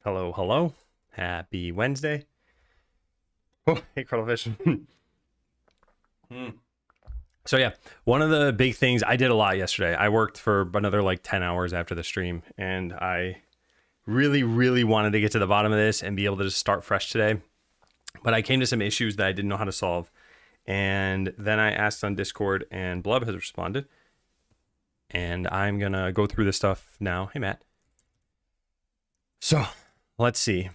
Hello, hello. Happy Wednesday. Oh, hey, Cuttlefish. Mm. So yeah, one of the big things I did a lot yesterday. I worked for another like 10 hours after the stream, and I really wanted to get to the bottom of this and be able to just start fresh today. But I came to some issues that I didn't know how to solve. And then I asked on Discord, and Blub has responded. And I'm gonna go through this stuff now. Hey, Matt. So let's see.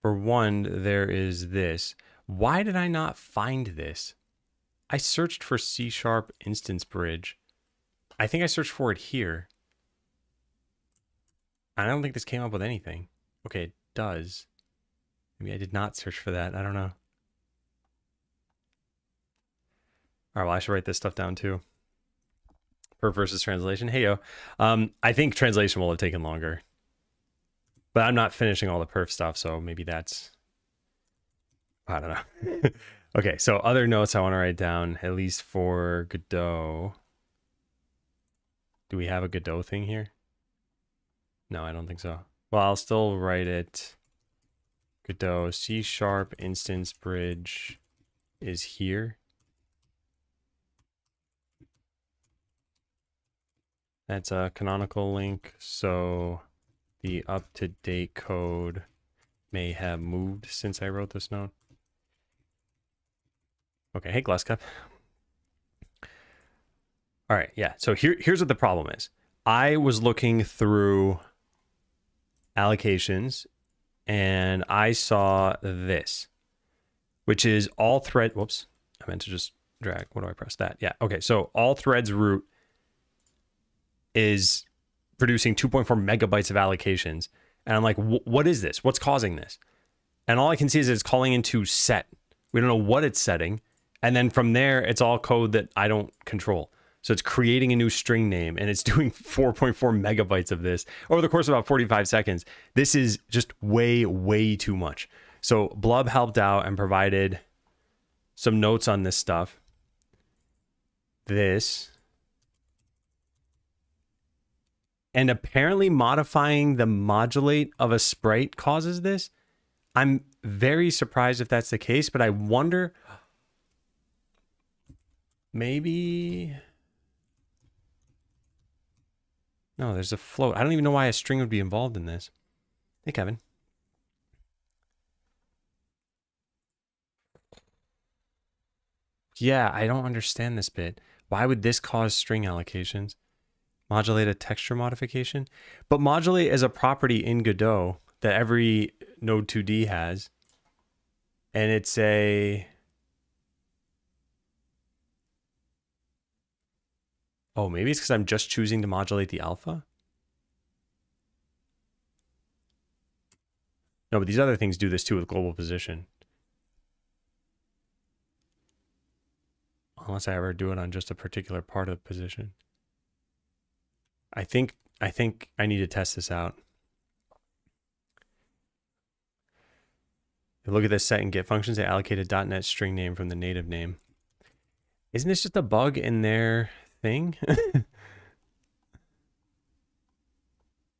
For one, there is this. Why did I not find this? I searched for C# instance bridge. I think I searched for it here. I don't think this came up with anything. Okay, it does. Maybe I did not search for that. I don't know. All right, well, I should write this stuff down too. Perf versus translation. Hey, yo. I think translation will have taken longer. But I'm not finishing all the perf stuff, so maybe that's... I don't know. Okay, so other notes I want to write down, at least for Godot. Do we have a Godot thing here? No, I don't think so. Well, I'll still write it. Godot C# instance bridge is here. That's a canonical link, so the up-to-date code may have moved since I wrote this note. Okay, hey, Glasscup. All right, yeah, so here's what the problem is. I was looking through allocations, and I saw this, which is all thread... Whoops, I meant to just drag. What do I press? That. Yeah, okay, so all threads root is producing 2.4 megabytes of allocations. And I'm like, what is this? What's causing this? And all I can see is it's calling into set. We don't know what it's setting. And then from there, it's all code that I don't control. So it's creating a new string name, and it's doing 4.4 megabytes of this over the course of about 45 seconds. This is just way too much. So Blub helped out and provided some notes on this stuff. This. And apparently modifying the modulate of a sprite causes this. I'm very surprised if that's the case, but I wonder, maybe... No, there's a float. I don't even know why a string would be involved in this. Hey, Kevin. Yeah, I don't understand this bit. Why would this cause string allocations? Modulate a texture modification. But modulate is a property in Godot that every Node 2D has. And it's a... Oh, maybe it's because I'm just choosing to modulate the alpha? No, but these other things do this too with global position. Unless I ever do it on just a particular part of the position. I think I need to test this out. Look at this set and get functions. They allocate a .NET string name from the native name. Isn't this just a bug in their thing?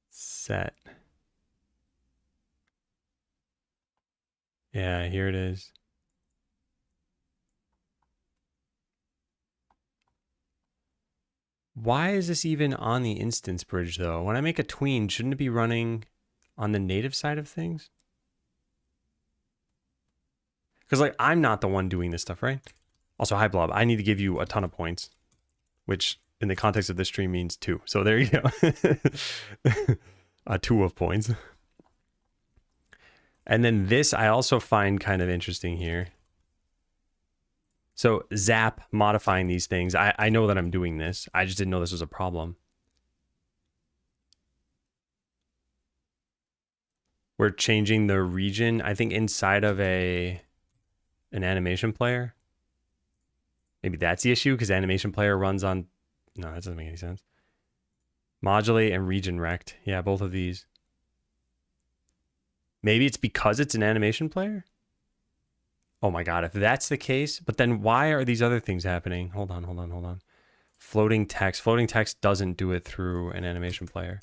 Set. Yeah, here it is. Why is this even on the instance bridge, though? When I make a tween, shouldn't it be running on the native side of things? Because, like, I'm not the one doing this stuff, right? Also, hi, Blob. I need to give you a ton of points, which in the context of this stream means 2. So there you go. A 2 of points. And then this I also find kind of interesting here. So Zap modifying these things. I know that I'm doing this. I just didn't know this was a problem. We're changing the region, I think, inside of an animation player. Maybe that's the issue, because animation player runs on... No, that doesn't make any sense. Modulate and region rect. Yeah, both of these. Maybe it's because it's an animation player? Oh my god, if that's the case, but then why are these other things happening? Hold on. Floating text. Floating text doesn't do it through an animation player.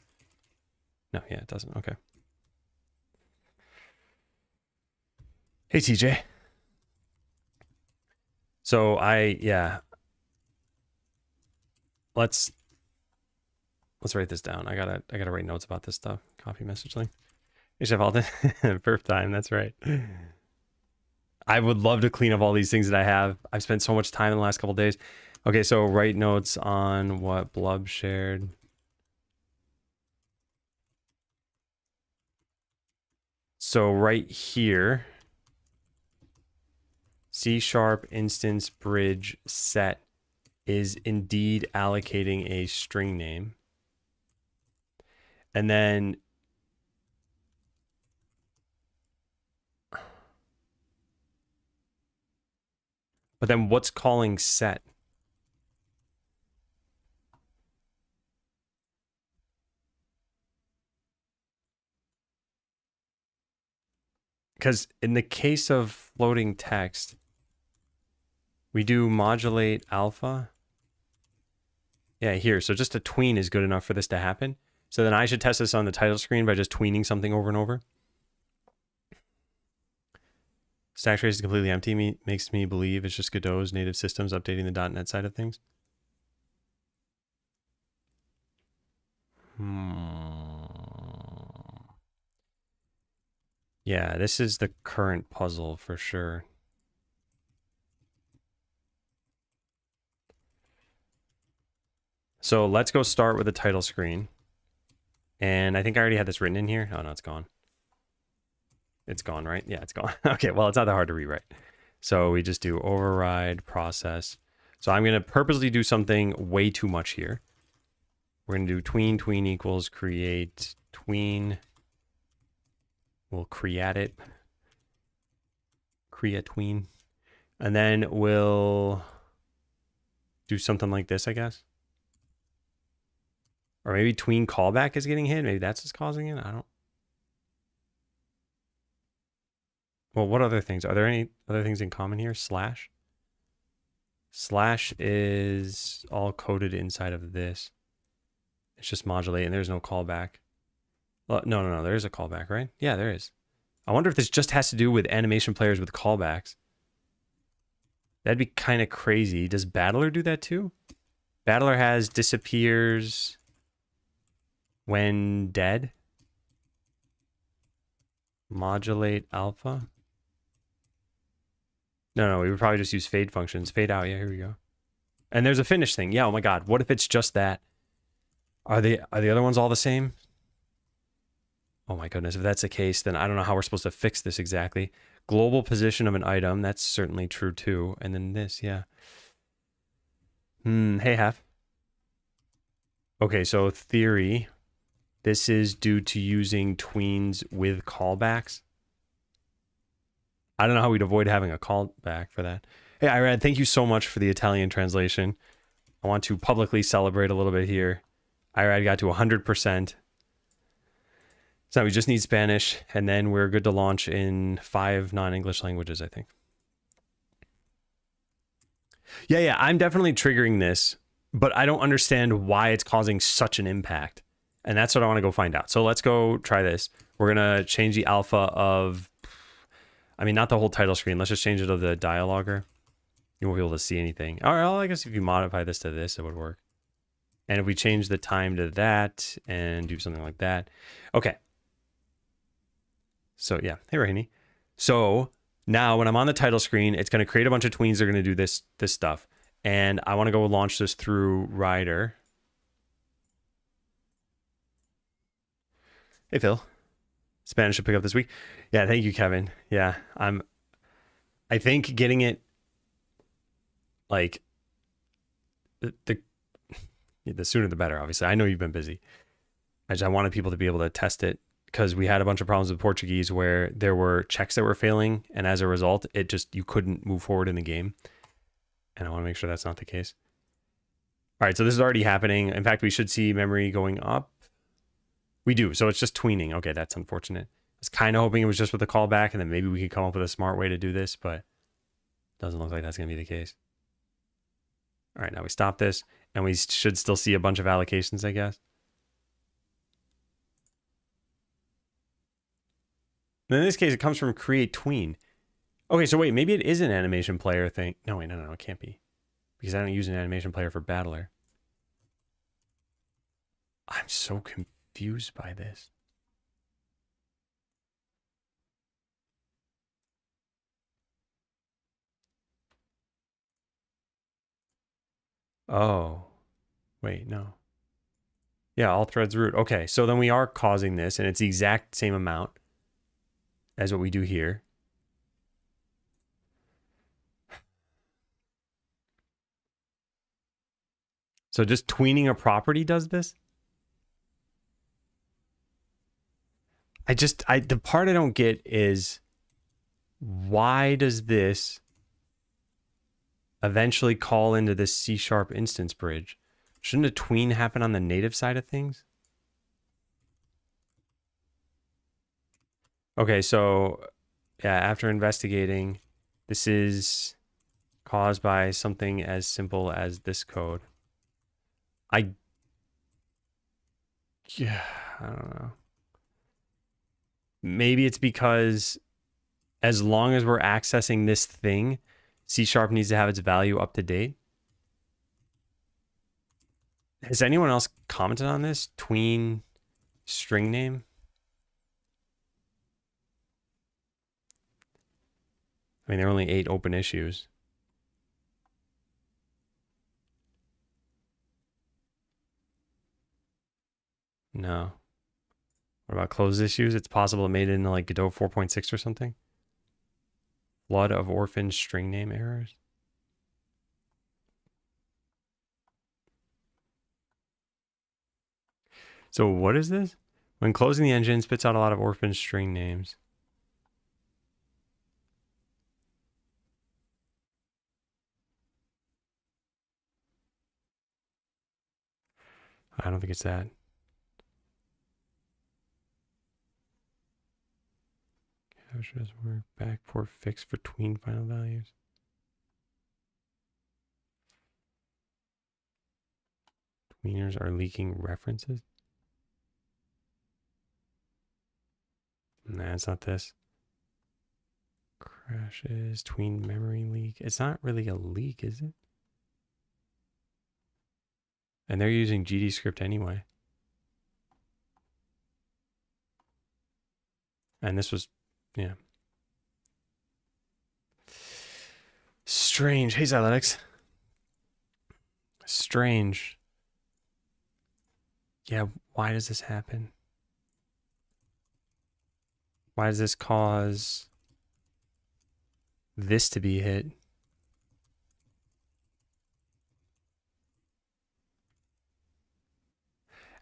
No, yeah, it doesn't. Okay. Hey, TJ. So yeah. Let's write this down. I gotta write notes about this stuff. Copy message link. Hey, Chef Alden. Perf time. That's right. I would love to clean up all these things that I have. I've spent so much time in the last couple days. Okay, so write notes on what Blub shared. So right here, C# instance bridge set is indeed allocating a string name. And then but then what's calling set? Because in the case of floating text, we do modulate alpha. Yeah, here. So just a tween is good enough for this to happen. So then I should test this on the title screen by just tweening something over and over. Stack trace is completely empty. Makes me believe it's just Godot's native systems updating the .NET side of things. Yeah, this is the current puzzle for sure. So let's go start with the title screen. And I think I already had this written in here. Oh, no, it's gone. It's gone, right? Yeah, it's gone. Okay, well, it's not that hard to rewrite. So we just do override process. So I'm going to purposely do something way too much here. We're going to do tween equals create tween. We'll create it. Create tween. And then we'll do something like this, I guess. Or maybe tween callback is getting hit. Maybe that's what's causing it. I don't. Well, what other things? Are there any other things in common here? Slash. Slash is all coded inside of this. It's just modulate, and there's no callback. Well, no. There is a callback, right? Yeah, there is. I wonder if this just has to do with animation players with callbacks. That'd be kind of crazy. Does Battler do that too? Battler has disappears when dead. Modulate alpha. No, we would probably just use fade functions. Fade out, yeah, here we go. And there's a finish thing. Yeah, oh my god, what if it's just that? Are the other ones all the same? Oh my goodness, if that's the case, then I don't know how we're supposed to fix this exactly. Global position of an item, that's certainly true too. And then this, yeah. Hey, Hef. Okay, so theory. This is due to using tweens with callbacks. I don't know how we'd avoid having a callback for that. Hey, Irad, thank you so much for the Italian translation. I want to publicly celebrate a little bit here. Irad got to 100%. So we just need Spanish, and then we're good to launch in 5 non-English languages, I think. Yeah, I'm definitely triggering this, but I don't understand why it's causing such an impact. And that's what I want to go find out. So let's go try this. We're going to change the alpha of, I mean, not the whole title screen. Let's just change it to the dialogger. You won't be able to see anything. All right, well, I guess if you modify this to this, it would work. And if we change the time to that and do something like that. Okay. So yeah, hey, Rainy. So now when I'm on the title screen, it's going to create a bunch of tweens that are going to do this stuff. And I want to go launch this through Rider. Hey, Phil. Spanish should pick up this week. Yeah, thank you, Kevin. Yeah, I think getting it like the sooner the better, obviously. I know you've been busy. I wanted people to be able to test it because we had a bunch of problems with Portuguese where there were checks that were failing, and as a result, you couldn't move forward in the game. And I want to make sure that's not the case. All right, so this is already happening. In fact, we should see memory going up. We do, so it's just tweening. Okay, that's unfortunate. I was kind of hoping it was just with the callback, and then maybe we could come up with a smart way to do this, but it doesn't look like that's going to be the case. All right, now we stop this. And we should still see a bunch of allocations, I guess. And in this case, it comes from create tween. Okay, so wait, maybe it is an animation player thing. No, wait, no, it can't be. Because I don't use an animation player for Battler. I'm so confused by this. Oh, wait, no. Yeah, all threads root. Okay, so then we are causing this, and it's the exact same amount as what we do here. So just tweening a property does this? The part I don't get is why does this eventually call into this C# instance bridge? Shouldn't a tween happen on the native side of things? Okay, so yeah, after investigating, this is caused by something as simple as this code. I don't know. Maybe it's because as long as we're accessing this thing, C# needs to have its value up to date. Has anyone else commented on this? Tween string name? I mean, there are only 8 open issues. No. What about closed issues? It's possible it made it into like Godot 4.6 or something. Flood of orphan string name errors. So what is this? When closing the engine, spits out a lot of orphan string names. I don't think it's that. Capture doesn't work. Backport fix for tween final values. Tweeners are leaking references. Nah, it's not this. Crashes, tween memory leak. It's not really a leak, is it? And they're using GD script anyway. And this was, yeah. Strange. Hey, Xyletics. Strange. Yeah, why does this happen? Why does this cause this to be hit?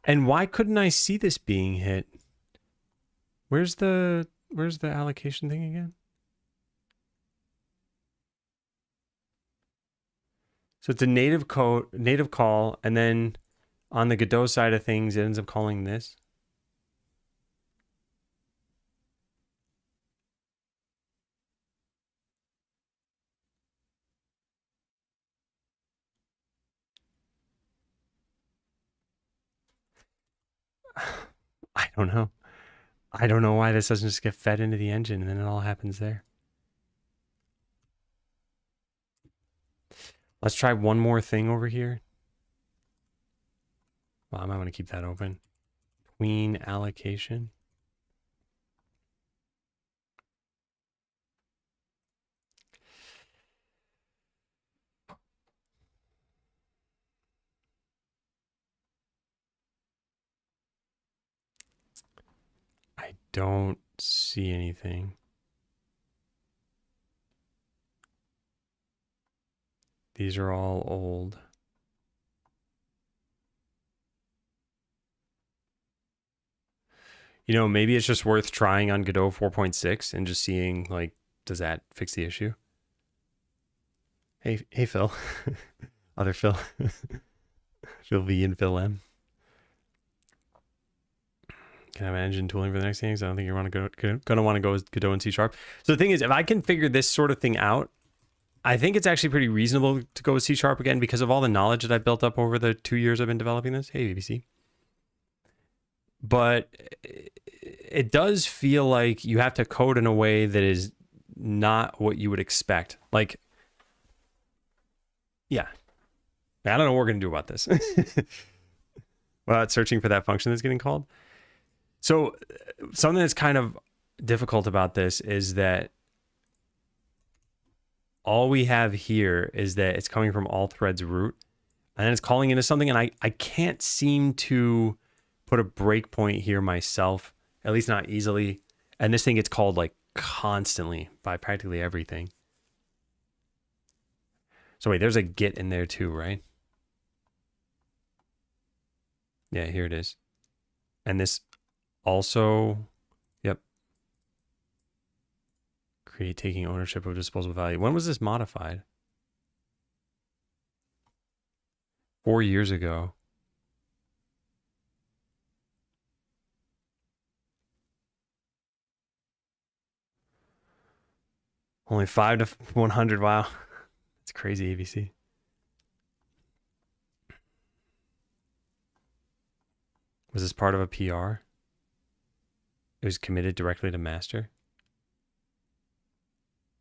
And why couldn't I see this being hit? Where's the allocation thing again? So it's a native call, and then on the Godot side of things, it ends up calling this. I don't know. I don't know why this doesn't just get fed into the engine and then it all happens there. Let's try one more thing over here. Well, I might want to keep that open. Tween allocation. I don't see anything. These are all old. You know, maybe it's just worth trying on Godot 4.6 and just seeing, like, does that fix the issue? Hey, Phil. Other Phil. Phil V and Phil M. Can I have engine tooling for the next thing? So I don't think you're gonna want to go with Godot and C#. So the thing is, if I can figure this sort of thing out, I think it's actually pretty reasonable to go with C# again because of all the knowledge that I've built up over the 2 years I've been developing this. Hey, BBC. But it does feel like you have to code in a way that is not what you would expect. Like, yeah. I don't know what we're going to do about this. Well, it's searching for that function that's getting called. So something that's kind of difficult about this is that all we have here is that it's coming from all threads root, and then it's calling into something, and I can't seem to put a breakpoint here myself, at least not easily. And this thing gets called like constantly by practically everything. So wait, there's a get in there too, right? Yeah, here it is. And this also, yep. Create taking ownership of disposable value. When was this modified? 4 years ago. Only 5 to 100. Wow. That's crazy, ABC. Was this part of a PR? It was committed directly to master.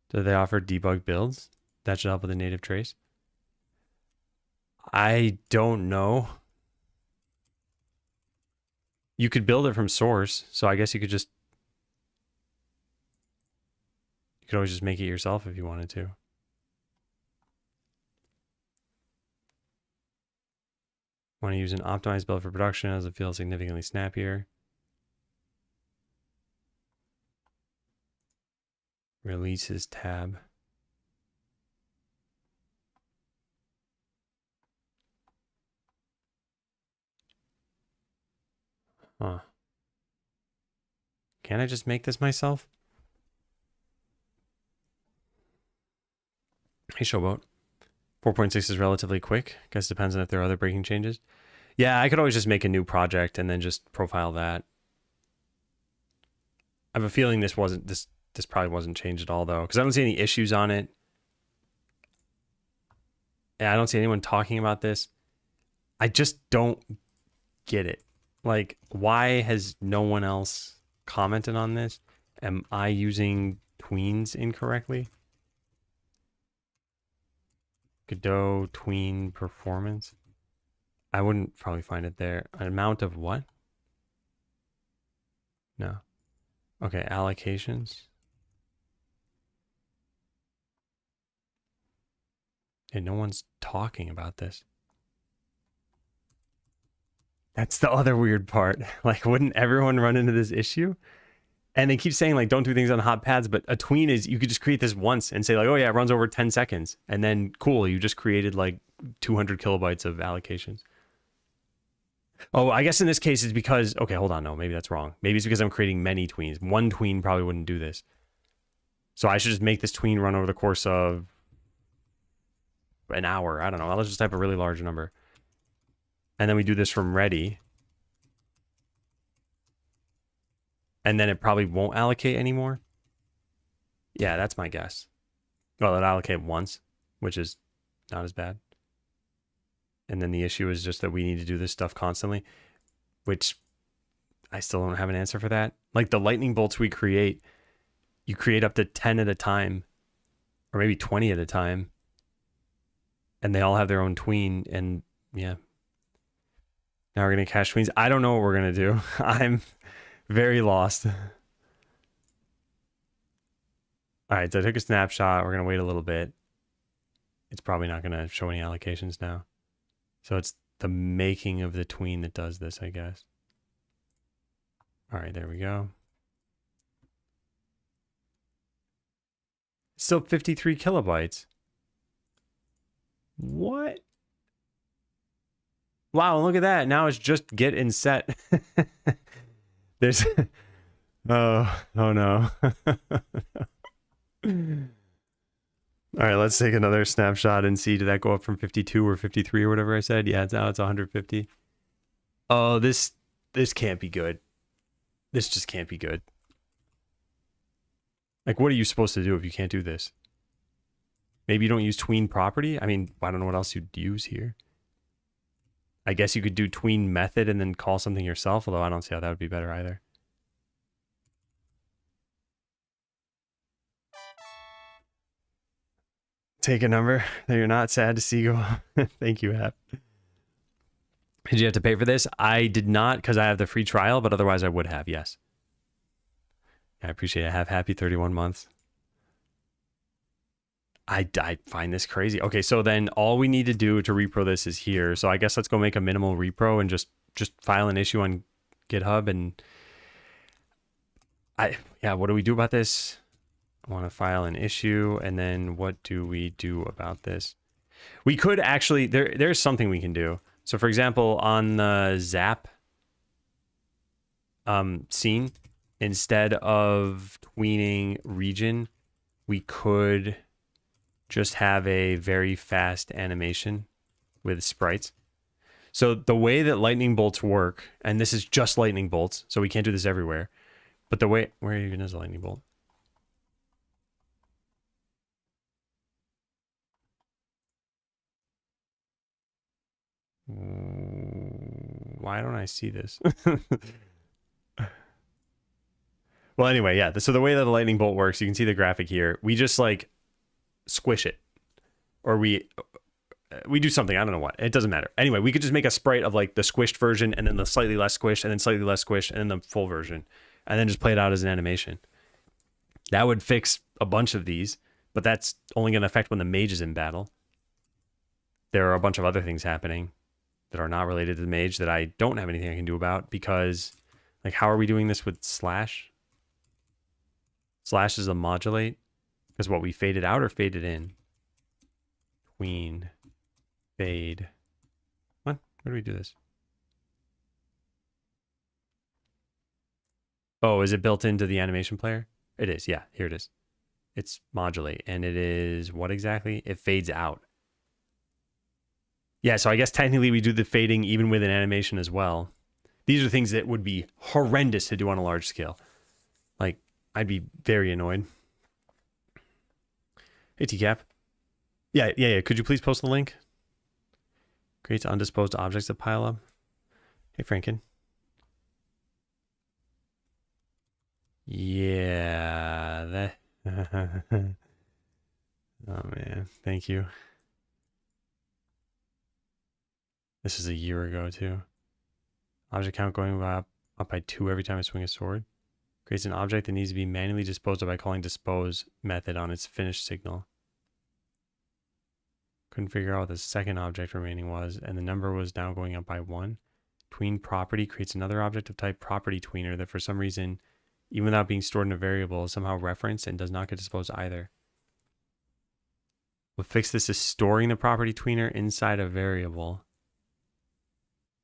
Do they offer debug builds? That should help with the native trace. I don't know. You could build it from source, so I guess you could always just make it yourself if you wanted to. Want to use an optimized build for production as it feels significantly snappier. Releases tab. Huh. Can't I just make this myself? Hey, Showboat. 4.6 is relatively quick. Guess depends on if there are other breaking changes. Yeah, I could always just make a new project and then just profile that. I have a feeling this probably wasn't changed at all though, because I don't see any issues on it. Yeah, I don't see anyone talking about this. I just don't get it. Like, why has no one else commented on this? Am I using tweens incorrectly? Godot tween performance. I wouldn't probably find it there. An amount of what? No. Okay, allocations. And no one's talking about this. That's the other weird part. Like, wouldn't everyone run into this issue? And they keep saying, like, don't do things on hot pads, but a tween is, you could just create this once and say, like, oh yeah, it runs over 10 seconds. And then, cool, you just created, like, 200 kilobytes of allocations. Oh, I guess in this case it's because, okay, hold on, no, maybe that's wrong. Maybe it's because I'm creating many tweens. One tween probably wouldn't do this. So I should just make this tween run over the course of an hour. I don't know. Let's just type a really large number. And then we do this from ready. And then it probably won't allocate anymore. Yeah, that's my guess. Well, it allocate once, which is not as bad. And then the issue is just that we need to do this stuff constantly, which I still don't have an answer for that. Like the lightning bolts we create, you create up to 10 at a time, or maybe 20 at a time. And they all have their own tween. And yeah. Now we're going to cache tweens. I don't know what we're going to do. I'm very lost. All right, so I took a snapshot. We're going to wait a little bit. It's probably not going to show any allocations now. So it's the making of the tween that does this, I guess. All right, there we go. Still 53 kilobytes. What? Wow, look at that. Now it's just get and set. There's... oh no. All right, let's take another snapshot and see, did that go up from 52 or 53 or whatever I said? Yeah, now it's 150. Oh, this can't be good. This just can't be good. Like, what are you supposed to do if you can't do this? Maybe you don't use tween property. I mean, I don't know what else you'd use here. I guess you could do tween method and then call something yourself, although I don't see how that would be better either. Take a number that you're not sad to see go. Thank you, app. Did you have to pay for this? I did not because I have the free trial, but otherwise I would have, yes. I appreciate it. Have happy 31 months. I find this crazy. Okay, so then all we need to do to repro this is here. So I guess let's go make a minimal repro and just file an issue on GitHub. And what do we do about this? I want to file an issue, and then what do we do about this? We could actually, there's something we can do. So for example, on the Zap scene, instead of tweening region, we could just have a very fast animation with sprites. So the way that lightning bolts work, and this is just lightning bolts, so we can't do this everywhere, but the way, where even is a lightning bolt? Why don't I see this? Well, anyway, yeah. So the way that the lightning bolt works, you can see the graphic here. We just like squish it, or we do something. I don't know what. It doesn't matter. Anyway, we could just make a sprite of like the squished version, and then the slightly less squished, and then slightly less squished, and then the full version, and then just play it out as an animation. That would fix a bunch of these, but that's only going to affect when the mage is in battle. There are a bunch of other things happening that are not related to the mage that I don't have anything I can do about, because like, how are we doing this with slash? Slash is a modulate, because what, we faded out or faded in? Tween, fade. What? Where do we do this? Oh, is it built into the animation player? It is, yeah, here it is. It's modulate, and it is what exactly? It fades out. Yeah, so I guess technically we do the fading even with an animation as well. These are things that would be horrendous to do on a large scale. Like, I'd be very annoyed. Hey, TCAP. Yeah. Could you please post the link? Creates undisposed objects that pile up. Hey, Franken. Yeah, that... Oh, man. Thank you. This is a year ago, too. Object count going up by 2 every time I swing a sword. Creates an object that needs to be manually disposed of by calling dispose method on its finished signal. Couldn't figure out what the second object remaining was, and the number was now going up by 1. Tween property creates another object of type property tweener that for some reason, even without being stored in a variable, is somehow referenced and does not get disposed either. What fix this is storing the property tweener inside a variable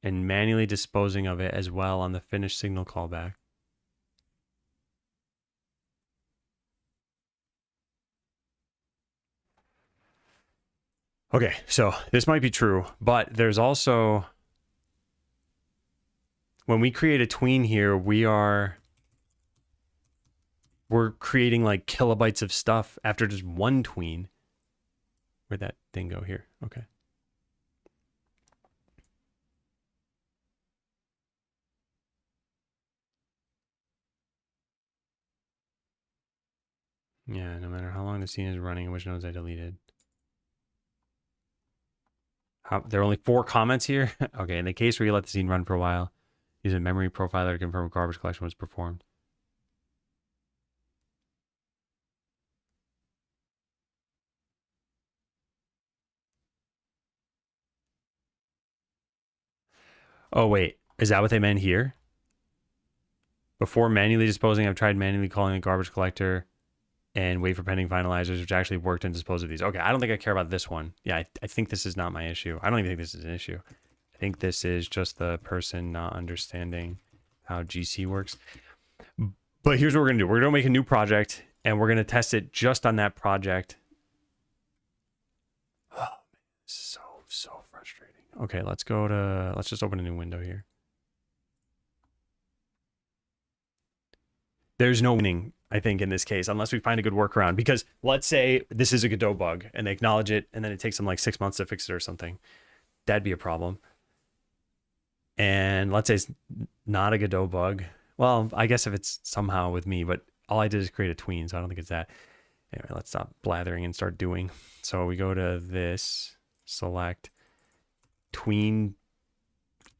and manually disposing of it as well on the finished signal callback. Okay, so this might be true, but there's also, when we create a tween here, we're creating like kilobytes of stuff after just one tween. Where'd that thing go here? Okay. Yeah, no matter how long the scene is running, which nodes I deleted. There are only 4 comments here? Okay, in the case where you let the scene run for a while, use a memory profiler to confirm garbage collection was performed. Oh, wait. Is that what they meant here? Before manually disposing, I've tried manually calling a garbage collector and wait for pending finalizers, which actually worked and disposed of these. Okay, I don't think I care about this one. Yeah, I think this is not my issue. I don't even think this is an issue. I think this is just the person not understanding how GC works. But here's what we're going to do. We're going to make a new project, and we're going to test it just on that project. Oh, man, this is so frustrating. Okay, let's just open a new window here. There's no winning. I think, in this case, unless we find a good workaround. Because let's say this is a Godot bug and they acknowledge it, and then it takes them like 6 months to fix it or something. That'd be a problem. And let's say it's not a Godot bug. Well, I guess if it's somehow with me, but all I did is create a tween, so I don't think it's that. Anyway, let's stop blathering and start doing. So we go to this, select tween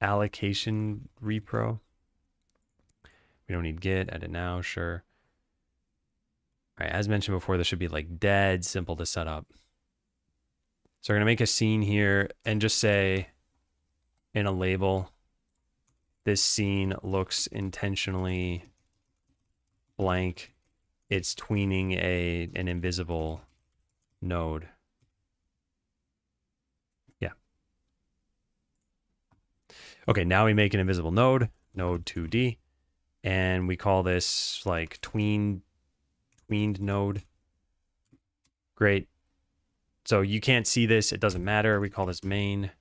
allocation repro. We don't need git, edit now, sure. All right, as mentioned before, this should be like dead simple to set up. So we're gonna make a scene here and just say in a label, this scene looks intentionally blank. It's tweening an invisible node. Yeah. Okay, now we make an invisible node, node 2D, and we call this like tweened node. Great. So you can't see this, it doesn't matter. We call this main.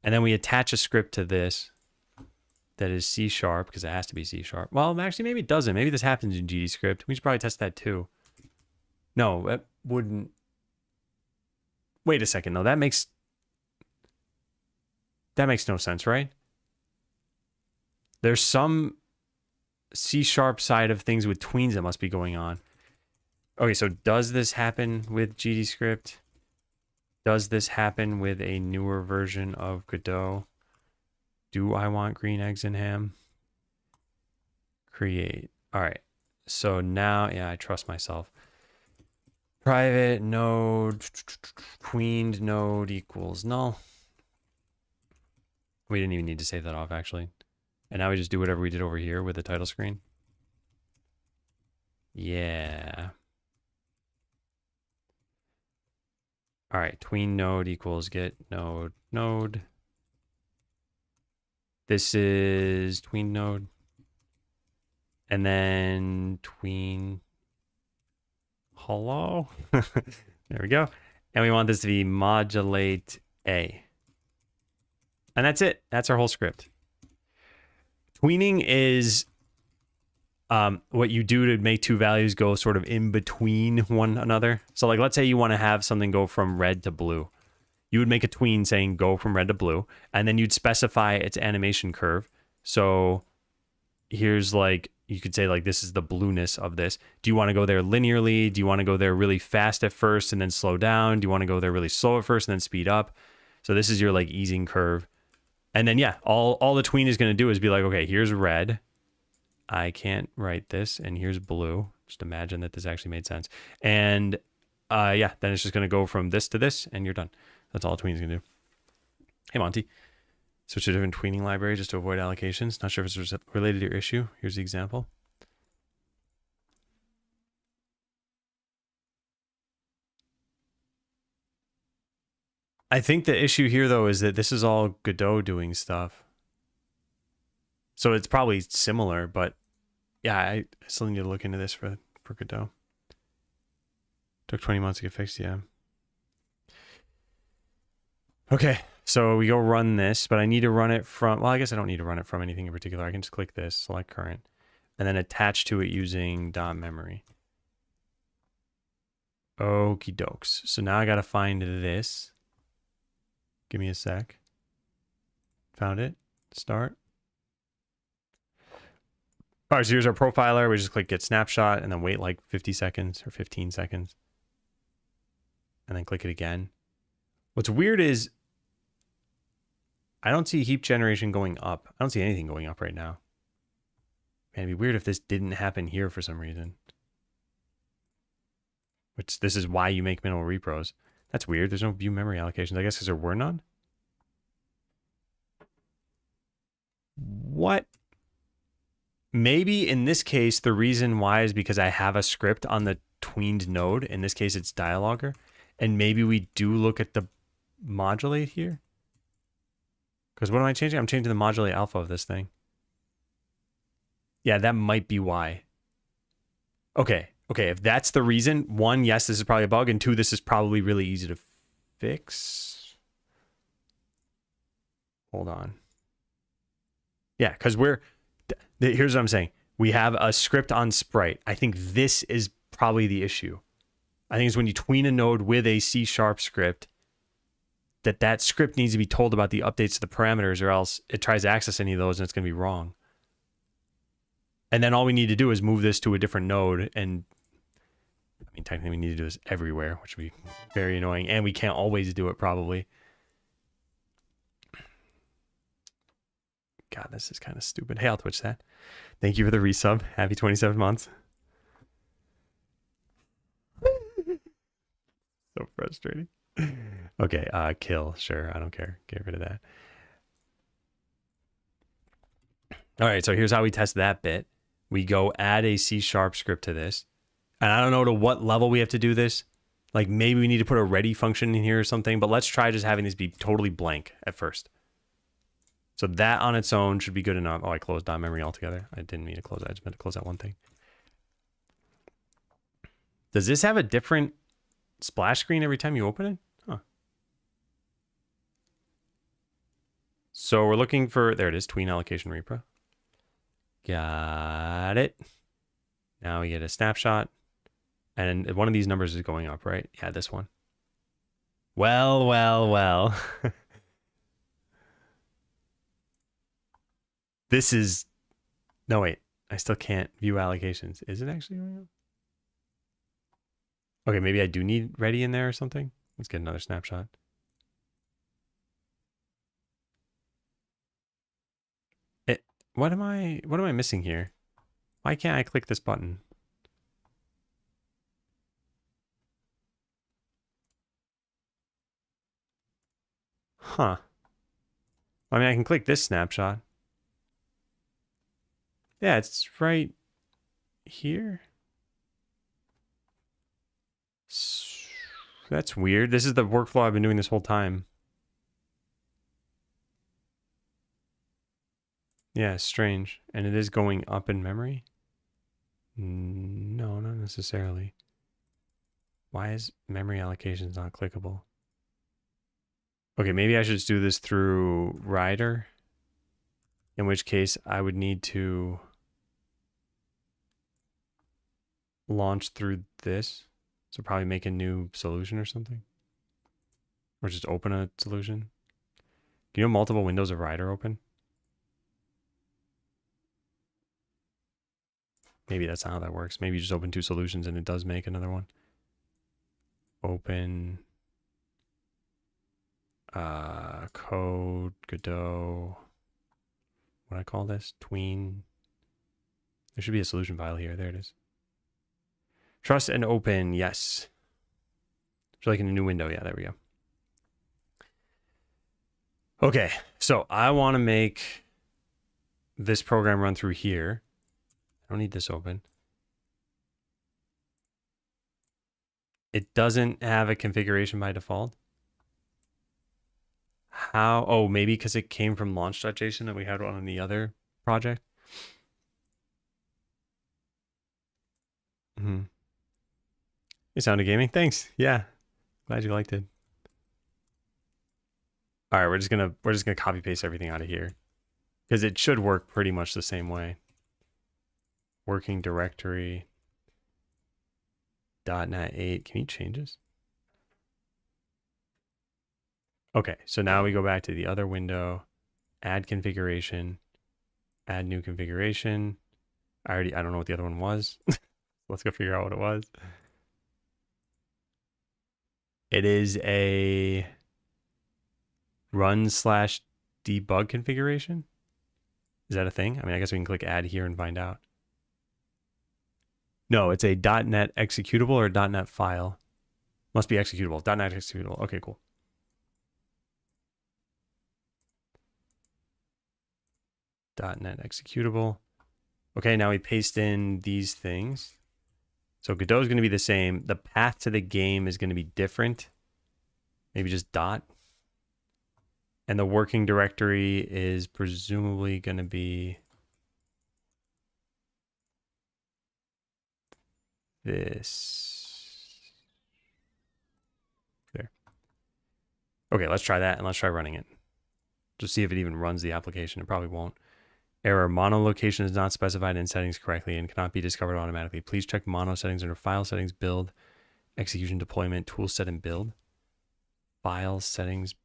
And then we attach a script to this that is C#, because it has to be C#. Well, actually, maybe it doesn't. Maybe this happens in GD script. We should probably test that too. No, that wouldn't. Wait a second. No, that makes no sense, right? There's some C# side of things with tweens that must be going on. Okay, so does this happen with GD script? Does this happen with a newer version of Godot? Do I want green eggs and ham? Create. All right. So now, yeah, I trust myself. Private node, queened node equals null. We didn't even need to save that off, actually. And now we just do whatever we did over here with the title screen. Yeah. All right, tween node equals get node. This is tween node. And then tween. Hello. There we go. And we want this to be modulate A. And that's it. That's our whole script. Tweening is what you do to make two values go sort of in between one another. So like, let's say you want to have something go from red to blue. You would make a tween saying go from red to blue, and then you'd specify its animation curve. So here's like, you could say like, this is the blueness of this. Do you want to go there linearly? Do you want to go there really fast at first and then slow down? Do you want to go there really slow at first and then speed up? So this is your like easing curve. And then, yeah, all the tween is going to do is be like, okay, here's red. I can't write this. And here's blue. Just imagine that this actually made sense. And yeah, then it's just going to go from this to this and you're done. That's all a tween is going to do. Hey, Monty. Switch to a different tweening library just to avoid allocations. Not sure if it's related to your issue. Here's the example. I think the issue here, though, is that this is all Godot doing stuff. So it's probably similar, but yeah, I still need to look into this for Godot. Took 20 months to get fixed, yeah. Okay, so we go run this, but I need to run it from, well, I guess I don't need to run it from anything in particular. I can just click this, select current, and then attach to it using .memory. Okie dokes. So now I got to find this. Give me a sec. Found it. Start. All right, so here's our profiler. We just click get snapshot and then wait like 50 seconds or 15 seconds. And then click it again. What's weird is I don't see heap generation going up. I don't see anything going up right now. Man, it'd be weird if this didn't happen here for some reason. Which this is why you make minimal repros. That's weird. There's no view memory allocations. I guess because there were none. What? Maybe in this case, the reason why is because I have a script on the tweened node. In this case, it's Dialogger. And maybe we do look at the modulate here. Because what am I changing? I'm changing the modulate alpha of this thing. Yeah, that might be why. Okay. Okay, if that's the reason, one, yes, this is probably a bug, and two, this is probably really easy to fix. Hold on. Yeah, because here's what I'm saying. We have a script on Sprite. I think this is probably the issue. I think it's when you tween a node with a C# script, that script needs to be told about the updates to the parameters, or else it tries to access any of those and it's going to be wrong. And then all we need to do is move this to a different node. And I mean, technically we need to do this everywhere, which would be very annoying. And we can't always do it probably. God, this is kind of stupid. Hey, I'll Twitch that. Thank you for the resub. Happy 27 months. So frustrating. Okay, kill. Sure, I don't care. Get rid of that. All right, so here's how we test that bit. We go add a C# script to this. And I don't know to what level we have to do this. Like maybe we need to put a ready function in here or something, but let's try just having this be totally blank at first. So that on its own should be good enough. Oh, I closed .memory altogether. I didn't mean to close that. I just meant to close that one thing. Does this have a different splash screen every time you open it? Huh. So we're looking for, there it is, tween allocation repro. Got it. Now we get a snapshot. And one of these numbers is going up, right? Yeah, this one. Well, well, well. This is... No, wait. I still can't view allocations. Is it actually going up? Okay, maybe I do need ready in there or something. Let's get another snapshot. What am I missing here? Why can't I click this button? Huh. I mean, I can click this snapshot. Yeah, it's right here. That's weird. This is the workflow I've been doing this whole time. Yeah, strange. And it is going up in memory? No, not necessarily. Why is memory allocations not clickable? Okay, maybe I should just do this through Rider. In which case I would need to launch through this. So probably make a new solution or something. Or just open a solution. Do you know multiple windows of Rider open? Maybe that's not how that works. Maybe you just open two solutions and it does make another one. Open code, Godot. What do I call this? Tween. There should be a solution file here. There it is. Trust and open. Yes. So like in a new window. Yeah, there we go. Okay, so I want to make this program run through here. I don't need this open. It doesn't have a configuration by default. How? Oh, maybe because it came from launch.json and we had one on the other project. Hey, Sound of Gaming. Thanks. Yeah. Glad you liked it. All right, we're just gonna copy paste everything out of here because it should work pretty much the same way. Working directory .NET 8. Can you change this? Okay, so now we go back to the other window, add configuration, add new configuration. I don't know what the other one was. Let's go figure out what it was. It is a run/debug configuration. Is that a thing? I mean, I guess we can click add here and find out. No, it's a .NET executable or .NET file. Must be executable. .NET executable. Okay, cool. .NET executable. Okay, now we paste in these things. So Godot is going to be the same. The path to the game is going to be different. Maybe just dot. And the working directory is presumably going to be this. There. Okay, let's try that and let's try running it. Just see if it even runs the application. It probably won't. Error. Mono location is not specified in settings correctly and cannot be discovered automatically. Please check mono settings under file settings, build, execution, deployment, tool set, and build. File settings.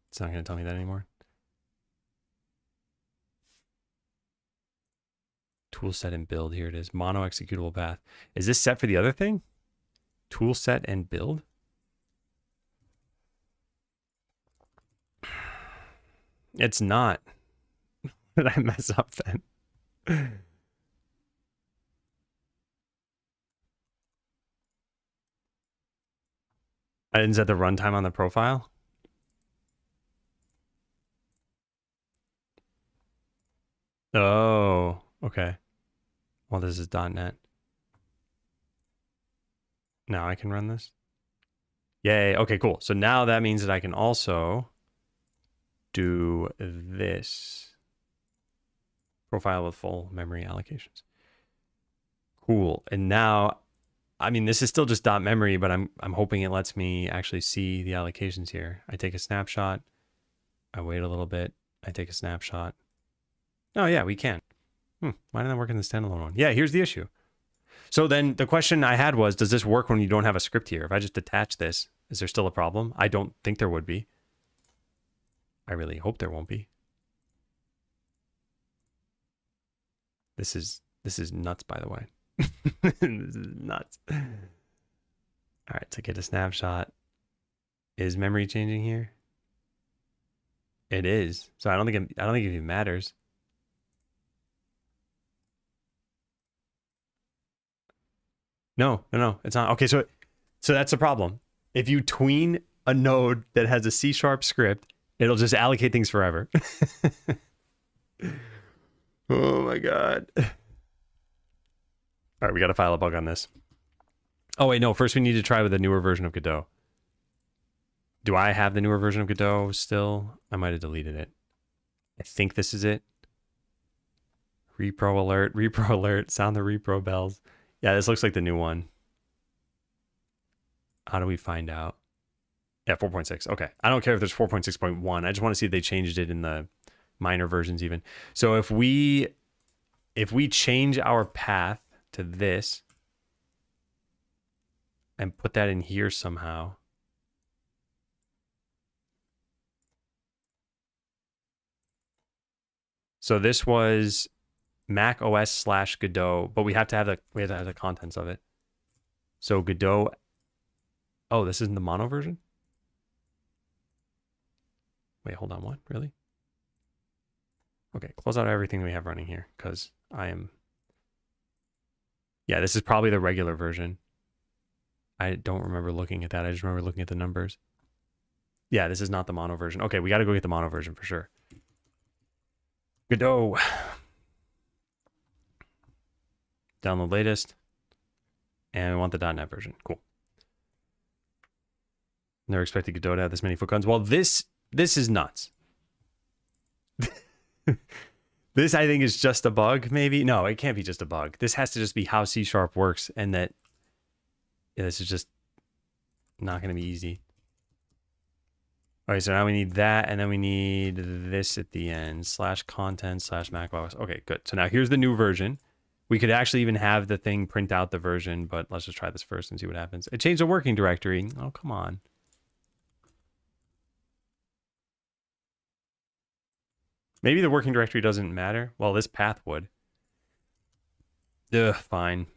It's not going to tell me that anymore. Tool set and build. Here it is. Mono executable path. Is this set for the other thing? Tool set and build? It's not. Did I mess up then? I didn't set the runtime on the profile. Oh, okay. Well, this is .NET. Now I can run this. Yay. Okay, cool. So now that means that I can also do this. Profile with full memory allocations. Cool. And now, I mean, this is still just .memory, but I'm hoping it lets me actually see the allocations here. I take a snapshot. I wait a little bit. I take a snapshot. Oh, yeah, we can. Why didn't that work in the standalone one? Yeah, here's the issue. So then the question I had was, does this work when you don't have a script here? If I just attach this, is there still a problem? I don't think there would be. I really hope there won't be. This is nuts, by the way. This is nuts. All right, so get a snapshot. Is memory changing here? It is. So I don't think it even matters. No, it's not. Okay, so that's the problem. If you tween a node that has a C# script, it'll just allocate things forever. Oh my God. All right, we got to file a bug on this. Oh wait, no, first we need to try with a newer version of Godot. Do I have the newer version of Godot still? I might have deleted it. I think this is it. Repro alert, sound the repro bells. Yeah, this looks like the new one. How do we find out? Yeah, 4.6. Okay. I don't care if there's 4.6.1. I just want to see if they changed it in the minor versions even. So if we change our path to this and put that in here somehow. So this was Mac OS / Godot, but we have to have the contents of it. So Godot. Oh, this isn't the mono version? Wait, hold on. What? Really? Okay, close out everything we have running here because I am. Yeah, this is probably the regular version. I don't remember looking at that. I just remember looking at the numbers. Yeah, this is not the mono version. Okay, we got to go get the mono version for sure. Godot. Download latest. And we want the .NET version. Cool. Never expected Godot to have this many foot guns. Well, this is nuts. This, I think, is just a bug, maybe. No, it can't be just a bug. This has to just be how C# works, and that this is just not going to be easy. All right, so now we need that, and then we need this at the end, /content /macOS. Okay, good. So now here's the new version. We could actually even have the thing print out the version, but let's just try this first and see what happens. It changed the working directory. Oh, come on. Maybe the working directory doesn't matter. Well, this path would. Ugh, fine.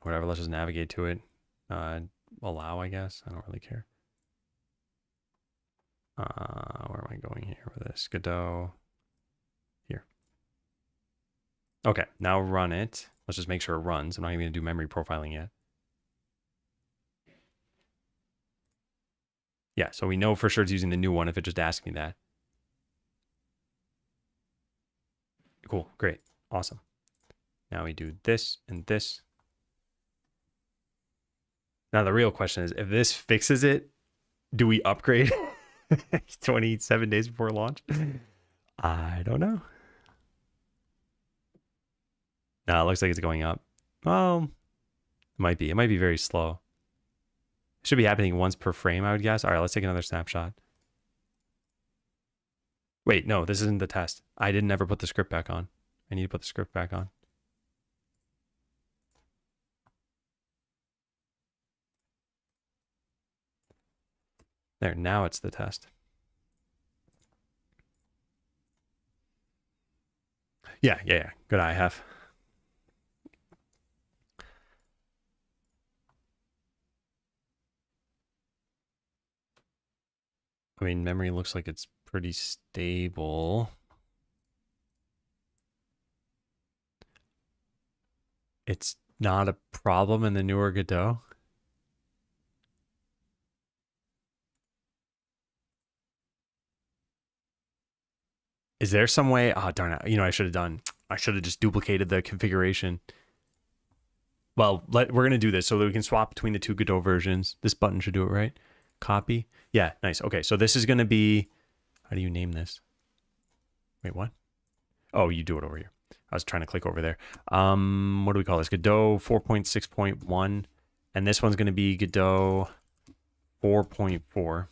Whatever, let's just navigate to it. Allow, I guess. I don't really care. Where am I going here with this? Godot. Here. Okay, now run it. Let's just make sure it runs. I'm not even going to do memory profiling yet. Yeah, so we know for sure it's using the new one if it just asks me that. Cool, great, awesome. Now we do this and this. Now the real question is, if this fixes it, do we upgrade 27 days before launch? I don't know. No, it looks like it's going up. Well, it might be. It might be very slow. It should be happening once per frame, I would guess. All right, let's take another snapshot. Wait, no, this isn't the test. I didn't ever put the script back on. I need to put the script back on. There, now it's the test. Yeah. Good eye, Hef. I mean, memory looks like it's pretty stable. It's not a problem in the newer Godot. Is there some way? Oh, darn it. You know, I should have just duplicated the configuration. Well, we're going to do this so that we can swap between the two Godot versions. This button should do it, right? Copy. Yeah, nice. Okay, so this is going to be, how do you name this? Wait, what? Oh, you do it over here. I was trying to click over there. What do we call this? Godot 4.6.1. And this one's going to be Godot 4.4.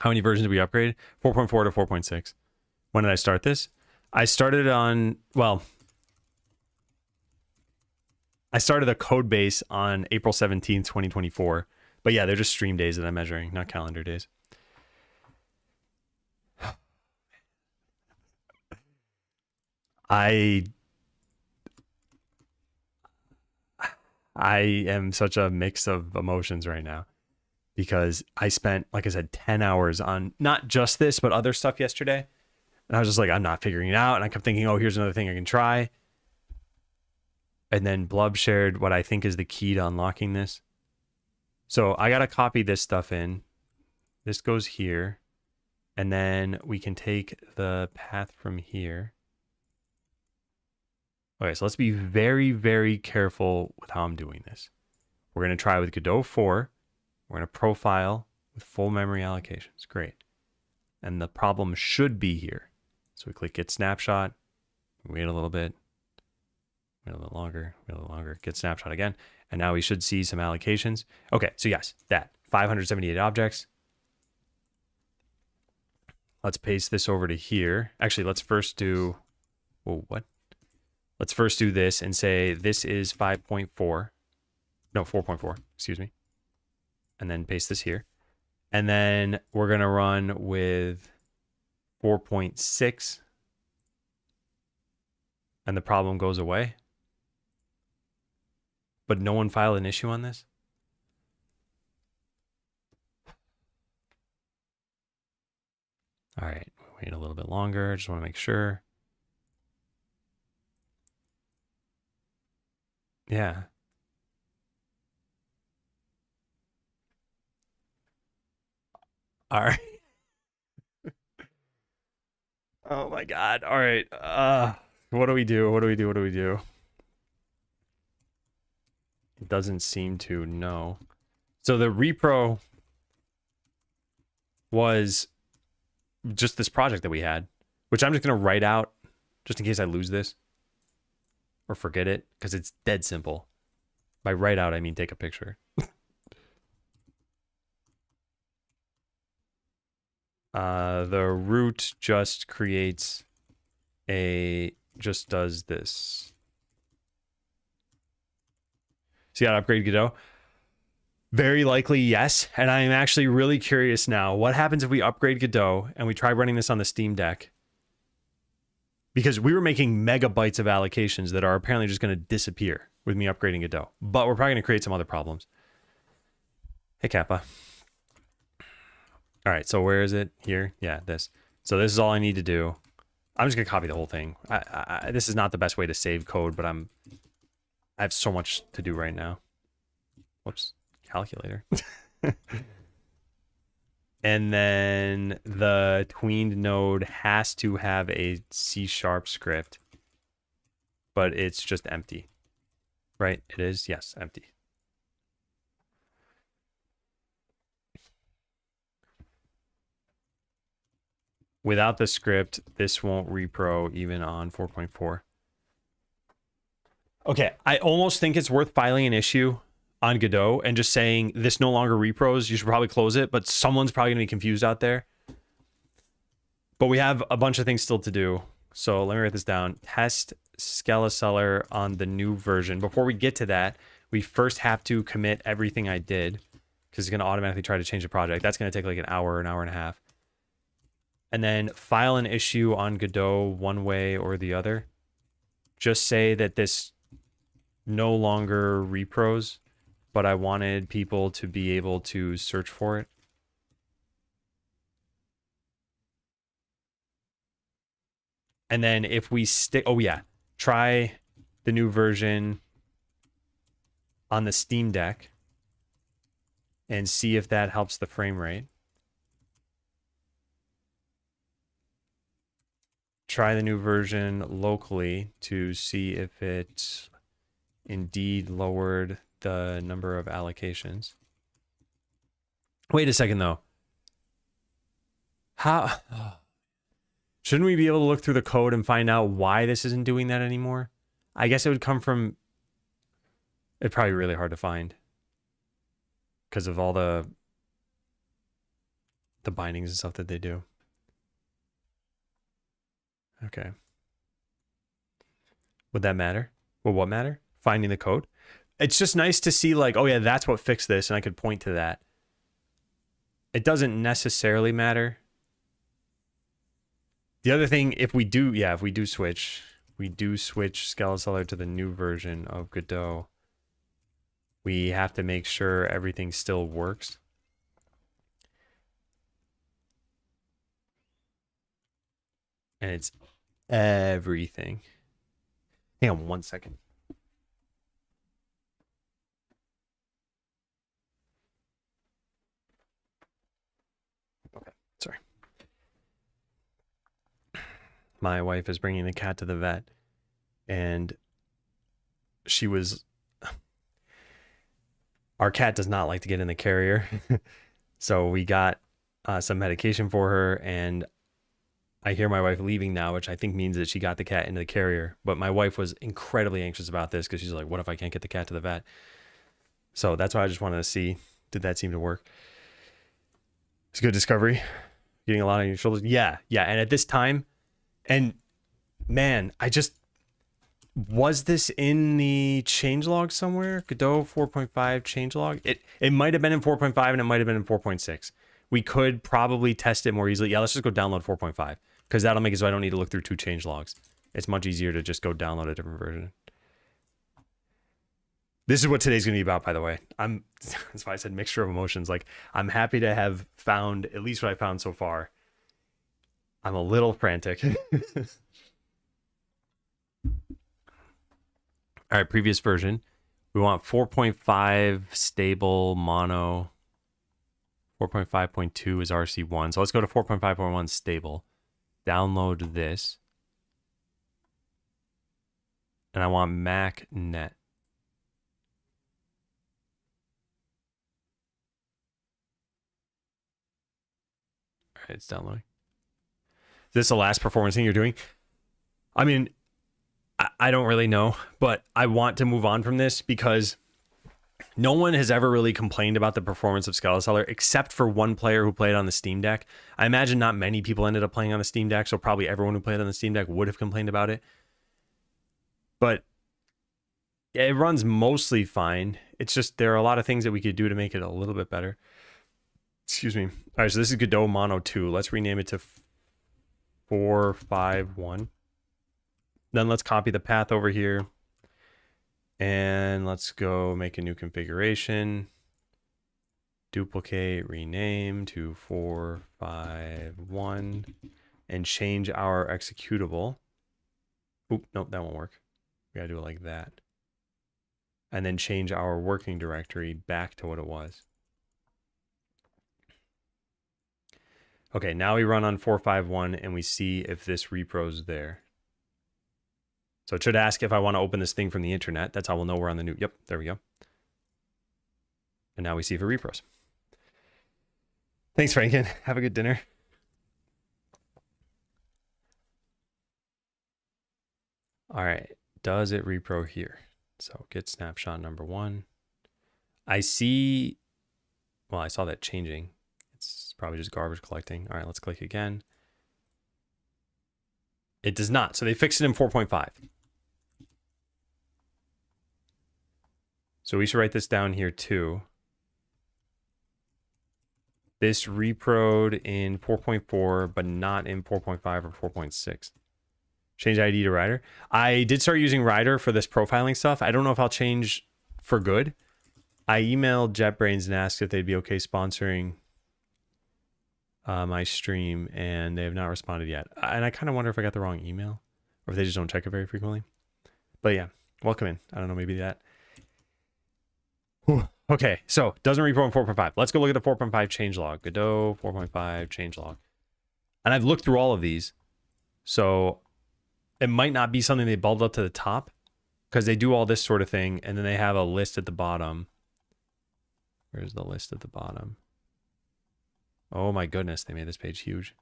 How many versions did we upgrade? 4.4 to 4.6. When did I start this? I started on, well, I started a code base on April 17th, 2024. But yeah, they're just stream days that I'm measuring, not calendar days. I am such a mix of emotions right now because I spent, like I said, 10 hours on not just this, but other stuff yesterday. And I was just like, I'm not figuring it out. And I kept thinking, oh, here's another thing I can try. And then Blub shared what I think is the key to unlocking this. So I got to copy this stuff in. This goes here. And then we can take the path from here. Okay, so let's be very, very careful with how I'm doing this. We're going to try with Godot 4. We're going to profile with full memory allocations. Great. And the problem should be here. So we click Get Snapshot. Wait a little bit. Wait a little longer. Wait a little longer. Get Snapshot again. And now we should see some allocations. Okay, so yes, that. 578 objects. Let's paste this over to here. Actually, let's first do... Whoa, what? Let's first do this and say this is 5.4. No, 4.4, excuse me. And then paste this here. And then we're going to run with 4.6. And the problem goes away. But no one filed an issue on this? All right, wait a little bit longer. Just want to make sure. Yeah. All right. Oh my God. All right. What do we do? What do we do? What do we do? It doesn't seem to, no. So the repro was just this project that we had, which I'm just going to write out just in case I lose this or forget it, because it's dead simple. By write out, I mean take a picture. The root just creates just does this. So you got to upgrade Godot? Very likely, yes. And I'm actually really curious now. What happens if we upgrade Godot and we try running this on the Steam Deck? Because we were making megabytes of allocations that are apparently just going to disappear with me upgrading Godot. But we're probably going to create some other problems. Hey, Kappa. All right, so where is it? Here? Yeah, this. So this is all I need to do. I'm just going to copy the whole thing. This is not the best way to save code, but I have so much to do right now. Whoops. Calculator. And then the tweened node has to have a C# script, but it's just empty. Right? It is? Yes, empty. Without the script, this won't repro even on 4.4. Okay, I almost think it's worth filing an issue on Godot and just saying this no longer repros. You should probably close it, but someone's probably going to be confused out there. But we have a bunch of things still to do. So let me write this down. Test Skeleseller on the new version. Before we get to that, we first have to commit everything I did because it's going to automatically try to change the project. That's going to take like an hour and a half. And then file an issue on Godot one way or the other. Just say that this no longer repros, but I wanted people to be able to search for it. And then if we stick, oh yeah, try the new version on the Steam Deck and see if that helps the frame rate. Try the new version locally to see if it indeed lowered the number of allocations. Wait a second though. How? Shouldn't we be able to look through the code and find out why this isn't doing that anymore? I guess it would come from... It'd probably be really hard to find. Because of all the bindings and stuff that they do. Okay. Would that matter? Will what matter? Finding the code? It's just nice to see like, oh yeah, that's what fixed this, and I could point to that. It doesn't necessarily matter. The other thing, if we do switch Skeleseller to the new version of Godot, we have to make sure everything still works. And it's everything. Hang on 1 second. Okay, sorry. My wife is bringing the cat to the vet, and our cat does not like to get in the carrier. So we got some medication for her, and I hear my wife leaving now, which I think means that she got the cat into the carrier. But my wife was incredibly anxious about this because she's like, what if I can't get the cat to the vet? So that's why I just wanted to see, did that seem to work? It's a good discovery. Getting a lot on your shoulders. Yeah. And at this time, and man, was this in the changelog somewhere? Godot 4.5 changelog? It might have been in 4.5 and it might have been in 4.6. We could probably test it more easily. Yeah, let's just go download 4.5 because that'll make it so I don't need to look through 2 changelogs. It's much easier to just go download a different version. This is what today's going to be about, by the way. That's why I said mixture of emotions. Like, I'm happy to have found at least what I found so far. I'm a little frantic. All right, previous version. We want 4.5 stable mono. 4.5.2 is RC1. So let's go to 4.5.1 stable. Download this. And I want Mac net. All right, it's downloading. Is this the last performance thing you're doing? I mean, I don't really know, but I want to move on from this because no one has ever really complained about the performance of Skeleseller except for one player who played on the Steam Deck. I imagine not many people ended up playing on the Steam Deck, so probably everyone who played on the Steam Deck would have complained about it. But yeah, it runs mostly fine. It's just there are a lot of things that we could do to make it a little bit better. Excuse me. All right, so this is Godot Mono 2. Let's rename it to 451. Then let's copy the path over here. And let's go make a new configuration. Duplicate, rename to 451. And change our executable. Oop, nope, that won't work. We gotta do it like that. And then change our working directory back to what it was. Okay, now we run on 451 and we see if this repro's there. So it should ask if I want to open this thing from the internet. That's how we'll know we're on the new. Yep, there we go. And now we see if it repros. Thanks, Franken. Have a good dinner. All right, does it repro here? So get snapshot number 1. I see, well, I saw that changing. It's probably just garbage collecting. All right, let's click again. It does not. So they fixed it in 4.5. So we should write this down here too. This reproed in 4.4, but not in 4.5 or 4.6. Change ID to Rider. I did start using Rider for this profiling stuff. I don't know if I'll change for good. I emailed JetBrains and asked if they'd be okay sponsoring my stream, and they have not responded yet. And I kind of wonder if I got the wrong email or if they just don't check it very frequently. But yeah, welcome in. I don't know, maybe that. Whew. Okay, so doesn't repro in 4.5. Let's go look at the 4.5 changelog. Godot 4.5 changelog. And I've looked through all of these. So it might not be something they bubbled up to the top because they do all this sort of thing. And then they have a list at the bottom. Where's the list at the bottom? Oh my goodness, they made this page huge.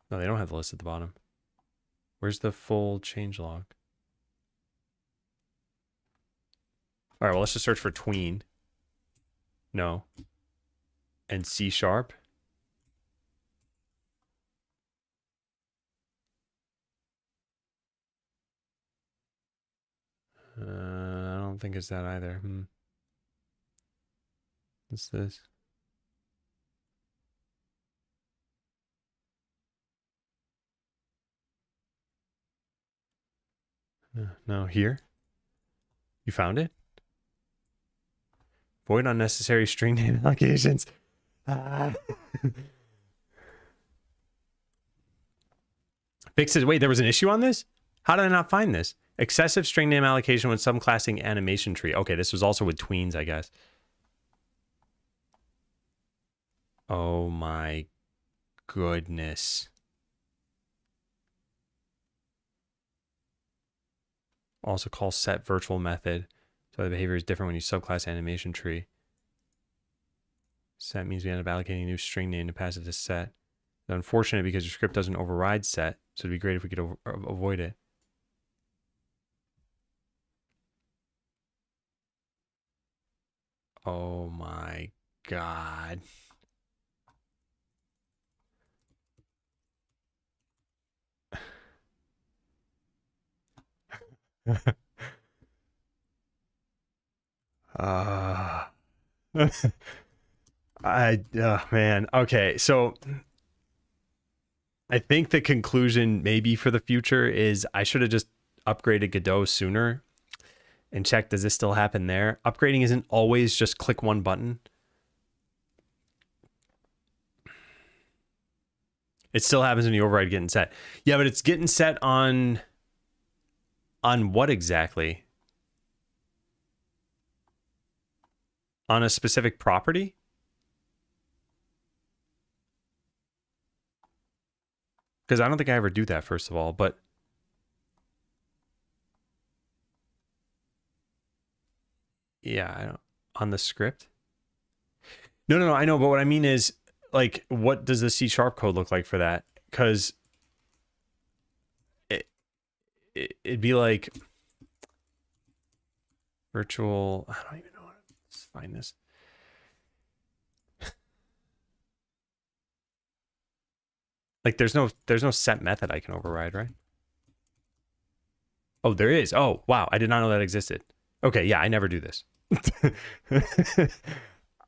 No, they don't have the list at the bottom. Where's the full changelog? All right, well, let's just search for tween. No. And C sharp. I don't think it's that either. What's this? No, here. You found it? Avoid unnecessary string name allocations. Fix it. Wait, there was an issue on this? How did I not find this? Excessive string name allocation when subclassing animation tree. Okay, this was also with tweens, I guess. Oh my goodness. Also call set virtual method. So the behavior is different when you subclass animation tree. Set means we end up allocating a new string name to pass it to set. It's unfortunate because your script doesn't override set, so it'd be great if we could avoid it. Oh my god. Man. Okay, so I think the conclusion maybe for the future is I should have just upgraded Godot sooner and checked, does this still happen there? Upgrading isn't always just click one button. It still happens when you override getting set. Yeah, but it's getting set on what exactly? On a specific property? Because I don't think I ever do that, first of all, but yeah, I don't, on the script. No, I know, but what I mean is, like, what does the C# code look like for that? Because it'd be like virtual. I don't even know how to find this. Like, there's no set method I can override, right? Oh, there is. Oh, wow, I did not know that existed. Okay, yeah, I never do this.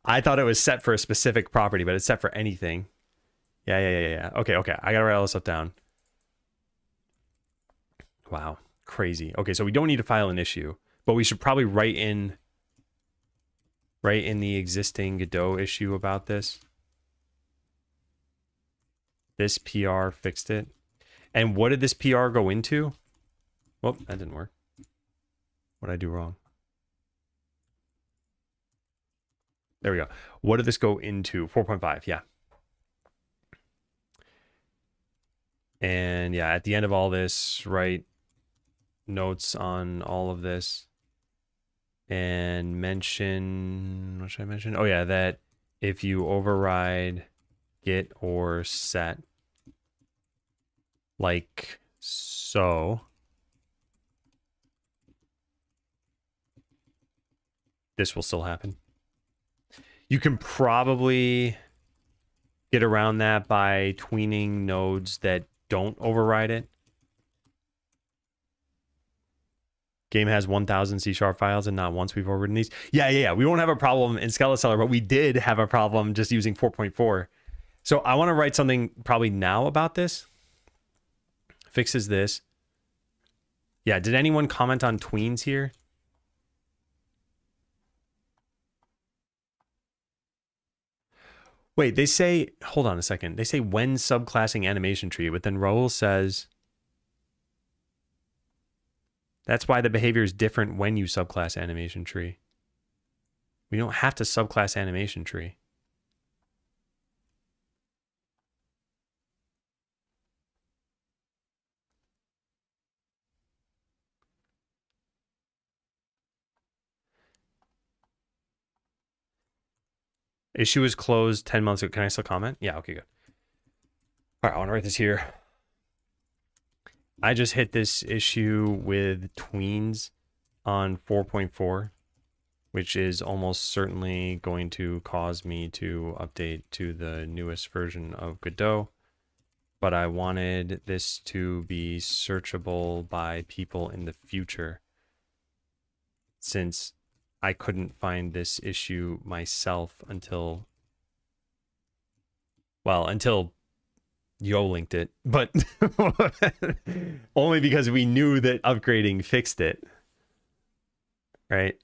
I thought it was set for a specific property, but it's set for anything. Yeah. Okay. I gotta write all this stuff down. Wow, crazy. Okay, so we don't need to file an issue, but we should probably write in the existing Godot issue about this. This PR fixed it. And what did this PR go into? Well, that didn't work. What did I do wrong? There we go. What did this go into? 4.5, yeah. And yeah, at the end of all this, write notes on all of this. And mention, what should I mention? Oh yeah, that if you override get or set like so, this will still happen. You can probably get around that by tweening nodes that don't override it. Game has 1,000 C# files and not once we've overridden these. Yeah. We won't have a problem in Skeleseller, but we did have a problem just using 4.4. So I want to write something probably now about this. Fixes this. Yeah, did anyone comment on tweens here? Wait, they say, hold on a second. They say when subclassing animation tree, but then Raul says that's why the behavior is different when you subclass animation tree. We don't have to subclass animation tree. Issue was closed 10 months ago. Can I still comment? Yeah, okay, good. All right, I want to write this here. I just hit this issue with tweens on 4.4, which is almost certainly going to cause me to update to the newest version of Godot. But I wanted this to be searchable by people in the future, since I couldn't find this issue myself until Yo linked it, but only because we knew that upgrading fixed it, right?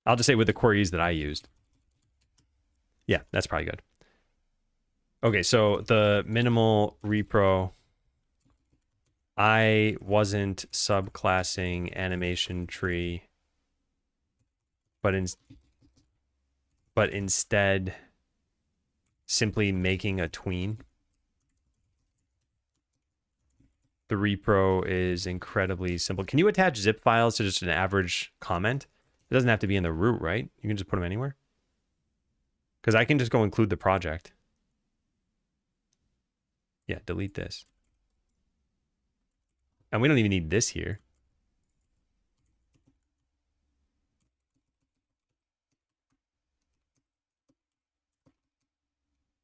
I'll just say with the queries that I used. Yeah, that's probably good. Okay, so the minimal repro, I wasn't subclassing animation tree, but instead simply making a tween. The repro is incredibly simple. Can you attach zip files to just an average comment? It doesn't have to be in the root, right? You can just put them anywhere. Because I can just go include the project. Yeah, delete this. And we don't even need this here.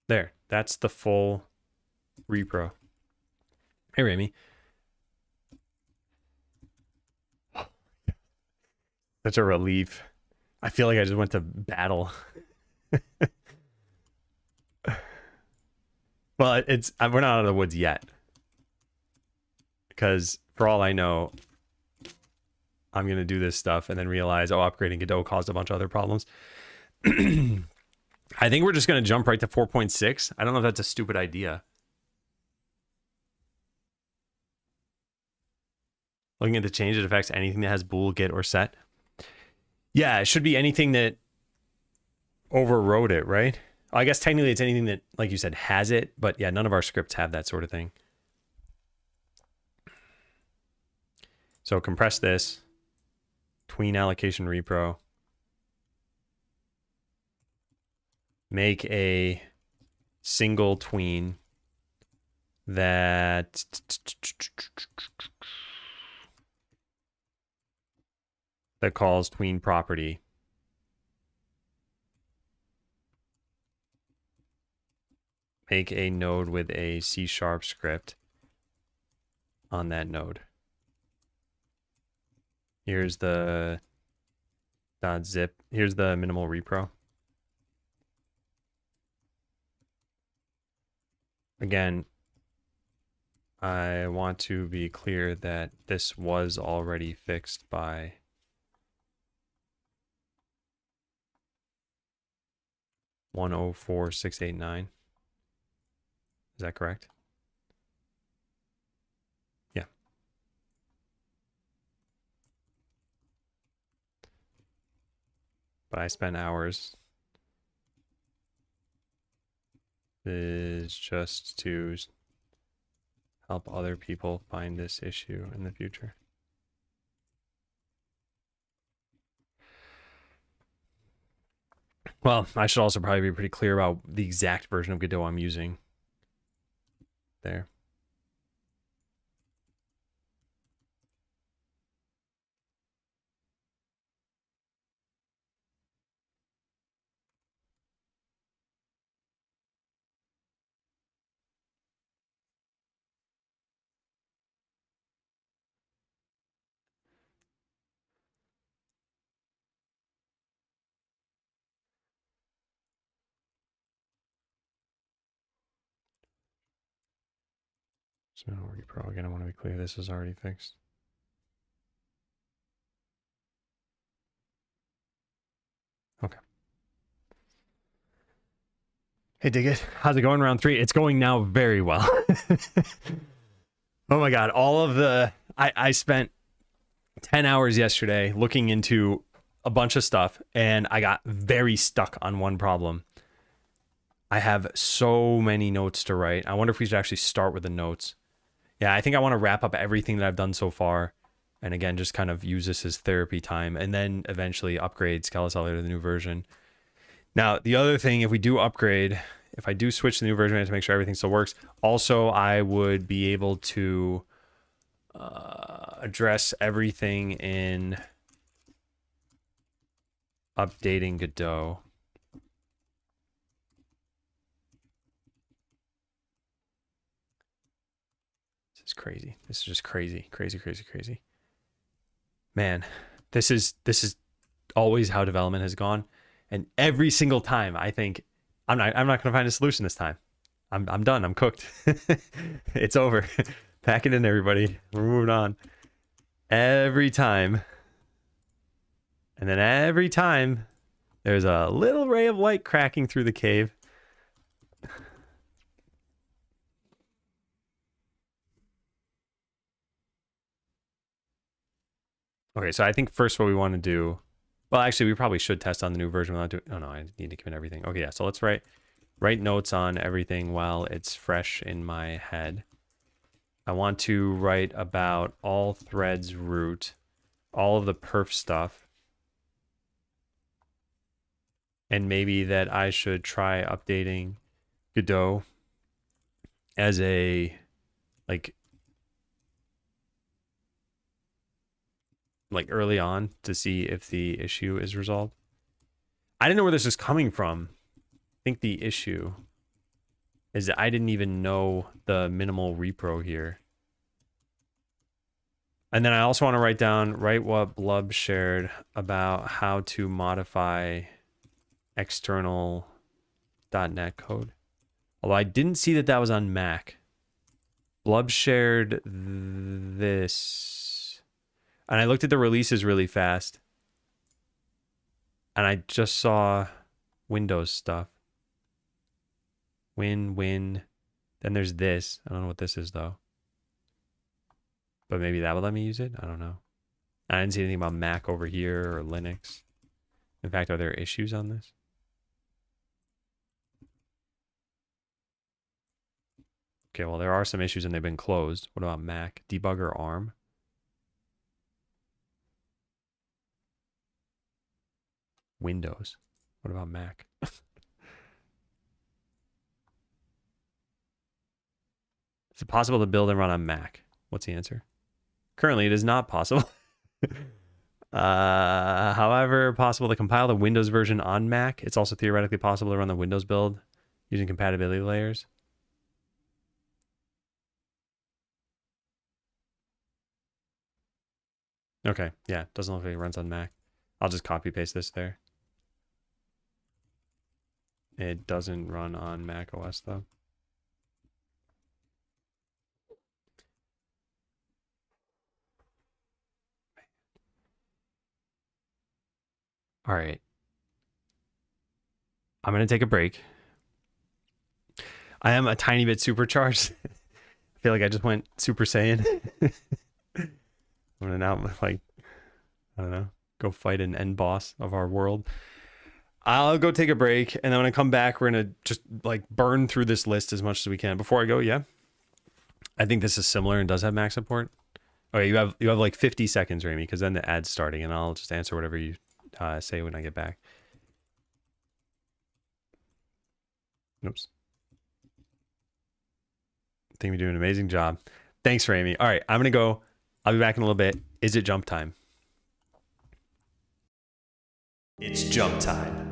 There, that's the full repro. Hey, Rami. Such a relief. I feel like I just went to battle. Well, we're not out of the woods yet. Because for all I know, I'm going to do this stuff and then realize, oh, upgrading Godot caused a bunch of other problems. I think we're just going to jump right to 4.6. I don't know if that's a stupid idea. Looking at the change, it affects anything that has bool, get, or set. Yeah, it should be anything that overrode it, right? I guess technically it's anything that, like you said, has it. But yeah, none of our scripts have that sort of thing. So compress this. Tween allocation repro. Make a single tween that calls tween property. Make a node with a C# script on that node. Here's the .zip. Here's the minimal repro. Again, I want to be clear that this was already fixed by .104.689. Is that correct? Yeah. But I spent hours. Is just to help other people find this issue in the future. Well, I should also probably be pretty clear about the exact version of Godot I'm using. There. Submit already pro. Again, I want to be clear. This is already fixed. Okay. Hey, dig it. How's it going? Round 3. It's going now very well. Oh my God. All of the... I spent 10 hours yesterday looking into a bunch of stuff, and I got very stuck on one problem. I have so many notes to write. I wonder if we should actually start with the notes. Yeah, I think I want to wrap up everything that I've done so far. And again, just kind of use this as therapy time, and then eventually upgrade Skeletolly to the new version. Now, the other thing, if we do upgrade, if I do switch to the new version, I have to make sure everything still works. Also, I would be able to address everything in updating Godot. This is crazy. This is just crazy, crazy, crazy, crazy. Man, this is always how development has gone, and every single time I think I'm not going to find a solution this time. I'm done. I'm cooked. It's over. Pack it in, everybody. We're moving on. Every time. And then every time there's a little ray of light cracking through the cave. Okay, so I think first what we want to do... Well, actually, we probably should test on the new version without doing... Oh, no, I need to commit everything. Okay, yeah, so let's write notes on everything while it's fresh in my head. I want to write about all threads root, all of the perf stuff, and maybe that I should try updating Godot as a, like early on to see if the issue is resolved. I didn't know where this is coming from. I think the issue is that I didn't even know the minimal repro here. And then I also want to write what Blub shared about how to modify external .NET code. Although I didn't see that was on Mac. Blub shared this. And I looked at the releases really fast. And I just saw Windows stuff. Win. Then there's this. I don't know what this is, though. But maybe that would let me use it? I don't know. I didn't see anything about Mac over here or Linux. In fact, are there issues on this? Okay, well, there are some issues and they've been closed. What about Mac? Debugger ARM. Windows. What about Mac? Is it possible to build and run on Mac? What's the answer? Currently, it is not possible. However, possible to compile the Windows version on Mac. It's also theoretically possible to run the Windows build using compatibility layers. Okay, yeah, doesn't look like it runs on Mac. I'll just copy paste this there. It doesn't run on Mac OS though. All right. I'm going to take a break. I am a tiny bit supercharged. I feel like I just went Super Saiyan. I'm going to now, like, I don't know, go fight an end boss of our world. I'll go take a break, and then when I come back, we're going to just, like, burn through this list as much as we can. Before I go, yeah, I think this is similar and does have Mac support. Okay, you have like 50 seconds, Rami, because then the ad's starting, and I'll just answer whatever you say when I get back. Oops. I think we do an amazing job. Thanks, Rami. All right, I'm going to go. I'll be back in a little bit. Is it jump time? It's jump time.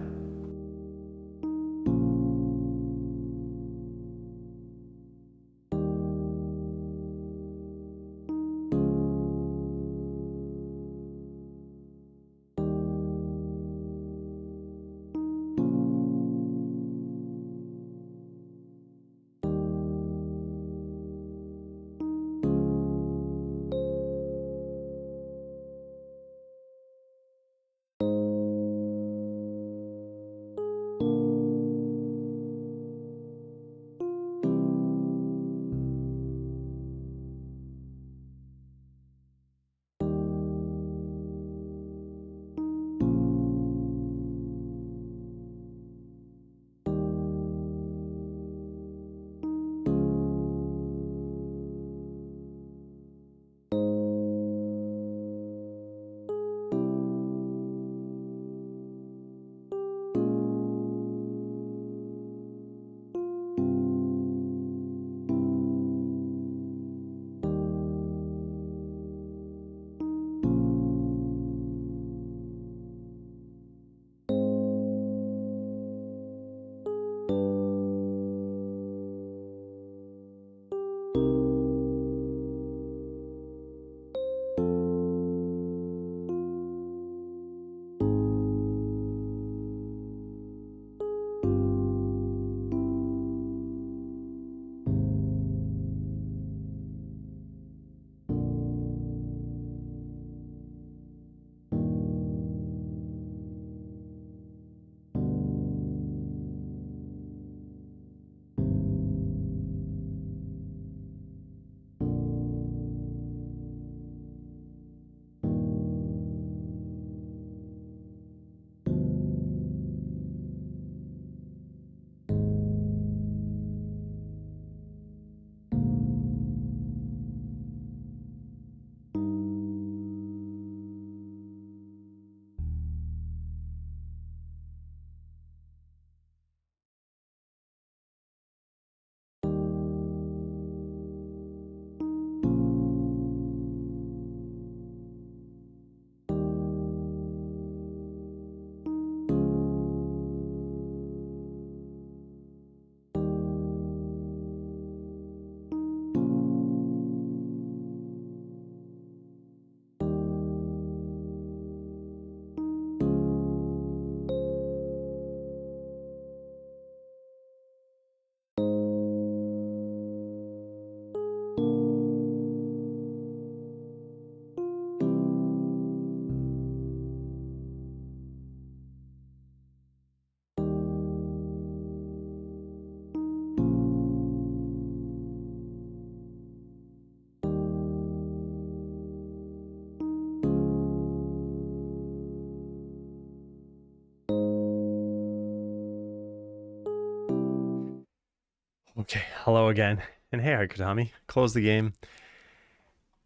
Okay, hello again. And hey, Arkutami, close the game.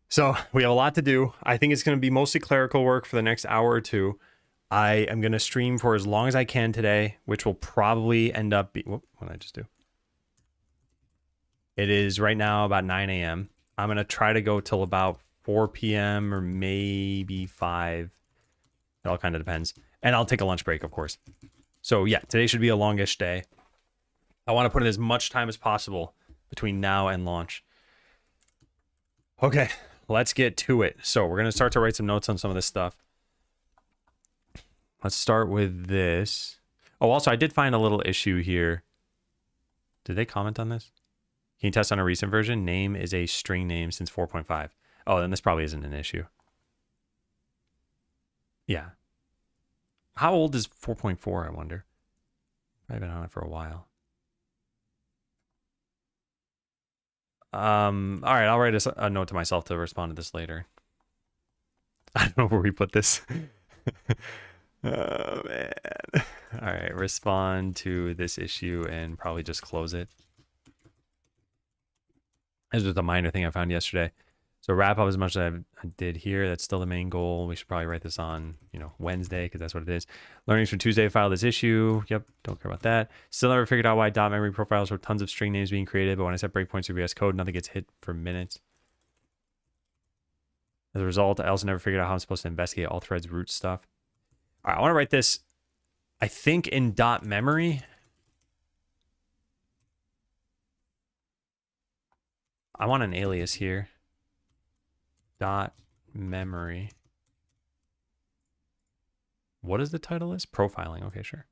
So we have a lot to do. I think it's going to be mostly clerical work for the next hour or two. I am going to stream for as long as I can today, which will probably end up what did I just do? It is right now about 9 a.m. I'm going to try to go till about 4 p.m. or maybe 5. It all kind of depends. And I'll take a lunch break, of course. So yeah, today should be a longish day. I want to put in as much time as possible between now and launch. Okay, let's get to it. So we're going to start to write some notes on some of this stuff. Let's start with this. Oh, also, I did find a little issue here. Did they comment on this? Can you test on a recent version? Name is a string name since 4.5. Oh, then this probably isn't an issue. Yeah. How old is 4.4, I wonder? I've been on it for a while. All right, I'll write a note to myself to respond to this later. I don't know where we put this. Oh, man. All right, respond to this issue and probably just close it. This was a minor thing I found yesterday. So wrap up as much as I did here. That's still the main goal. We should probably write this on, Wednesday, because that's what it is. Learnings from Tuesday, file this issue. Yep, don't care about that. Still never figured out why dot memory profiles were tons of string names being created, but when I set breakpoints to VS Code, nothing gets hit for minutes. As a result, I also never figured out how I'm supposed to investigate all threads root stuff. All right, I want to write this, I think, in dot memory. I want an alias here. Dot memory. What is the title list? Profiling. Okay, sure.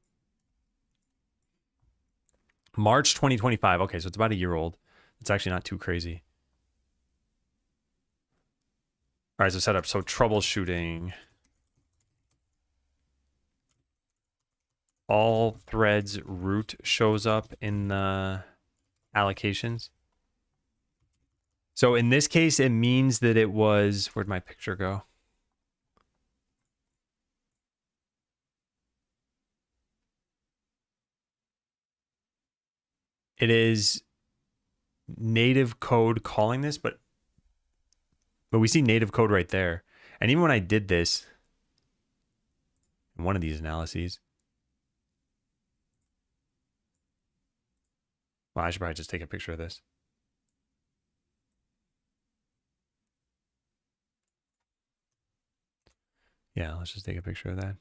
March 2025. Okay, so it's about a year old. It's actually not too crazy. All right, so setup. So troubleshooting. All threads root shows up in the allocations. So in this case, it means that it was, where'd my picture go? It is native code calling this, but we see native code right there. And even when I did this, in one of these analyses, well, I should probably just take a picture of this. Yeah, let's just take a picture of that.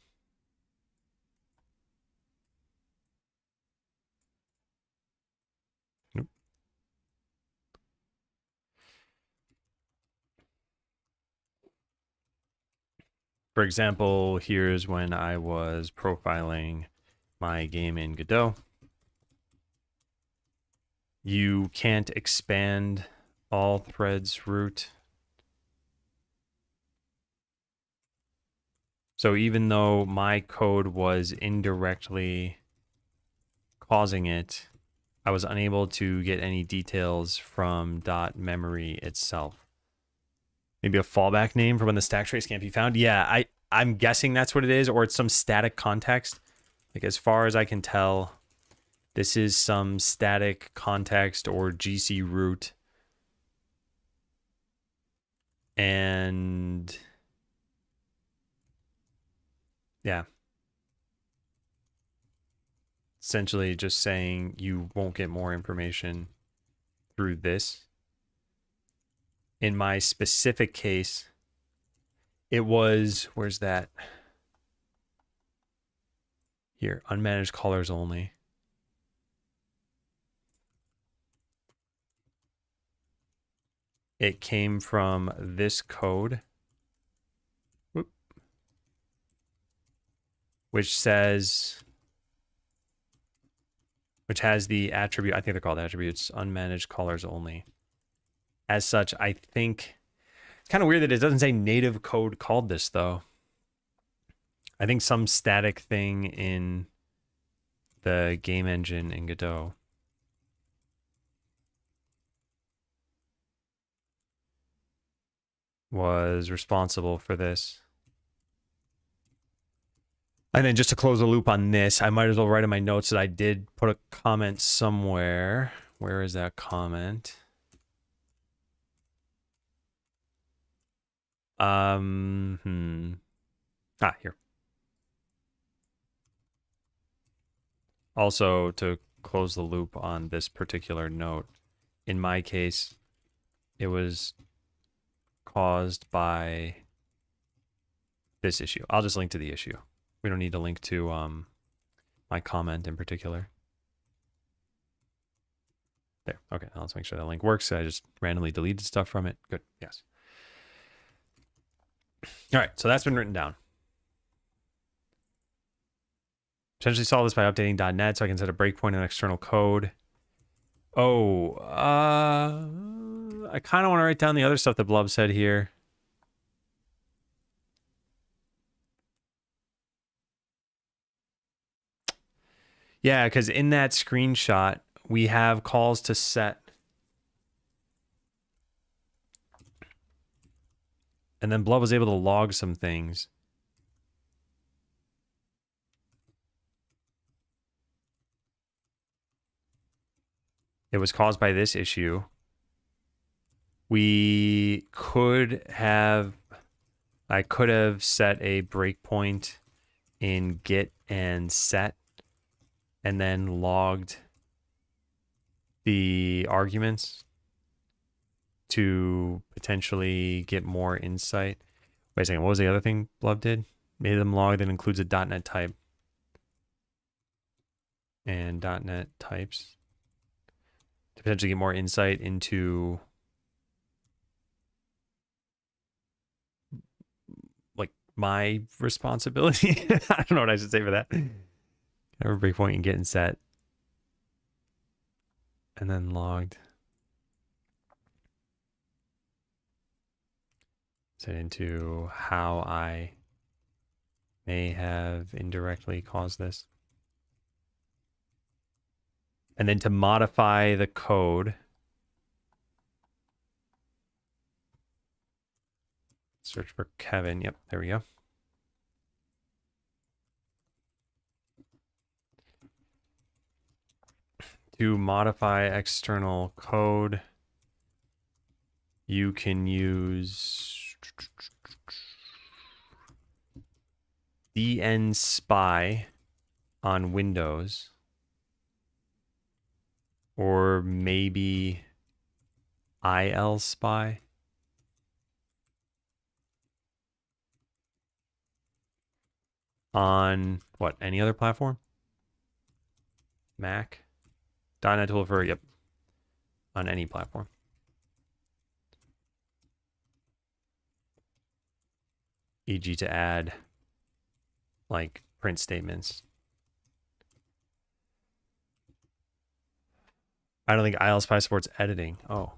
Nope. For example, here's when I was profiling my game in Godot. You can't expand all threads root. So even though my code was indirectly causing it, I was unable to get any details from dot memory itself. Maybe a fallback name for when the stack trace can't be found. Yeah, I'm guessing that's what it is, or it's some static context. Like, as far as I can tell, this is some static context or GC root. And yeah. Essentially just saying you won't get more information through this. In my specific case, it was, where's that? Here, unmanaged callers only. It came from this code, which says, which has the attribute, I think they're called attributes, unmanaged callers only. As such, I think it's kind of weird that it doesn't say native code called this, though. I think some static thing in the game engine in Godot was responsible for this. And then just to close the loop on this, I might as well write in my notes that I did put a comment somewhere. Where is that comment? Ah, here. Also, to close the loop on this particular note, in my case, it was caused by this issue. I'll just link to the issue. We don't need to link to my comment in particular. There. Okay, now let's make sure that link works. I just randomly deleted stuff from it. Good. Yes. All right, so that's been written down. Potentially solve this by updating .NET so I can set a breakpoint in external code. Oh, I kind of want to write down the other stuff that Blub said here. Yeah, because in that screenshot, we have calls to set. And then Blub was able to log some things. It was caused by this issue. We could have, I could have set a breakpoint in get and set and then logged the arguments to potentially get more insight. Wait a second, what was the other thing Blub did? Made them log that includes a .NET type. And .NET types. To potentially get more insight into like my responsibility. I don't know what I should say for that. Have a breakpoint and getting set. And then logged. Set into how I may have indirectly caused this. And then to modify the code, search for Kevin. Yep, there we go. To modify external code, you can use dnspy on Windows. Or maybe ilspy. On what? Any other platform? Mac? .NET tool for, yep. On any platform. E.g. to add like print statements. I don't think ilspy supports editing. Oh.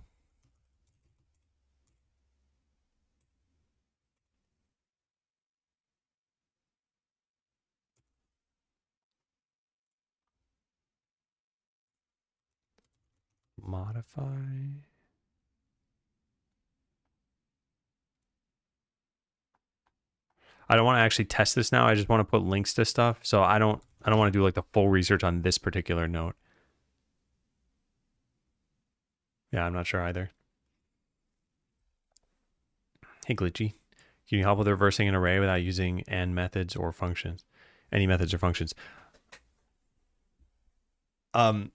Modify. I don't want to actually test this now. I just want to put links to stuff. So I don't want to do like the full research on this particular note. Yeah, I'm not sure either. Hey, Glitchy. Can you help with reversing an array without using AND methods or functions? Any methods or functions? Oh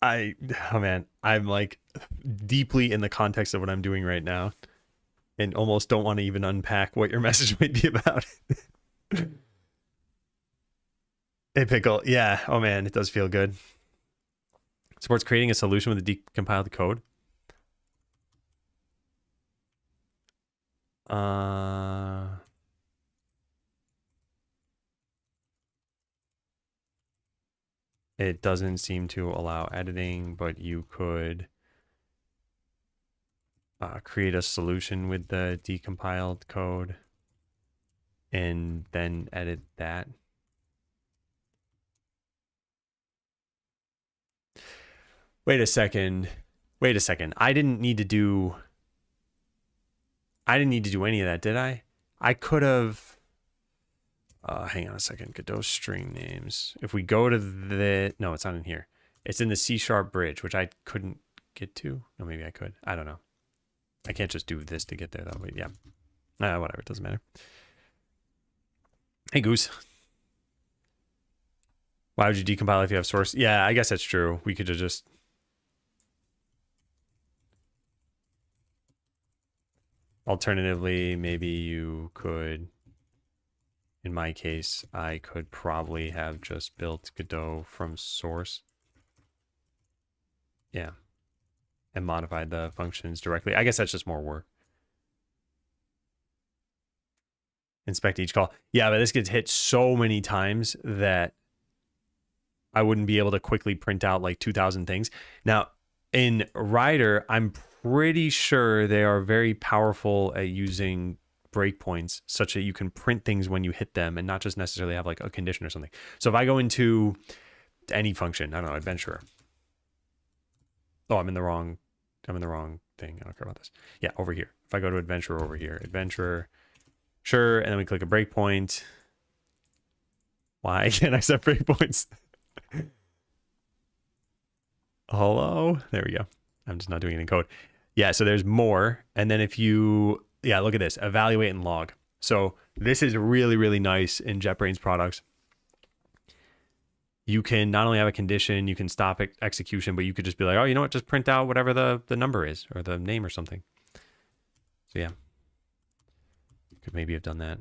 man, I'm like deeply in the context of what I'm doing right now and almost don't want to even unpack what your message might be about. Hey, Pickle. Yeah. Oh man, it does feel good. Supports creating a solution with a decompiled code. It doesn't seem to allow editing, but you could create a solution with the decompiled code and then edit that. Wait a second. Wait a second. I didn't need to do any of that, did I? I could have hang on a second. Godot string names. If we go to the no, it's not in here. It's in the C# bridge, which I couldn't get to. No, maybe I could. I don't know. I can't just do this to get there though. But yeah, whatever. It doesn't matter. Hey, Goose. Why would you decompile if you have source? Yeah, I guess that's true. We could have just... Alternatively, maybe you could... In my case, I could probably have just built Godot from source. Yeah. And modified the functions directly. I guess that's just more work. Inspect each call. Yeah, but this gets hit so many times that I wouldn't be able to quickly print out like 2,000 things. Now, in Rider, I'm pretty sure they are very powerful at using breakpoints such that you can print things when you hit them and not just necessarily have like a condition or something. So if I go into any function, I don't know, adventurer. Oh, I'm in the wrong thing. I don't care about this. Yeah, over here. If I go to adventurer over here, adventurer, sure, and then we click a breakpoint. Why can't I set breakpoints? Hello? There we go. I'm just not doing it in code. Yeah, so there's more. And then if you, yeah, look at this, evaluate and log. So this is really, really nice in JetBrains products. You can not only have a condition, you can stop execution, but you could just be like, oh, you know what, just print out whatever the number is or the name or something. So yeah, could maybe have done that.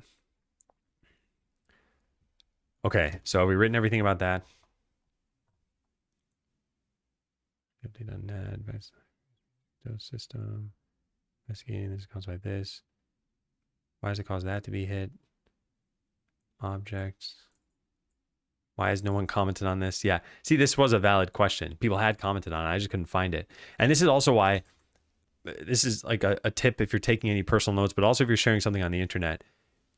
Okay, so have we written everything about that? Update on net, system, investigating this caused by this. Why does it cause that to be hit? Objects. Why has no one commented on this? Yeah, see, this was a valid question. People had commented on it. I just couldn't find it. And this is also why, this is like a tip if you're taking any personal notes, but also if you're sharing something on the internet,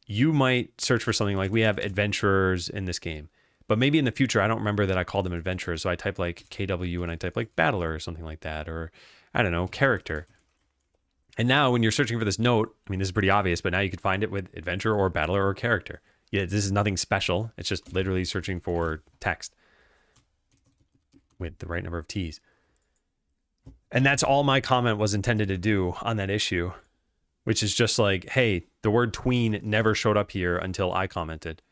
you might search for something like we have adventurers in this game. But maybe in the future, I don't remember that I called them adventurers. So I type like KW and I type like battler or something like that. Or I don't know, character. And now when you're searching for this note, I mean, this is pretty obvious, but now you could find it with adventurer or battler or character. Yeah, this is nothing special. It's just literally searching for text with the right number of T's. And that's all my comment was intended to do on that issue, which is just like, hey, the word tween never showed up here until I commented.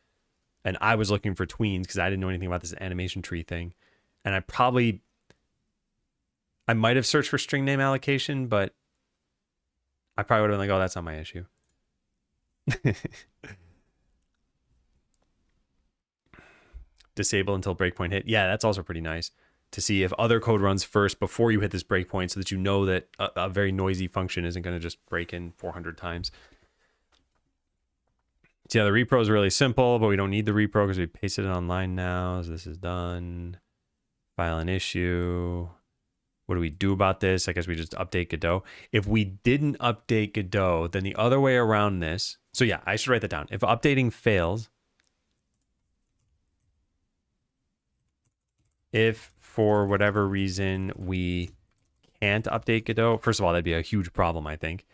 And I was looking for tweens because I didn't know anything about this animation tree thing. And I might have searched for string name allocation, but I probably would have been like, oh, that's not my issue. Disable until breakpoint hit. Yeah, that's also pretty nice to see if other code runs first before you hit this breakpoint so that you know that a very noisy function isn't going to just break in 400 times. So yeah, the repro is really simple, but we don't need the repro because we pasted it online now. So this is done. File an issue. What do we do about this? I guess we just update Godot. If we didn't update Godot, then the other way around this. So yeah, I should write that down. If updating fails, if for whatever reason we can't update Godot, first of all, that'd be a huge problem, I think.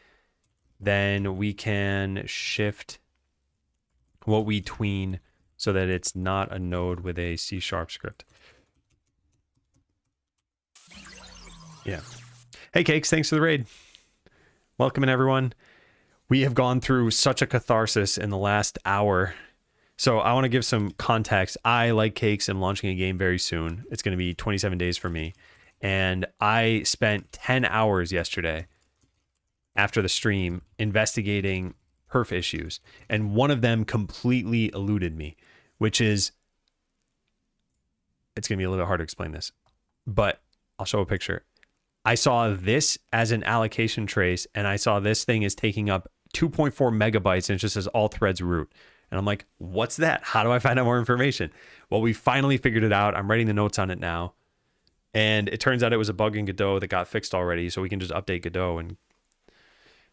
Then we can shift what we tween so that it's not a node with a C# script. Yeah. Hey, Cakes, thanks for the raid. Welcome in, everyone. We have gone through such a catharsis in the last hour. So I want to give some context. I, like Cakes, am launching a game very soon. It's going to be 27 days for me. And I spent 10 hours yesterday after the stream investigating perf issues. And one of them completely eluded me, which is, it's going to be a little bit hard to explain this, but I'll show a picture. I saw this as an allocation trace, and I saw this thing is taking up 2.4 megabytes, and it just says all threads root. And I'm like, what's that? How do I find out more information? Well, we finally figured it out. I'm writing the notes on it now. And it turns out it was a bug in Godot that got fixed already, so we can just update Godot and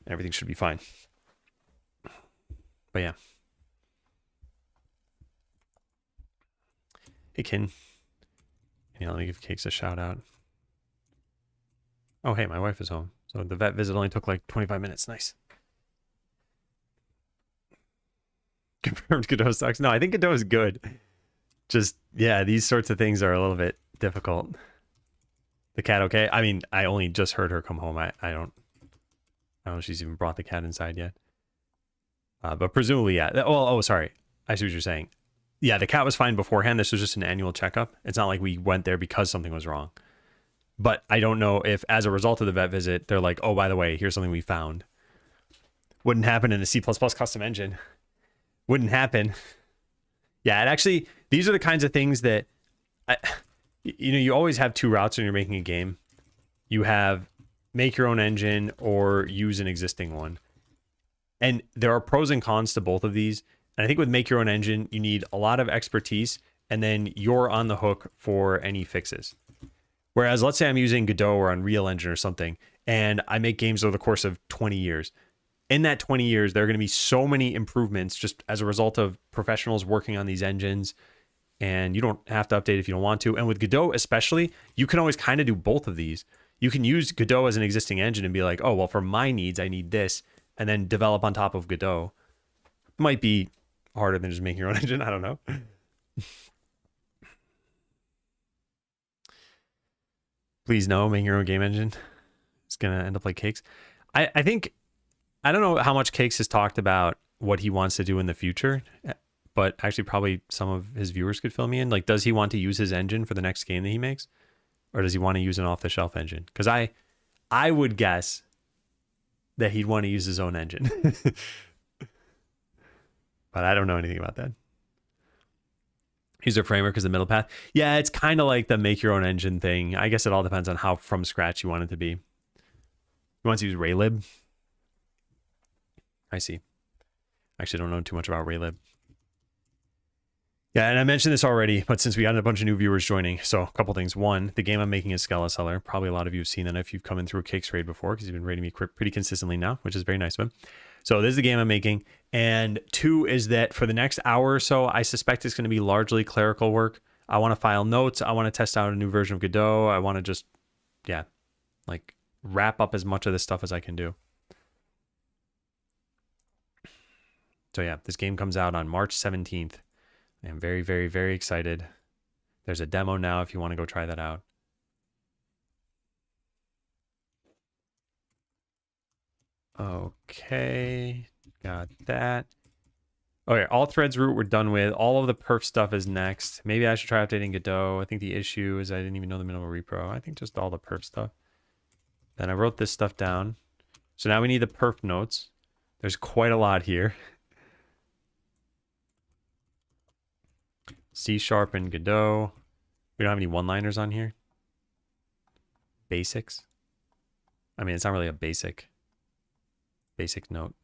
everything should be fine. But yeah. Hey, Kin. Yeah, let me give Cakes a shout out. Oh, hey, my wife is home. So the vet visit only took like 25 minutes. Nice. Confirmed Godot sucks. No, I think Godot is good. Just, yeah, these sorts of things are a little bit difficult. The cat okay? I mean, I only just heard her come home. I don't know if she's even brought the cat inside yet. But presumably, yeah. Oh, sorry. I see what you're saying. Yeah, the cat was fine beforehand. This was just an annual checkup. It's not like we went there because something was wrong. But I don't know if, as a result of the vet visit, they're like, oh, by the way, here's something we found. Wouldn't happen in a C++ custom engine. Wouldn't happen. Yeah, it actually, these are the kinds of things that, you always have two routes when you're making a game. You have make your own engine or use an existing one. And there are pros and cons to both of these. And I think with make your own engine, you need a lot of expertise, and then you're on the hook for any fixes. Whereas let's say I'm using Godot or Unreal Engine or something, and I make games over the course of 20 years. In that 20 years, there are going to be so many improvements just as a result of professionals working on these engines, and you don't have to update if you don't want to. And with Godot especially, you can always kind of do both of these. You can use Godot as an existing engine and be like, oh, well, for my needs, I need this, and then develop on top of Godot. Might be harder than just making your own engine. I don't know. Please no, making your own game engine. It's going to end up like Cakes. I think, I don't know how much Cakes has talked about what he wants to do in the future, but actually probably some of his viewers could fill me in. Like, does he want to use his engine for the next game that he makes? Or does he want to use an off-the-shelf engine? Because I would guess that he'd want to use his own engine. But I don't know anything about that. User framework is the middle path. Yeah, it's kind of like the make your own engine thing. I guess it all depends on how from scratch you want it to be. You want to use Raylib? I see. I actually don't know too much about Raylib. Yeah, and I mentioned this already, but since we got a bunch of new viewers joining, so a couple things. One, the game I'm making is Scala Seller. Probably a lot of you have seen that if you've come in through a Cakes raid before, because you've been rating me pretty consistently now, which is very nice of him. So this is the game I'm making. And two is that for the next hour or so, I suspect it's going to be largely clerical work. I want to file notes. I want to test out a new version of Godot. I want to just, yeah, like wrap up as much of this stuff as I can do. So yeah, this game comes out on March 17th. I'm very, very, very excited. There's a demo now if you want to go try that out. Okay, got that. Okay, all threads root we're done with. All of the perf stuff is next. Maybe I should try updating Godot. I think the issue is I didn't even know the minimal repro. I think just all the perf stuff. Then I wrote this stuff down. So now we need the perf notes. There's quite a lot here. C# and Godot. We don't have any one-liners on here. Basics. I mean, it's not really a basic note.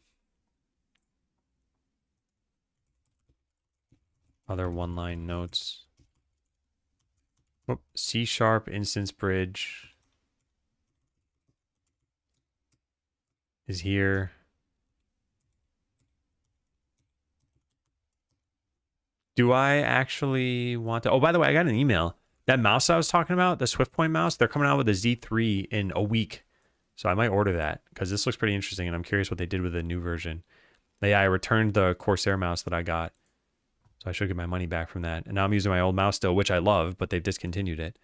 Other one-line notes. Oh, C# instance bridge is here. Do I actually want to? Oh, by the way, I got an email. That mouse I was talking about, the SwiftPoint mouse, they're coming out with a Z3 in a week. So I might order that because this looks pretty interesting and I'm curious what they did with the new version. But yeah, I returned the Corsair mouse that I got. So I should get my money back from that. And now I'm using my old mouse still, which I love, but they've discontinued it.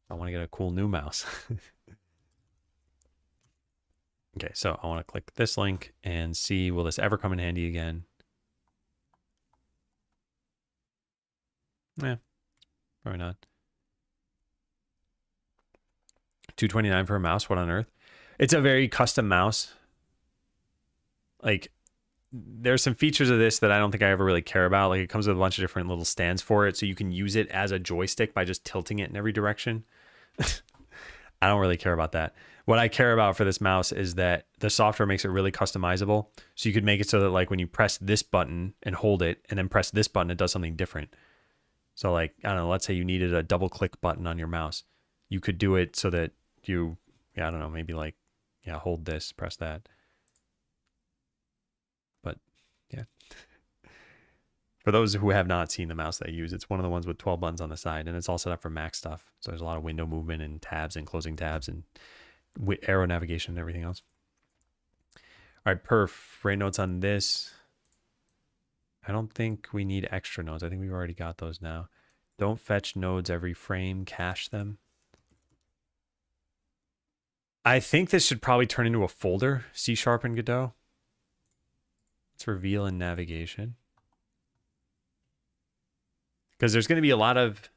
I want to get a cool new mouse. Okay, so I want to click this link and see, will this ever come in handy again? Yeah, probably not. $229 for a mouse, what on earth? It's a very custom mouse. Like, there's some features of this that I don't think I ever really care about. Like, it comes with a bunch of different little stands for it, so you can use it as a joystick by just tilting it in every direction. I don't really care about that. What I care about for this mouse is that the software makes it really customizable. So you could make it so that like when you press this button and hold it and then press this button, it does something different. So like, I don't know, let's say you needed a double click button on your mouse. You could do it so that you, yeah, I don't know, maybe like, yeah, hold this, press that. But yeah. For those who have not seen the mouse that I use, it's one of the ones with 12 buttons on the side, and it's all set up for Mac stuff. So there's a lot of window movement and tabs and closing tabs and arrow navigation and everything else. All right, perf, rate notes on this. I don't think we need extra nodes. I think we've already got those now. Don't fetch nodes every frame, cache them. I think this should probably turn into a folder, C# and Godot. Let's reveal in navigation. Because there's going to be a lot of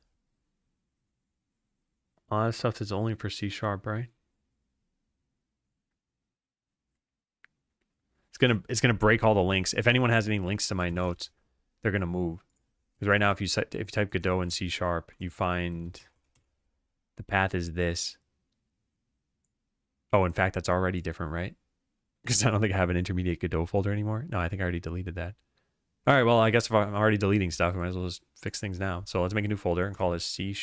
stuff that's only for C#, right? It's gonna break all the links. If anyone has any links to my notes, they're gonna move. Because right now, if you type Godot in C#, you find the path is this. Oh, in fact, that's already different, right? Because I don't think I have an intermediate Godot folder anymore. No, I think I already deleted that. All right, well, I guess if I'm already deleting stuff, I might as well just fix things now. So let's make a new folder and call this C#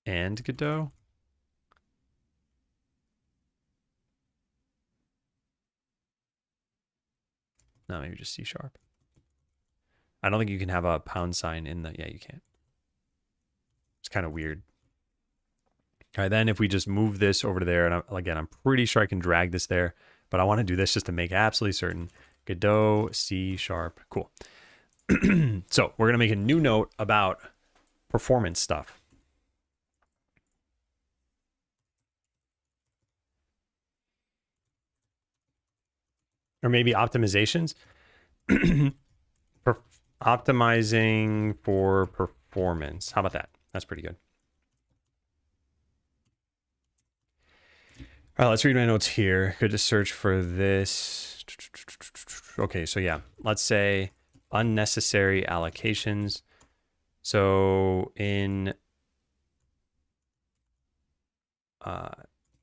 and Godot. No, maybe just C#. I don't think you can have a £sign in the... Yeah, you can't. It's kind of weird. All right, then if we just move this over to there, and again, I'm pretty sure I can drag this there, but I want to do this just to make absolutely certain. Godot, C#, cool. So we're going to make a new note about performance stuff. Or maybe optimizations. Optimizing for performance. How about that? That's pretty good. All right, let's read my notes here. Could just search for this. Okay, so yeah, let's say unnecessary allocations. So in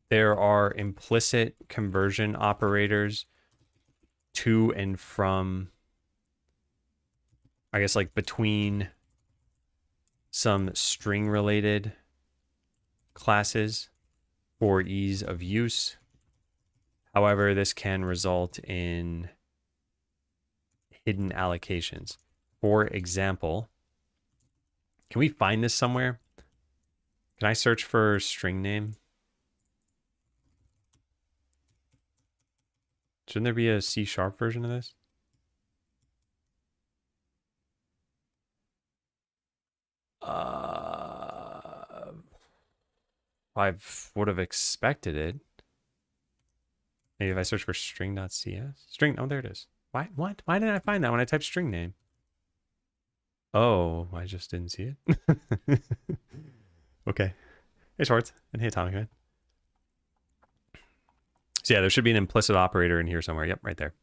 there are implicit conversion operators to and from, I guess, like between some string related classes for ease of use. However, this can result in hidden allocations. For example, can we find this somewhere? Can I search for string name? Shouldn't there be a C# version of this? I would have expected it. Maybe if I search for string.cs. String, oh, there it is. Why? What? Why didn't I find that when I typed string name? Oh, I just didn't see it. Okay. Hey, Schwartz. And hey, Atomic Man. So yeah, there should be an implicit operator in here somewhere. Yep, right there.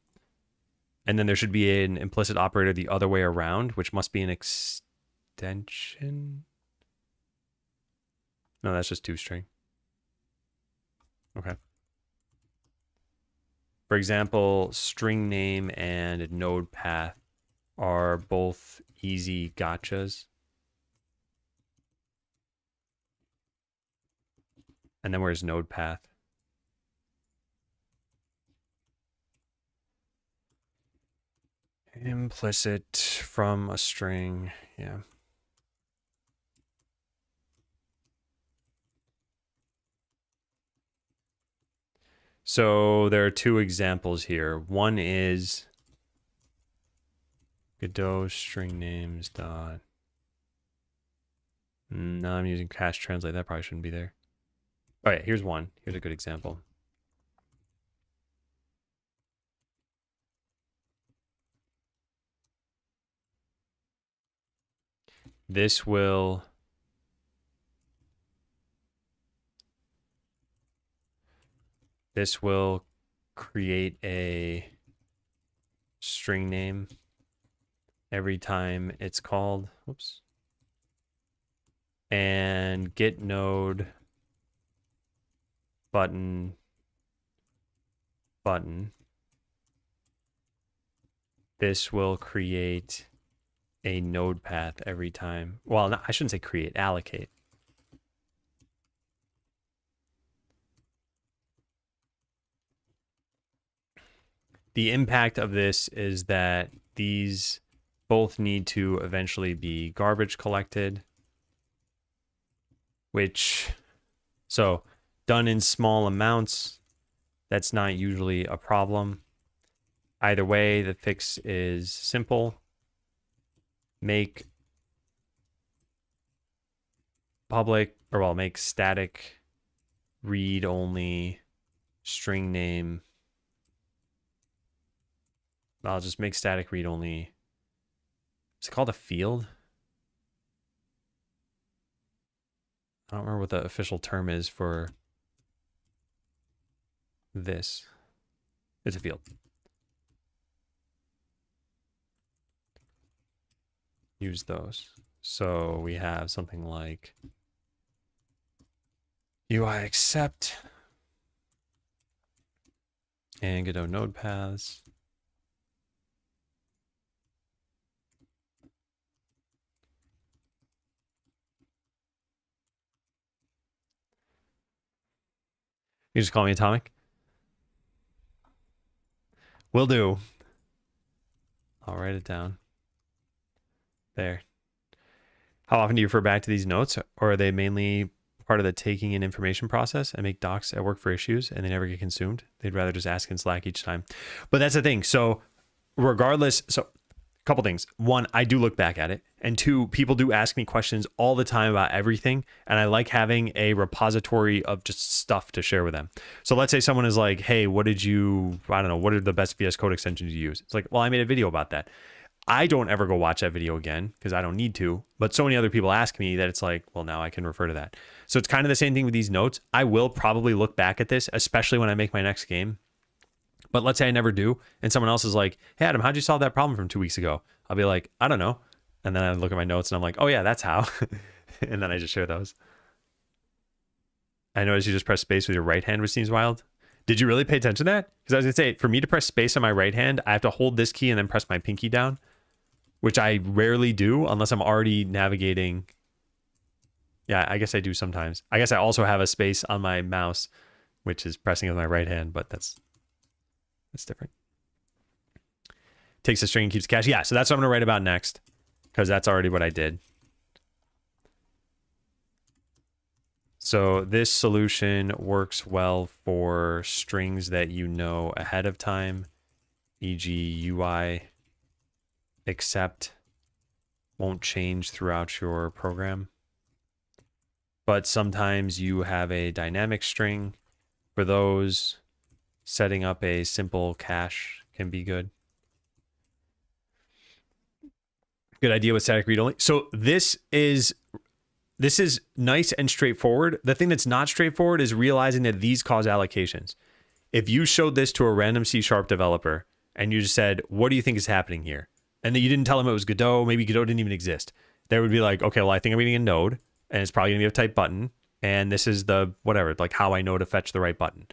And then there should be an implicit operator the other way around, which must be an extension. No, that's just toString. Okay. For example, string name and node path are both easy gotchas. And then where's node path? Implicit from a string, yeah. So there are two examples here. One is Godot string names dot. No, I'm using cache translate. That probably shouldn't be there. Oh yeah, here's one. Here's a good example. This will create a string name every time it's called. Whoops. And get node button. This will create a node path every time. Well, no, I shouldn't say create, allocate. The impact of this is that these both need to eventually be garbage collected, which, so done in small amounts, that's not usually a problem. Either way, the fix is simple. Make public, or well, make static read only string name. I'll just make static read only. Is it called a field? I don't remember what the official term is for this. It's a field. Use those. So we have something like UI accept and Godot node paths. You just call me Atomic? Will do. I'll write it down. There. How often do you refer back to these notes, or are they mainly part of the taking in information process and make docs at work for issues and they never get consumed? They'd rather just ask in Slack each time. But that's the thing. So regardless, so a couple things. One, I do look back at it. And two, people do ask me questions all the time about everything. And I like having a repository of just stuff to share with them. So let's say someone is like, hey, what are the best VS Code extensions you use? It's like, well, I made a video about that. I don't ever go watch that video again because I don't need to. But so many other people ask me that it's like, well, now I can refer to that. So it's kind of the same thing with these notes. I will probably look back at this, especially when I make my next game. But let's say I never do, and someone else is like, hey, Adam, how'd you solve that problem from 2 weeks ago? I'll be like, I don't know. And then I look at my notes and I'm like, oh yeah, that's how. And then I just share those. I noticed you just press space with your right hand, which seems wild. Did you really pay attention to that? Because I was going to say, for me to press space on my right hand, I have to hold this key and then press my pinky down, which I rarely do unless I'm already navigating. Yeah, I guess I do sometimes. I guess I also have a space on my mouse, which is pressing with my right hand, but that's different. Takes a string and keeps cache. Yeah, so that's what I'm going to write about next, because that's already what I did. So this solution works well for strings that you know ahead of time, e.g. UI accept won't change throughout your program. But sometimes you have a dynamic string. For those, setting up a simple cache can be good. Good idea with static read only. So this is nice and straightforward. The thing that's not straightforward is realizing that these cause allocations. If you showed this to a random C# developer and you just said, what do you think is happening here? And then you didn't tell them it was Godot, maybe Godot didn't even exist. They would be like, okay, well, I think I'm reading a node and it's probably gonna be a type button. And this is the whatever, like how I know to fetch the right button.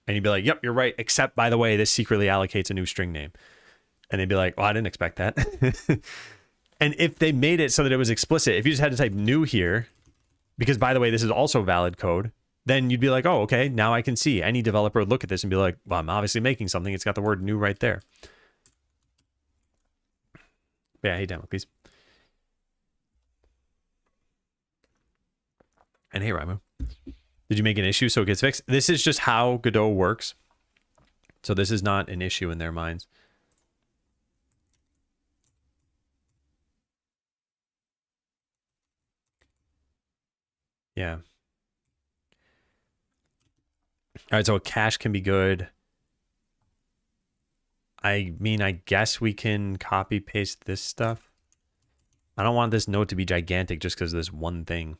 And you'd be like, yep, you're right. Except, by the way, this secretly allocates a new string name. And they'd be like, well, I didn't expect that. And if they made it so that it was explicit, if you just had to type new here, because by the way, this is also valid code, then you'd be like, oh, okay, now I can see. Any developer would look at this and be like, well, I'm obviously making something. It's got the word new right there. Yeah, hey, demo, please. And hey, Ramu. Did you make an issue so it gets fixed? This is just how Godot works. So this is not an issue in their minds. Yeah. All right, so a cache can be good. I mean, I guess we can copy paste this stuff. I don't want this node to be gigantic just because of this one thing.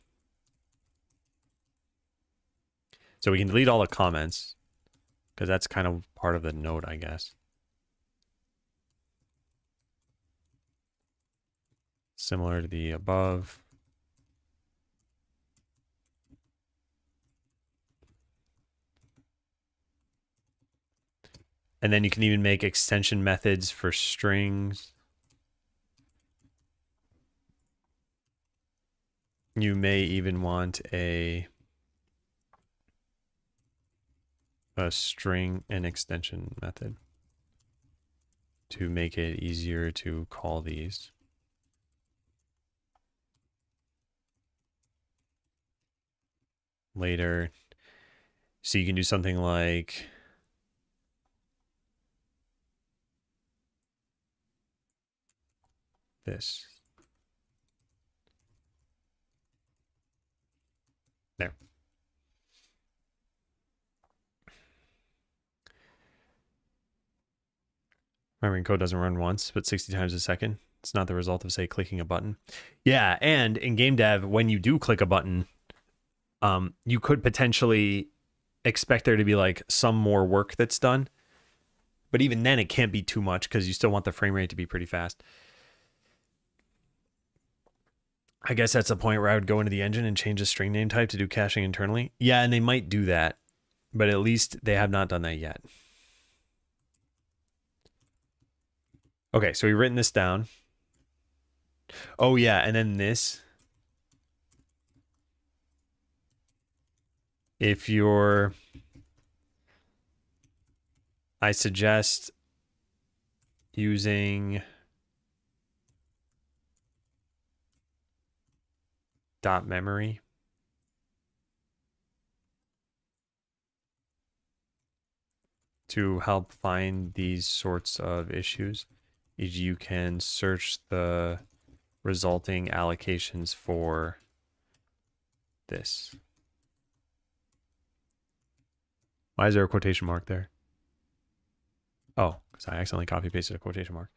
So we can delete all the comments because that's kind of part of the node, I guess. Similar to the above. And then you can even make extension methods for strings. You may even want a string and extension method to make it easier to call these. Later. So you can do something like this. There. Remembering code doesn't run once, but 60 times a second. It's not the result of, say, clicking a button. Yeah, and in game dev, when you do click a button, you could potentially expect there to be like some more work that's done. But even then, it can't be too much because you still want the frame rate to be pretty fast. I guess that's the point where I would go into the engine and change the string name type to do caching internally. Yeah, and they might do that, but at least they have not done that yet. Okay, so we've written this down. Oh, yeah, and then this. If you're... I suggest using dot memory. To help find these sorts of issues. You can search the resulting allocations for this. Why is there a quotation mark there? Oh, because I accidentally copy pasted a quotation mark.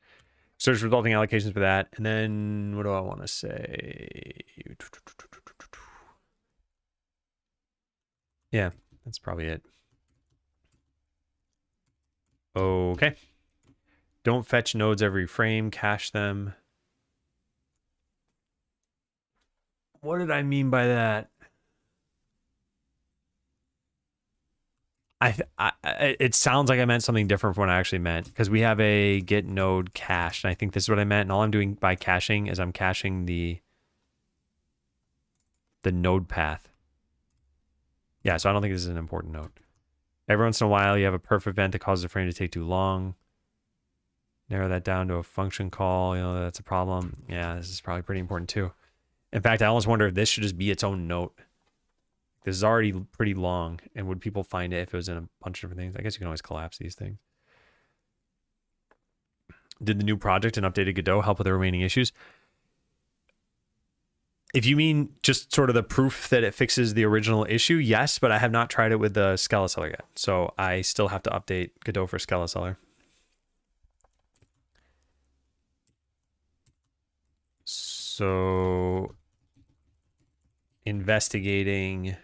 Search resulting allocations for that. And then what do I want to say? Yeah, that's probably it. Okay. Don't fetch nodes every frame, cache them. What did I mean by that? It sounds like I meant something different from what I actually meant, because we have a get node cached, and I think this is what I meant. And all I'm doing by caching is I'm caching the node path. Yeah, so I don't think this is an important node. Every once in a while, you have a perf event that causes a frame to take too long. Narrow that down to a function call. You know, that's a problem. Yeah, this is probably pretty important too. In fact, I almost wonder if this should just be its own note. This is already pretty long, and would people find it if it was in a bunch of different things? I guess you can always collapse these things. Did the new project and updated Godot help with the remaining issues? If you mean just sort of the proof that it fixes the original issue, yes, but I have not tried it with the Scala yet. So I still have to update Godot for Scala. So investigating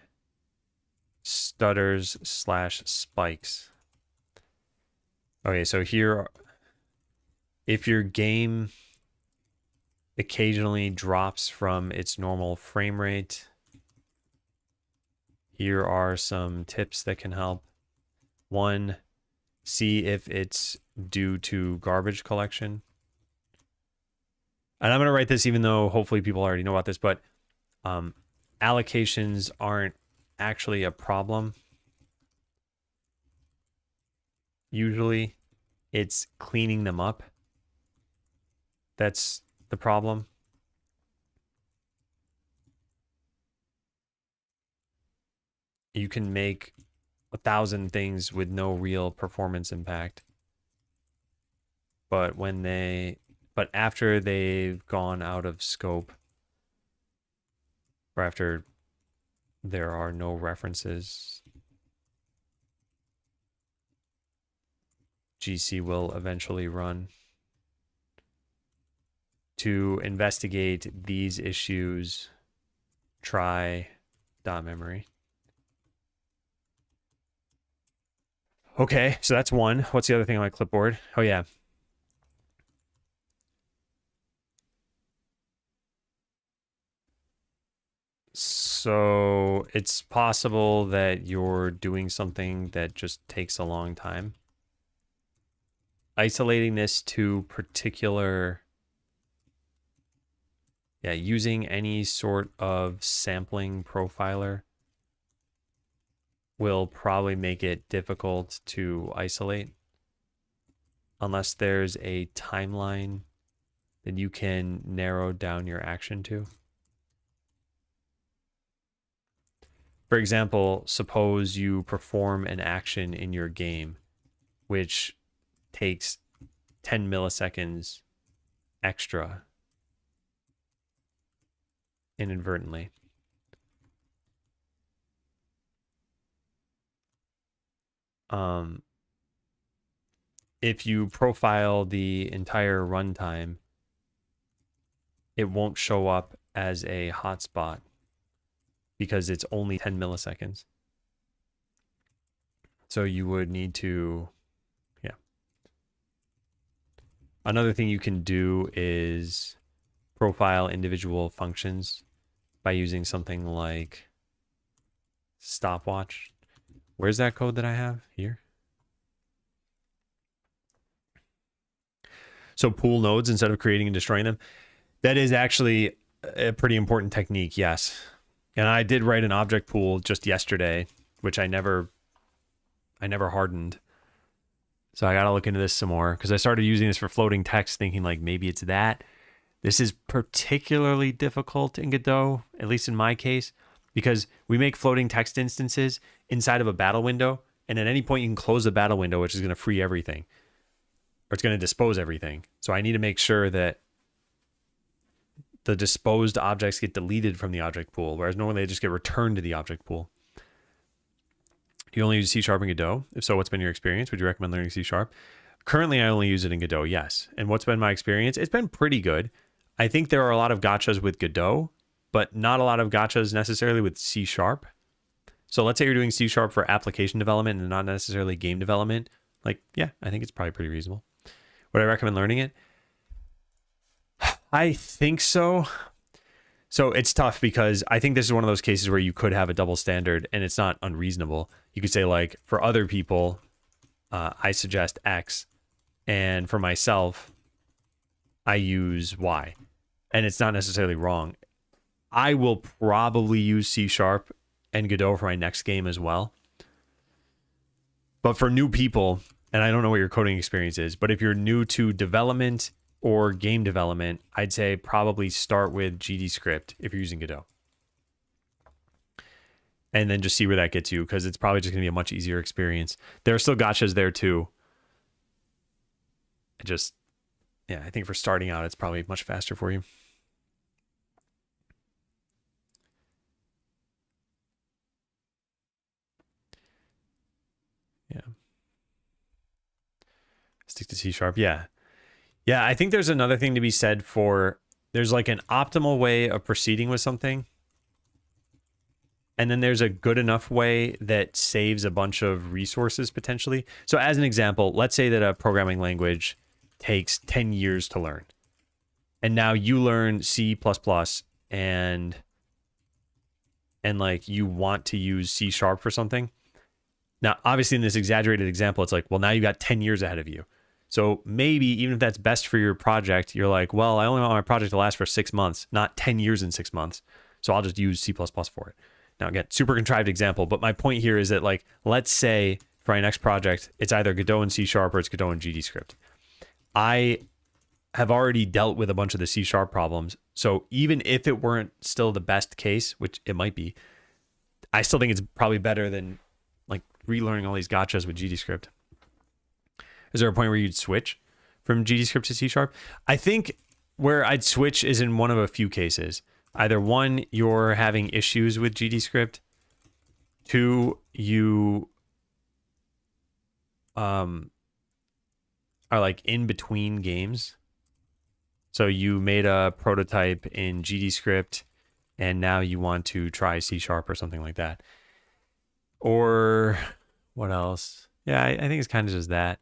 stutters / spikes. Okay, so here, if your game occasionally drops from its normal frame rate, here are some tips that can help. One, see if it's due to garbage collection. And I'm going to write this even though hopefully people already know about this, but allocations aren't actually a problem. Usually it's cleaning them up that's the problem. You can make 1,000 things with no real performance impact. But after they've gone out of scope, or after there are no references, GC will eventually run. To investigate these issues, try .memory. Okay, so that's one. What's the other thing on my clipboard? Oh, yeah. So it's possible that you're doing something that just takes a long time. Isolating this to particular... Yeah, using any sort of sampling profiler will probably make it difficult to isolate unless there's a timeline that you can narrow down your action to. For example, suppose you perform an action in your game which takes 10 milliseconds extra inadvertently. if you profile the entire runtime, it won't show up as a hotspot because it's only 10 milliseconds. So you would need to, yeah. Another thing you can do is profile individual functions by using something like stopwatch. Where's that code that I have? Here. So pool nodes instead of creating and destroying them. That is actually a pretty important technique, yes. And I did write an object pool just yesterday, which I never hardened. So I got to look into this some more because I started using this for floating text thinking like maybe it's that. This is particularly difficult in Godot, at least in my case, because we make floating text instances inside of a battle window. And at any point you can close the battle window, which is going to free everything. Or it's going to dispose everything. So I need to make sure that the disposed objects get deleted from the object pool, whereas normally they just get returned to the object pool. Do you only use C# in Godot? If so, what's been your experience? Would you recommend learning C#? Currently, I only use it in Godot, yes. And what's been my experience? It's been pretty good. I think there are a lot of gotchas with Godot, but not a lot of gotchas necessarily with C#. So let's say you're doing C# for application development and not necessarily game development. Like, yeah, I think it's probably pretty reasonable. Would I recommend learning it? I think so. So it's tough because I think this is one of those cases where you could have a double standard and it's not unreasonable. You could say like for other people, I suggest X, and for myself, I use Y, and it's not necessarily wrong. I will probably use C# and Godot for my next game as well. But for new people, and I don't know what your coding experience is, but if you're new to development or game development, I'd say probably start with GDScript if you're using Godot. And then just see where that gets you, because it's probably just going to be a much easier experience. There are still gotchas there too. Yeah, I think for starting out, it's probably much faster for you. Yeah. Stick to C#. Yeah. Yeah, I think there's another thing to be said for, there's like an optimal way of proceeding with something. And then there's a good enough way that saves a bunch of resources potentially. So as an example, let's say that a programming language takes 10 years to learn. And now you learn C++ and like you want to use C# for something. Now, obviously in this exaggerated example, it's like, well, now you got 10 years ahead of you. So maybe even if that's best for your project, you're like, well, I only want my project to last for 6 months, not 10 years and 6 months. So I'll just use C++ for it. Now, again, super contrived example, but my point here is that, like, let's say for my next project, it's either Godot and C# or it's Godot and GDScript. I have already dealt with a bunch of the C# problems. So even if it weren't still the best case, which it might be, I still think it's probably better than like relearning all these gotchas with GDScript. Is there a point where you'd switch from GDScript to C#? I think where I'd switch is in one of a few cases. Either one, you're having issues with GDScript. Two, you are like in between games. So you made a prototype in GDScript and now you want to try C# or something like that. Or what else? Yeah, I think it's kind of just that.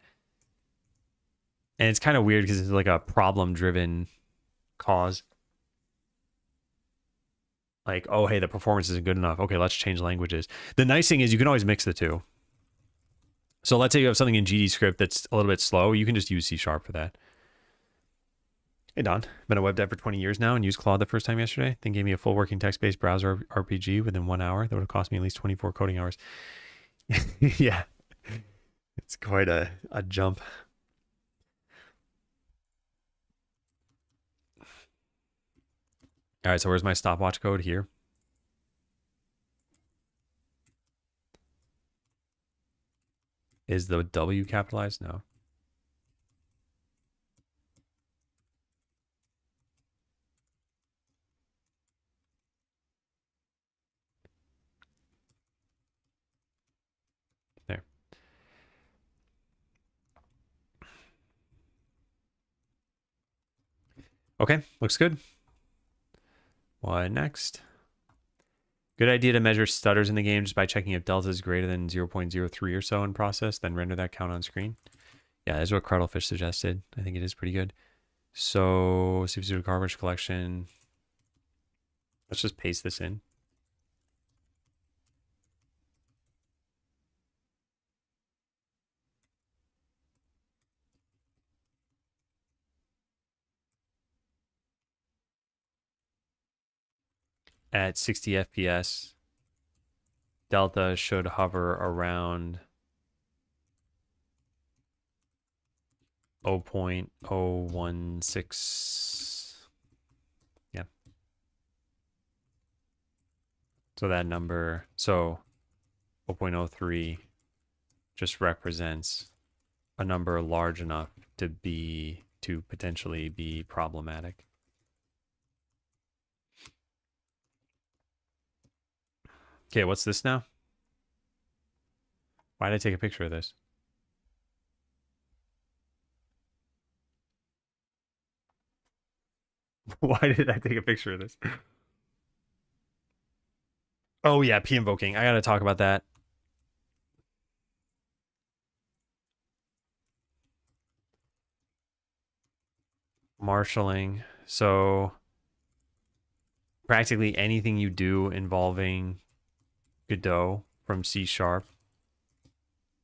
And it's kind of weird because it's like a problem-driven cause. Like, oh, hey, the performance isn't good enough. Okay, let's change languages. The nice thing is you can always mix the two. So let's say you have something in GDScript that's a little bit slow. You can just use C# for that. Hey, Don. Been a web dev for 20 years now and used Claude the first time yesterday. Then gave me a full working text-based browser RPG within 1 hour. That would have cost me at least 24 coding hours. Yeah. It's quite a jump. All right, so where's my stopwatch code? Here. Is the W capitalized? No. There. Okay, looks good. What next? Good idea to measure stutters in the game just by checking if delta is greater than 0.03 or so in process, then render that count on screen. Yeah, that's what Cradlefish suggested. I think it is pretty good. So, CPU garbage collection. Let's just paste this in. At 60 FPS, delta should hover around 0.016. Yeah. So that number, so 0.03 just represents a number large enough to potentially be problematic. Okay, what's this now? Why did I take a picture of this? Why did I take a picture of this? Oh yeah, P invoking. I gotta talk about that. Marshalling. So practically anything you do involving Godot from C#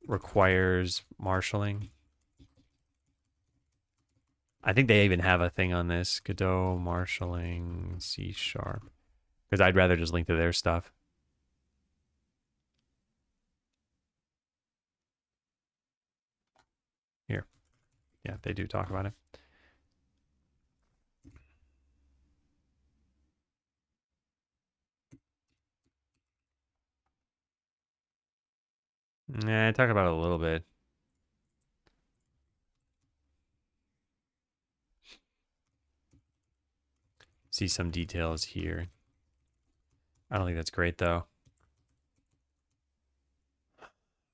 requires marshalling. I think they even have a thing on this, Godot marshalling C#, because I'd rather just link to their stuff. Here. Yeah, they do talk about it. Yeah, I talk about it a little bit. See some details here. I don't think that's great though.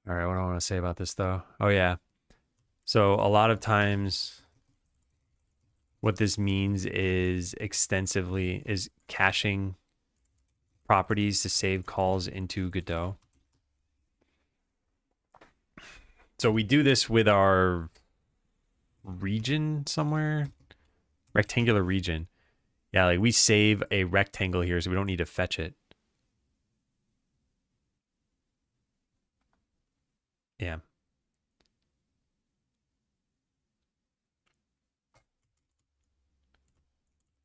All right, what do I want to say about this though? Oh yeah. So a lot of times what this means is caching properties to save calls into Godot. So we do this with our region somewhere, rectangular region. Yeah, like we save a rectangle here, so we don't need to fetch it. Yeah.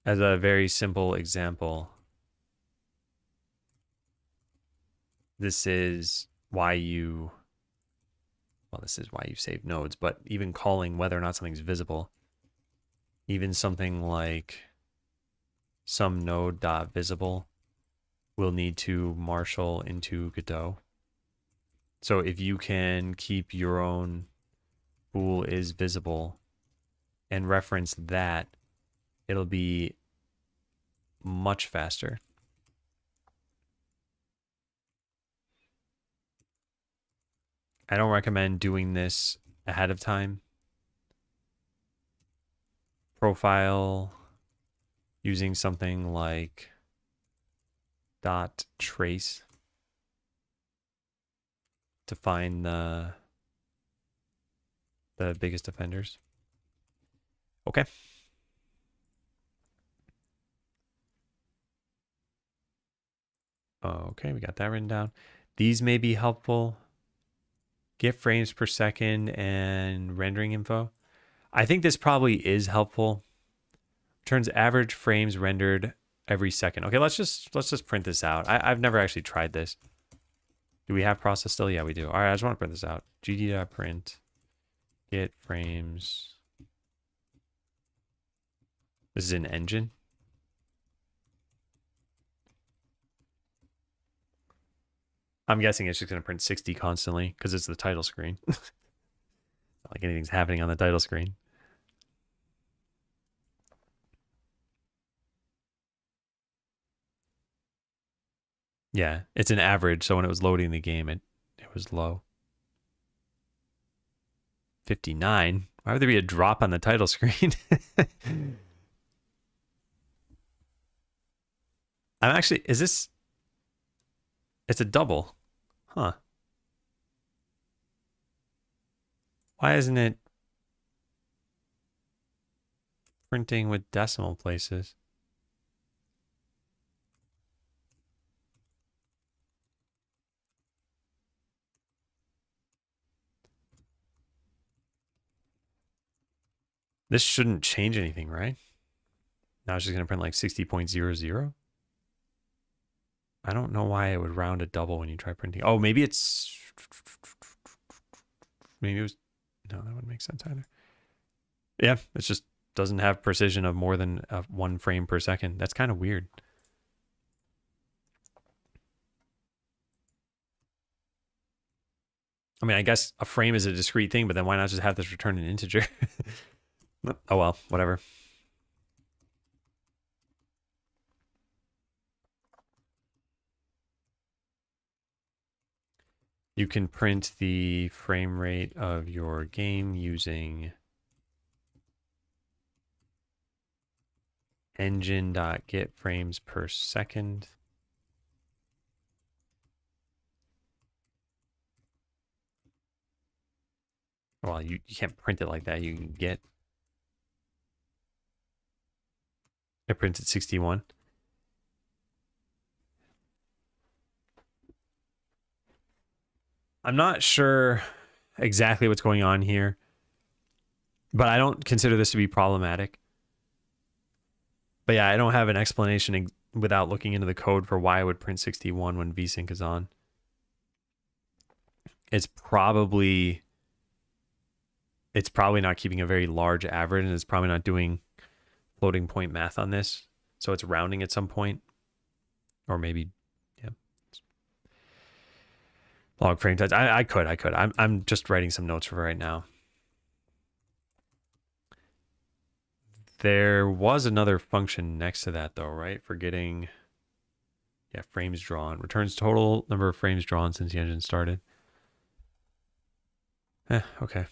As a very simple example, this is why you save nodes, but even calling whether or not something's visible, even something like some node.visible will need to marshal into Godot. So if you can keep your own bool is visible and reference that, it'll be much faster. I don't recommend doing this ahead of time. Profile using something like .trace to find the biggest offenders. Okay. Okay, we got that written down. These may be helpful. Get frames per second and rendering info. I think this probably is helpful. Turns average frames rendered every second. Okay, let's just print this out. I've never actually tried this. Do we have process still? Yeah, we do. All right, I just want to print this out. gd.print get frames. This is an engine. I'm guessing it's just going to print 60 constantly because it's the title screen. Not like anything's happening on the title screen. Yeah, it's an average, so when it was loading the game, it was low. 59? Why would there be a drop on the title screen? I'm actually, is this, it's a double. Huh. Why isn't it printing with decimal places? This shouldn't change anything, right? Now it's just going to print like 60.00. I don't know why it would round a double when you try printing. Oh, maybe it's... Maybe it was... No, that wouldn't make sense either. Yeah, it just doesn't have precision of more than 1 frame per second. That's kind of weird. I mean, I guess a frame is a discrete thing, but then why not just have this return an integer? Oh well, whatever. You can print the frame rate of your game using engine.get frames per second. Well, you can't print it like that. You can get... It prints at 61. I'm not sure exactly what's going on here, but I don't consider this to be problematic. But yeah, I don't have an explanation without looking into the code for why I would print 61 when VSync is on. It's probably not keeping a very large average, and it's probably not doing floating point math on this. So it's rounding at some point. Or maybe, yeah. Log frame size. I could. I'm just writing some notes for right now. There was another function next to that though, right? For getting, yeah, frames drawn. Returns total number of frames drawn since the engine started. Okay.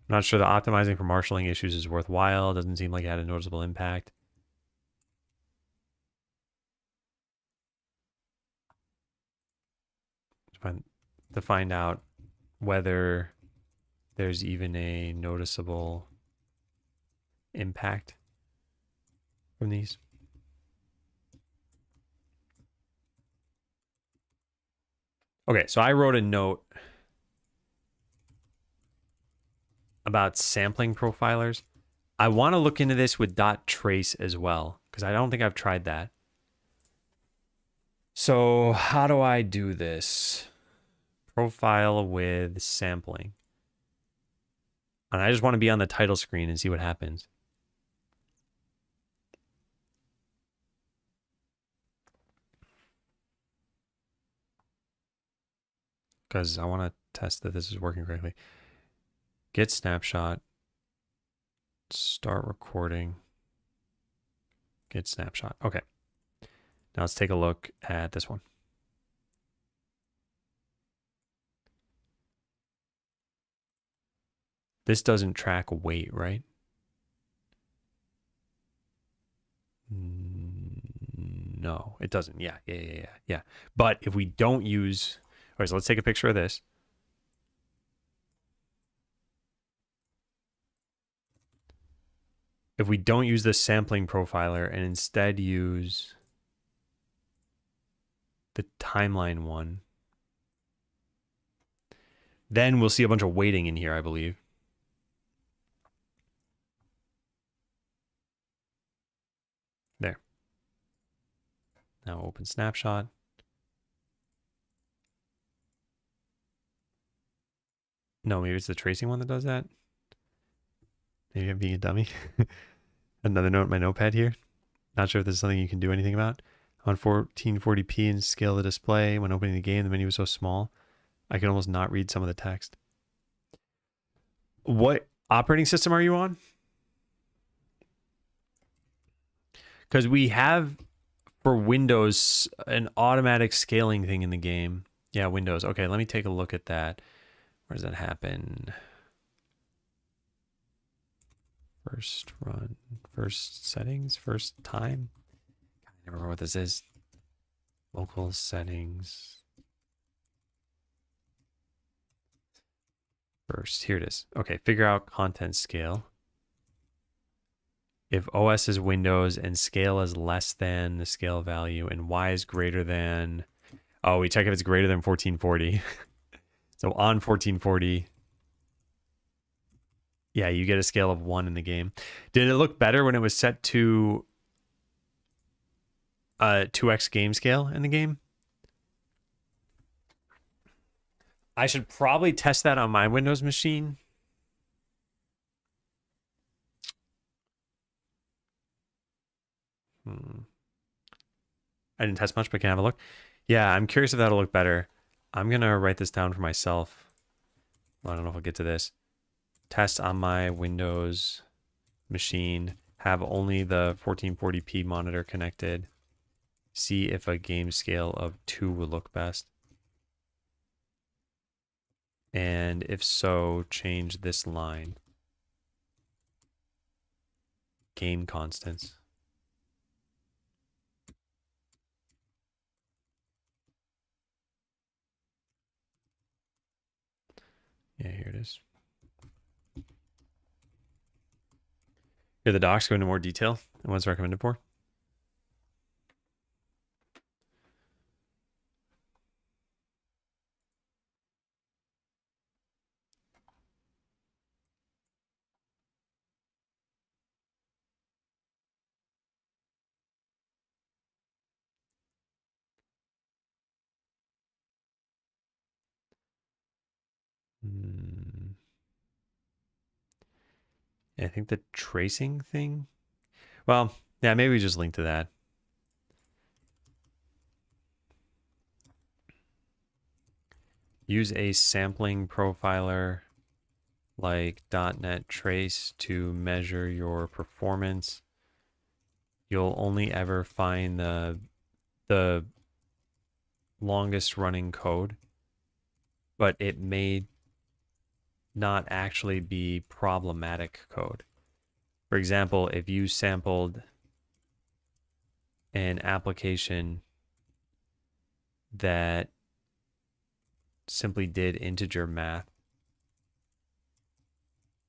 I'm not sure the optimizing for marshalling issues is worthwhile. Doesn't seem like it had a noticeable impact. To find out whether there's even a noticeable impact from these. Okay, so I wrote a note about sampling profilers. I want to look into this with .trace as well, because I don't think I've tried that. So how do I do this? Profile with sampling. And I just want to be on the title screen and see what happens. Because I want to test that this is working correctly. Get snapshot. Start recording. Get snapshot. Okay. Now let's take a look at this one. This doesn't track weight, right? No, it doesn't. Yeah. But if we don't use... All right, so let's take a picture of this. If we don't use the sampling profiler and instead use the timeline one, then we'll see a bunch of weighting in here, I believe. There. Now open snapshot. No, maybe it's the tracing one that does that. Maybe I'm being a dummy. Another note in my notepad here. Not sure if this is something you can do anything about. On 1440p and scale the display, when opening the game, the menu was so small, I could almost not read some of the text. What operating system are you on? Because we have, for Windows, an automatic scaling thing in the game. Yeah, Windows. Okay, let me take a look at that. Where does that happen? First run, first settings, first time. I never remember what this is. Local settings. First, here it is. Okay, figure out content scale. If OS is Windows and scale is less than the scale value and Y is greater than, oh, we check if it's greater than 1440. So on 1440, yeah, you get a scale of 1 in the game. Did it look better when it was set to 2x game scale in the game? I should probably test that on my Windows machine. I didn't test much, but can I have a look? Yeah, I'm curious if that'll look better. I'm going to write this down for myself. Well, I don't know if I'll get to this. Test on my Windows machine. Have only the 1440p monitor connected. See if a game scale of 2 will look best. And if so, change this line. Game constants. Yeah, here it is. Here the docs go into more detail and what's recommended for. I think the tracing thing. Well, yeah, maybe we just link to that. Use a sampling profiler like .NET Trace to measure your performance. You'll only ever find the longest running code, but it may not actually be problematic code. For example, if you sampled an application that simply did integer math,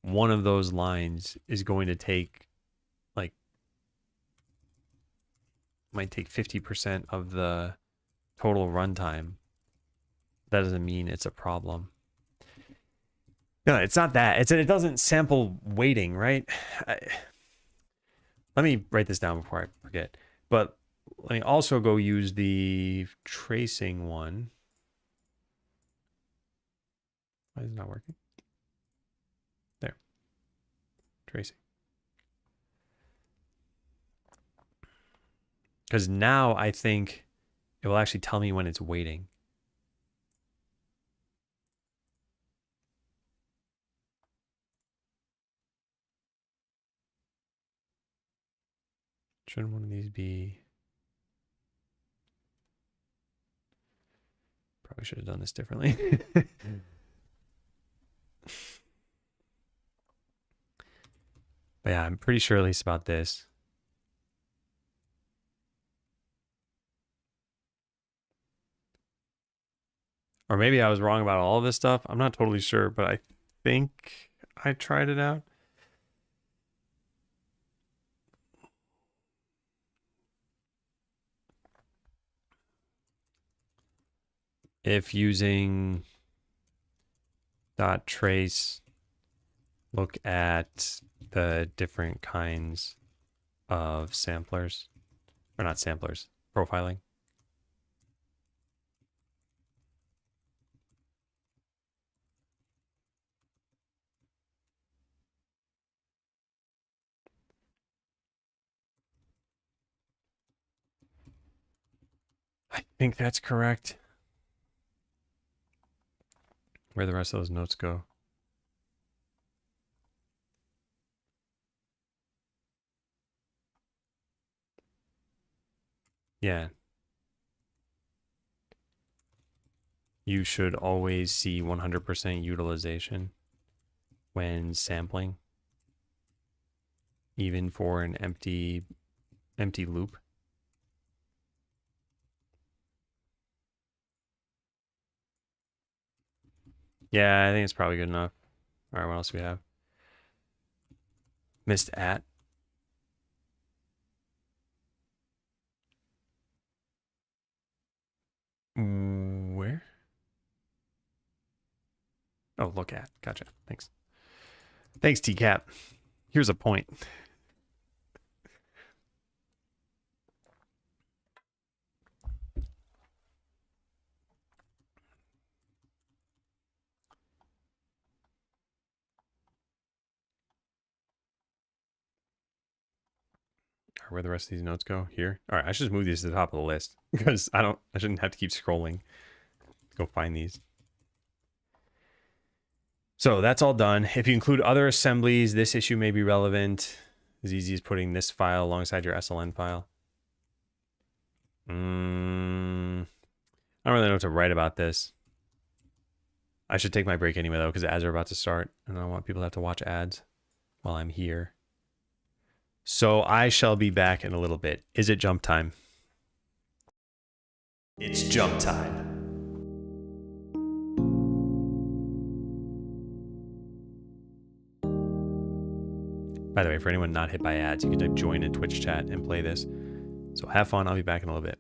one of those lines is going to take might take 50% of the total runtime. That doesn't mean it's a problem. No, it's not that. It doesn't sample weighting, right? Let me write this down before I forget. But let me also go use the tracing one. Why is it not working? There. Tracing. Because now I think it will actually tell me when it's waiting. Shouldn't one of these be... Probably should have done this differently. But yeah, I'm pretty sure at least about this. Or maybe I was wrong about all of this stuff. I'm not totally sure, but I think I tried it out. If using .trace, look at the different kinds of samplers, or not samplers, profiling. I think that's correct. Where the rest of those notes go. Yeah. You should always see 100% utilization when sampling. even for an empty loop. Yeah, I think it's probably good enough. All right, what else do we have? Missed at. Where? Oh, look at. Gotcha. Thanks. Thanks, TCAP. Here's a point. Where the rest of these notes go? Here. All right, I should just move these to the top of the list because I shouldn't have to keep scrolling to go find these. So that's all done. If you include other assemblies, this issue may be relevant. As easy as putting this file alongside your SLN file. I don't really know what to write about this. I should take my break anyway, though, because ads are about to start, and I don't want people to have to watch ads while I'm here. So I shall be back in a little bit. Is it jump time? It's jump time. By the way, for anyone not hit by ads, you can type join in Twitch chat and play this. So have fun. I'll be back in a little bit.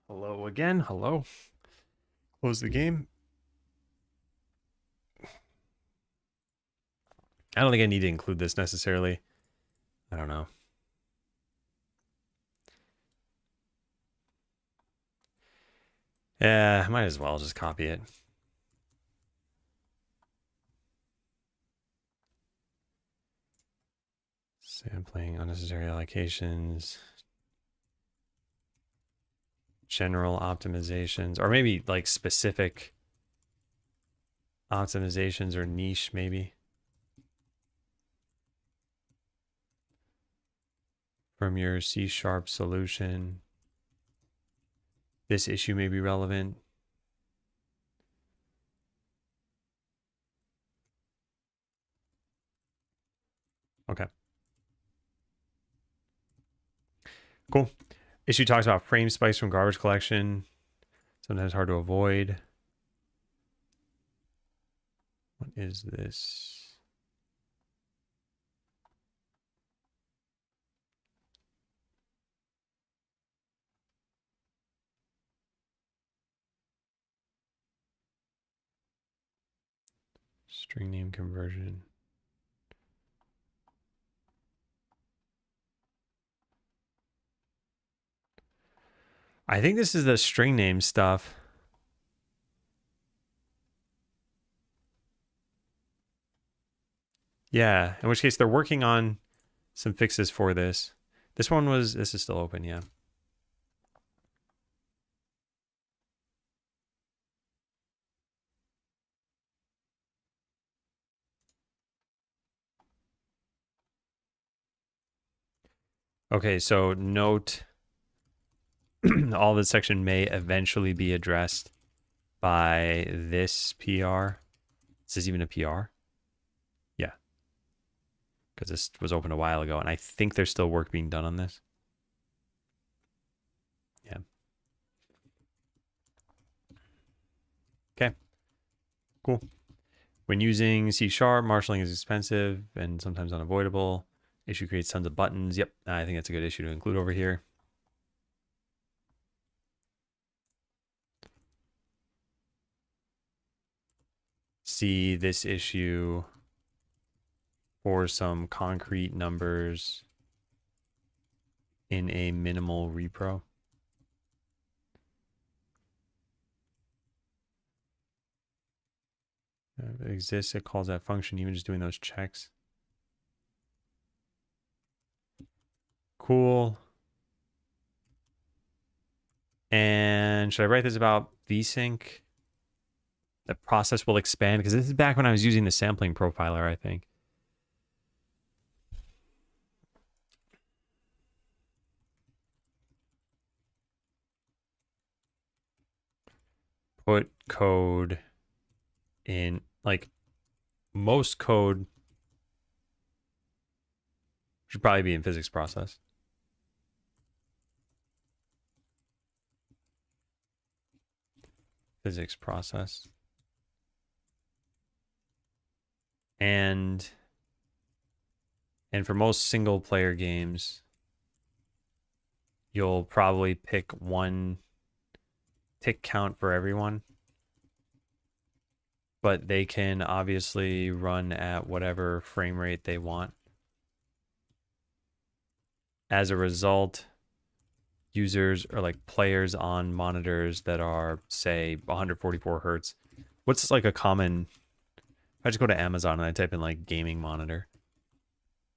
Hello again. Hello. Close the game. I don't think I need to include this necessarily. I don't know. Yeah, I might as well just copy it. Sampling, unnecessary allocations, general optimizations, or maybe like specific optimizations or niche, maybe. From your C# solution. This issue may be relevant. Okay. Cool. Issue talks about frame spikes from garbage collection. Sometimes hard to avoid. What is this? String name conversion. I think this is the string name stuff. Yeah, in which case they're working on some fixes for this. This is still open, yeah. Okay, so note all this section may eventually be addressed by this PR. Is this even a PR? Yeah. Because this was open a while ago, and I think there's still work being done on this. Yeah. Okay. Cool. When using C#, marshalling is expensive and sometimes unavoidable. Issue creates tons of buttons. Yep, I think that's a good issue to include over here. See this issue for some concrete numbers in a minimal repro. If it exists, it calls that function, even just doing those checks. Cool. And should I write this about vsync? The process will expand, because this is back when I was using the sampling profiler, I think. Put code in, like, most code should probably be in physics process. Physics process. And for most single player games, you'll probably pick one tick count for everyone, but they can obviously run at whatever frame rate they want. As a result, users or like players on monitors that are, say, 144 hertz. What's like a common, if I just go to Amazon and I type in like gaming monitor,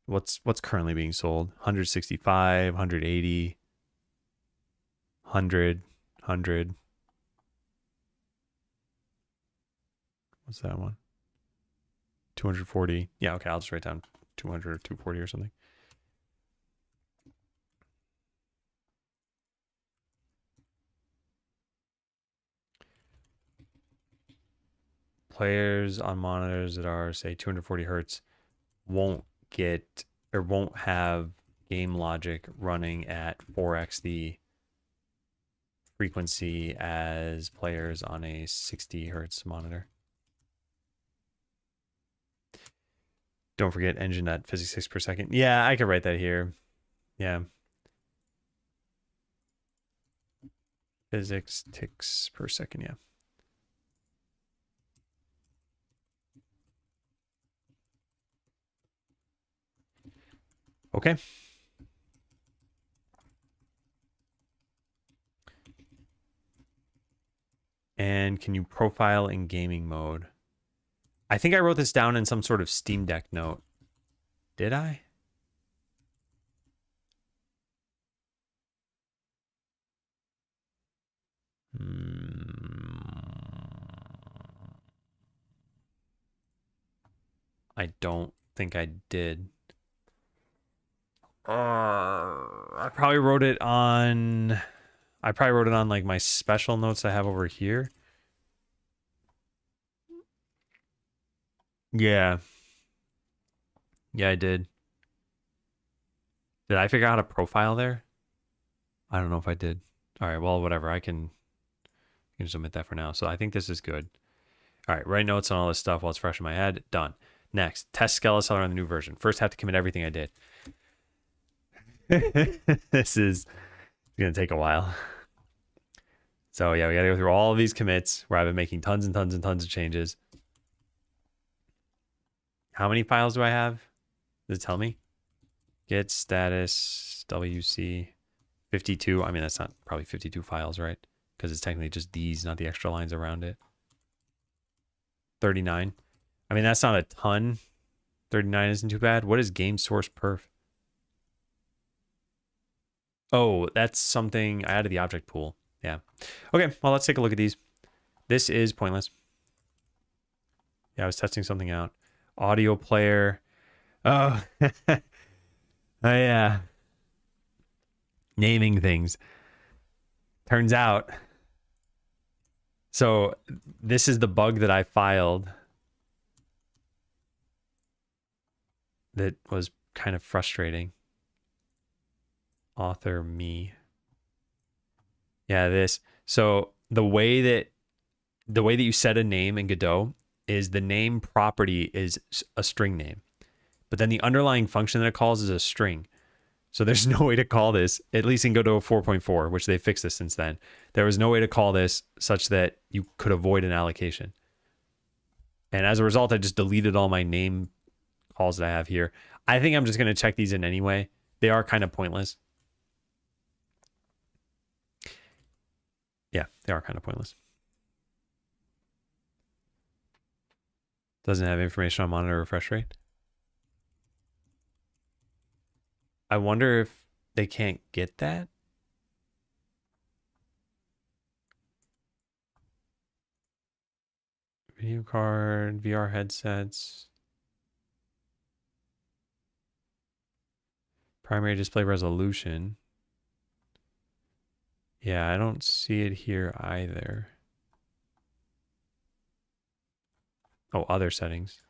what's currently being sold? 165, 180, 100, 100. What's that one? 240. Yeah, okay, I'll just write down 200 or 240 or something. Players on monitors that are, say, 240 hertz won't get or won't have game logic running at 4x the frequency as players on a 60 hertz monitor. Don't forget engine at physics ticks per second. Yeah, I could write that here. Yeah. Physics ticks per second, yeah. Okay. And can you profile in gaming mode? I think I wrote this down in some sort of Steam Deck note. Did I? I don't think I did. I probably wrote it on. I probably wrote it on like my special notes I have over here. Yeah. Yeah, I did. Did I figure out how to profile there? I don't know if I did. All right, well, whatever. I can just omit that for now. So I think this is good. All right, write notes on all this stuff while it's fresh in my head. Done. Next, test Skeleseller on the new version. First, have to commit everything I did. This is going to take a while. So yeah, we got to go through all of these commits where I've been making tons and tons and tons of changes. How many files do I have? Does it tell me? Git status WC 52. I mean, that's not probably 52 files, right? Because it's technically just these, not the extra lines around it. 39. I mean, that's not a ton. 39 isn't too bad. What is game source perf? Oh, that's something I added the object pool. Yeah. Okay, well, let's take a look at these. This is pointless. Yeah, I was testing something out. Audio player. Oh, oh yeah. Naming things. Turns out. So this is the bug that I filed that was kind of frustrating. Author me. Yeah, this. So the way that you set a name in Godot is the name property is a string name, but then the underlying function that it calls is a string. So there's no way to call this, at least in Godot 4.4, which they fixed this since then. There was no way to call this such that you could avoid an allocation. And as a result, I just deleted all my name calls that I have here. I think I'm just going to check these in anyway. They are kind of pointless. Yeah, they are kind of pointless. Doesn't have information on monitor refresh rate. I wonder if they can't get that. Video card, VR headsets. Primary display resolution. Yeah, I don't see it here either. Oh, other settings.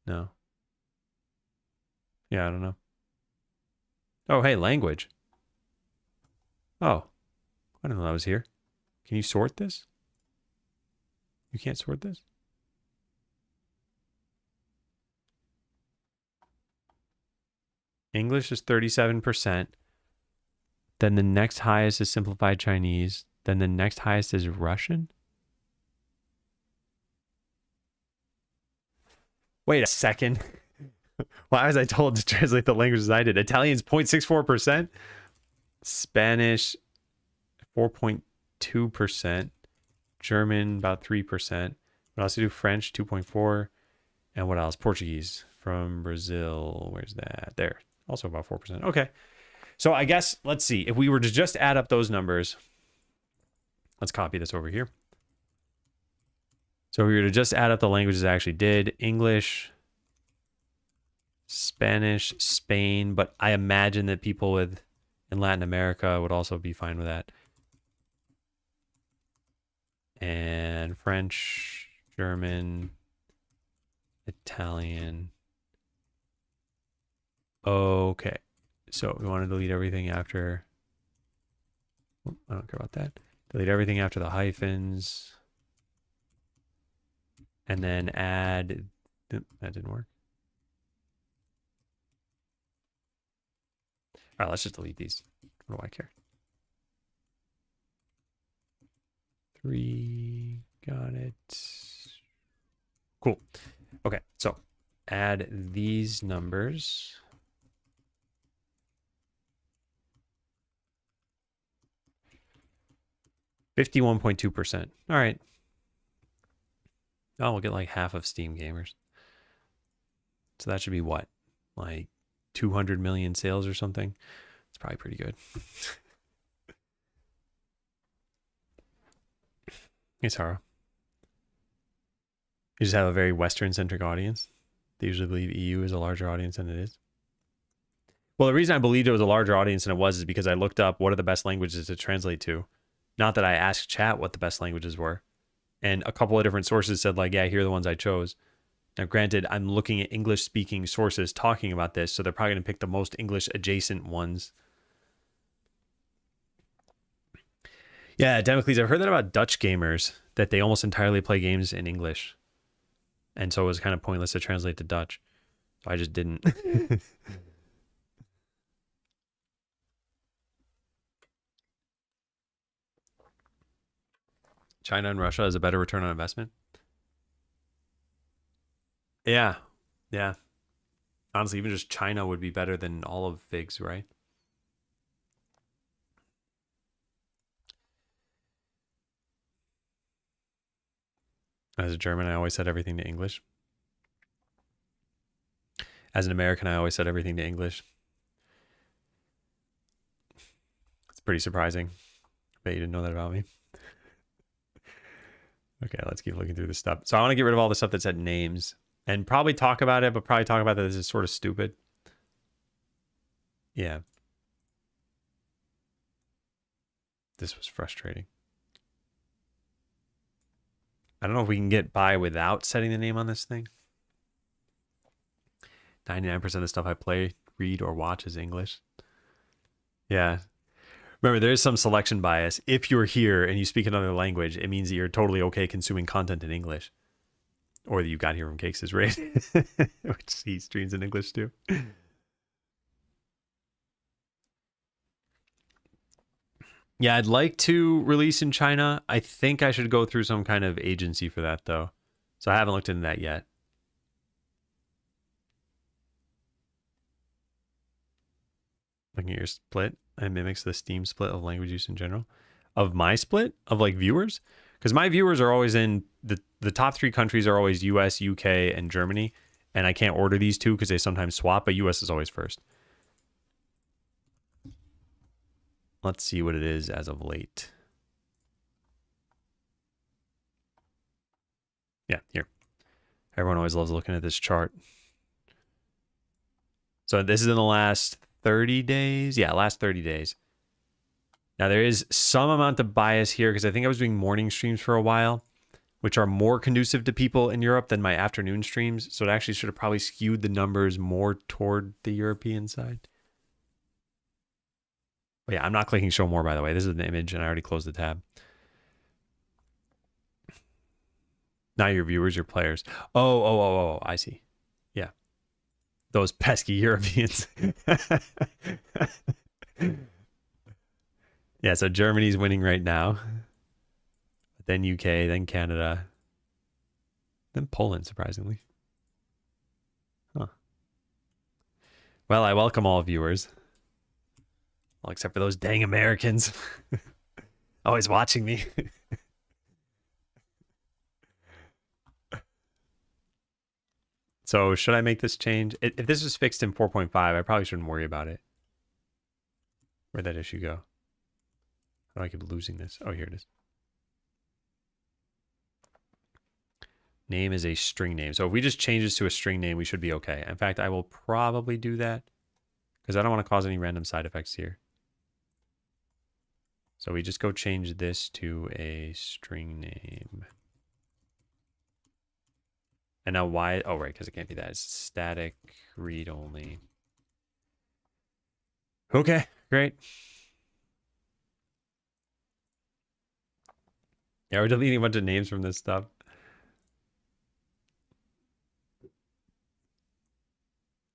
No. Yeah, I don't know. Oh, hey, language. Oh, I didn't know that was here. Can you sort this? You can't sort this? English is 37%. Then the next highest is simplified Chinese. Then the next highest is Russian. Wait a second. Why was I told to translate the languages I did? Italian's 0.64%. Spanish, 4.2%. German, about 3%. But I also do French, 2.4%. And what else? Portuguese from Brazil. Where's that? There. Also about 4%. Okay. So I guess, let's see. If we were to just add up those numbers, let's copy this over here. So if we were to just add up the languages I actually did, English, Spanish, Spain, but I imagine that people in Latin America would also be fine with that. And French, German, Italian. Okay. So we want to delete everything after. I don't care about that. Delete everything after the hyphens. And then add. That didn't work. All right, let's just delete these. What do I care? 3. Got it. Cool. Okay, so add these numbers. %51.2%. All right. Oh, we'll get like half of Steam gamers. So that should be what? Like 200 million sales or something? It's probably pretty good. Hey, Sarah. You just have a very Western-centric audience. They usually believe EU is a larger audience than it is. Well, the reason I believed it was a larger audience than it was is because I looked up what are the best languages to translate to. Not that I asked chat what the best languages were. And a couple of different sources said, like, yeah, here are the ones I chose. Now, granted, I'm looking at English-speaking sources talking about this, so they're probably going to pick the most English-adjacent ones. Yeah, Democles, I've heard that about Dutch gamers, that they almost entirely play games in English. And so it was kind of pointless to translate to Dutch. So I just didn't. China and Russia is a better return on investment? Yeah. Yeah. Honestly, even just China would be better than all of FIGs, right? As a German, I always said everything to English. As an American, I always said everything to English. It's pretty surprising. Bet you didn't know that about me. Okay, let's keep looking through this stuff. So I want to get rid of all the stuff that said names and probably talk about it, but probably talk about that this is sort of stupid. Yeah. This was frustrating. I don't know if we can get by without setting the name on this thing. 99% of the stuff I play, read, or watch is English. Yeah. Remember, there is some selection bias. If you're here and you speak another language, it means that you're totally okay consuming content in English. Or that you got here from Cakes is Raid, which he streams in English too. Yeah, I'd like to release in China. I think I should go through some kind of agency for that, though. So I haven't looked into that yet. Looking at your split, it mimics the Steam split of language use in general. Of my split? Of like viewers? Because my viewers are always in the top 3 countries are always US, UK, and Germany. And I can't order these 2 because they sometimes swap, but US is always first. Let's see what it is as of late. Yeah, here. Everyone always loves looking at this chart. So this is in the last 30 days. Yeah, last 30 days. Now there is some amount of bias here because I think I was doing morning streams for a while, which are more conducive to people in Europe than my afternoon streams. So it actually should have probably skewed the numbers more toward the European side. But yeah, I'm not clicking show more, by the way. This is an image and I already closed the tab. Not your viewers, your players. Oh, I see. Yeah. Those pesky Europeans. Yeah, so Germany's winning right now. Then UK, then Canada. Then Poland, surprisingly. Huh. Well, I welcome all viewers. Well, except for those dang Americans. Always watching me. So should I make this change? If this was fixed in 4.5, I probably shouldn't worry about it. Where'd that issue go? How do I keep losing this? Oh, here it is. Name is a string name. So if we just change this to a string name, we should be okay. In fact, I will probably do that because I don't want to cause any random side effects here. So we just go change this to a string name. And now why? Oh, right, because it can't be that. It's static read only. Okay, great. Yeah, we're deleting a bunch of names from this stuff.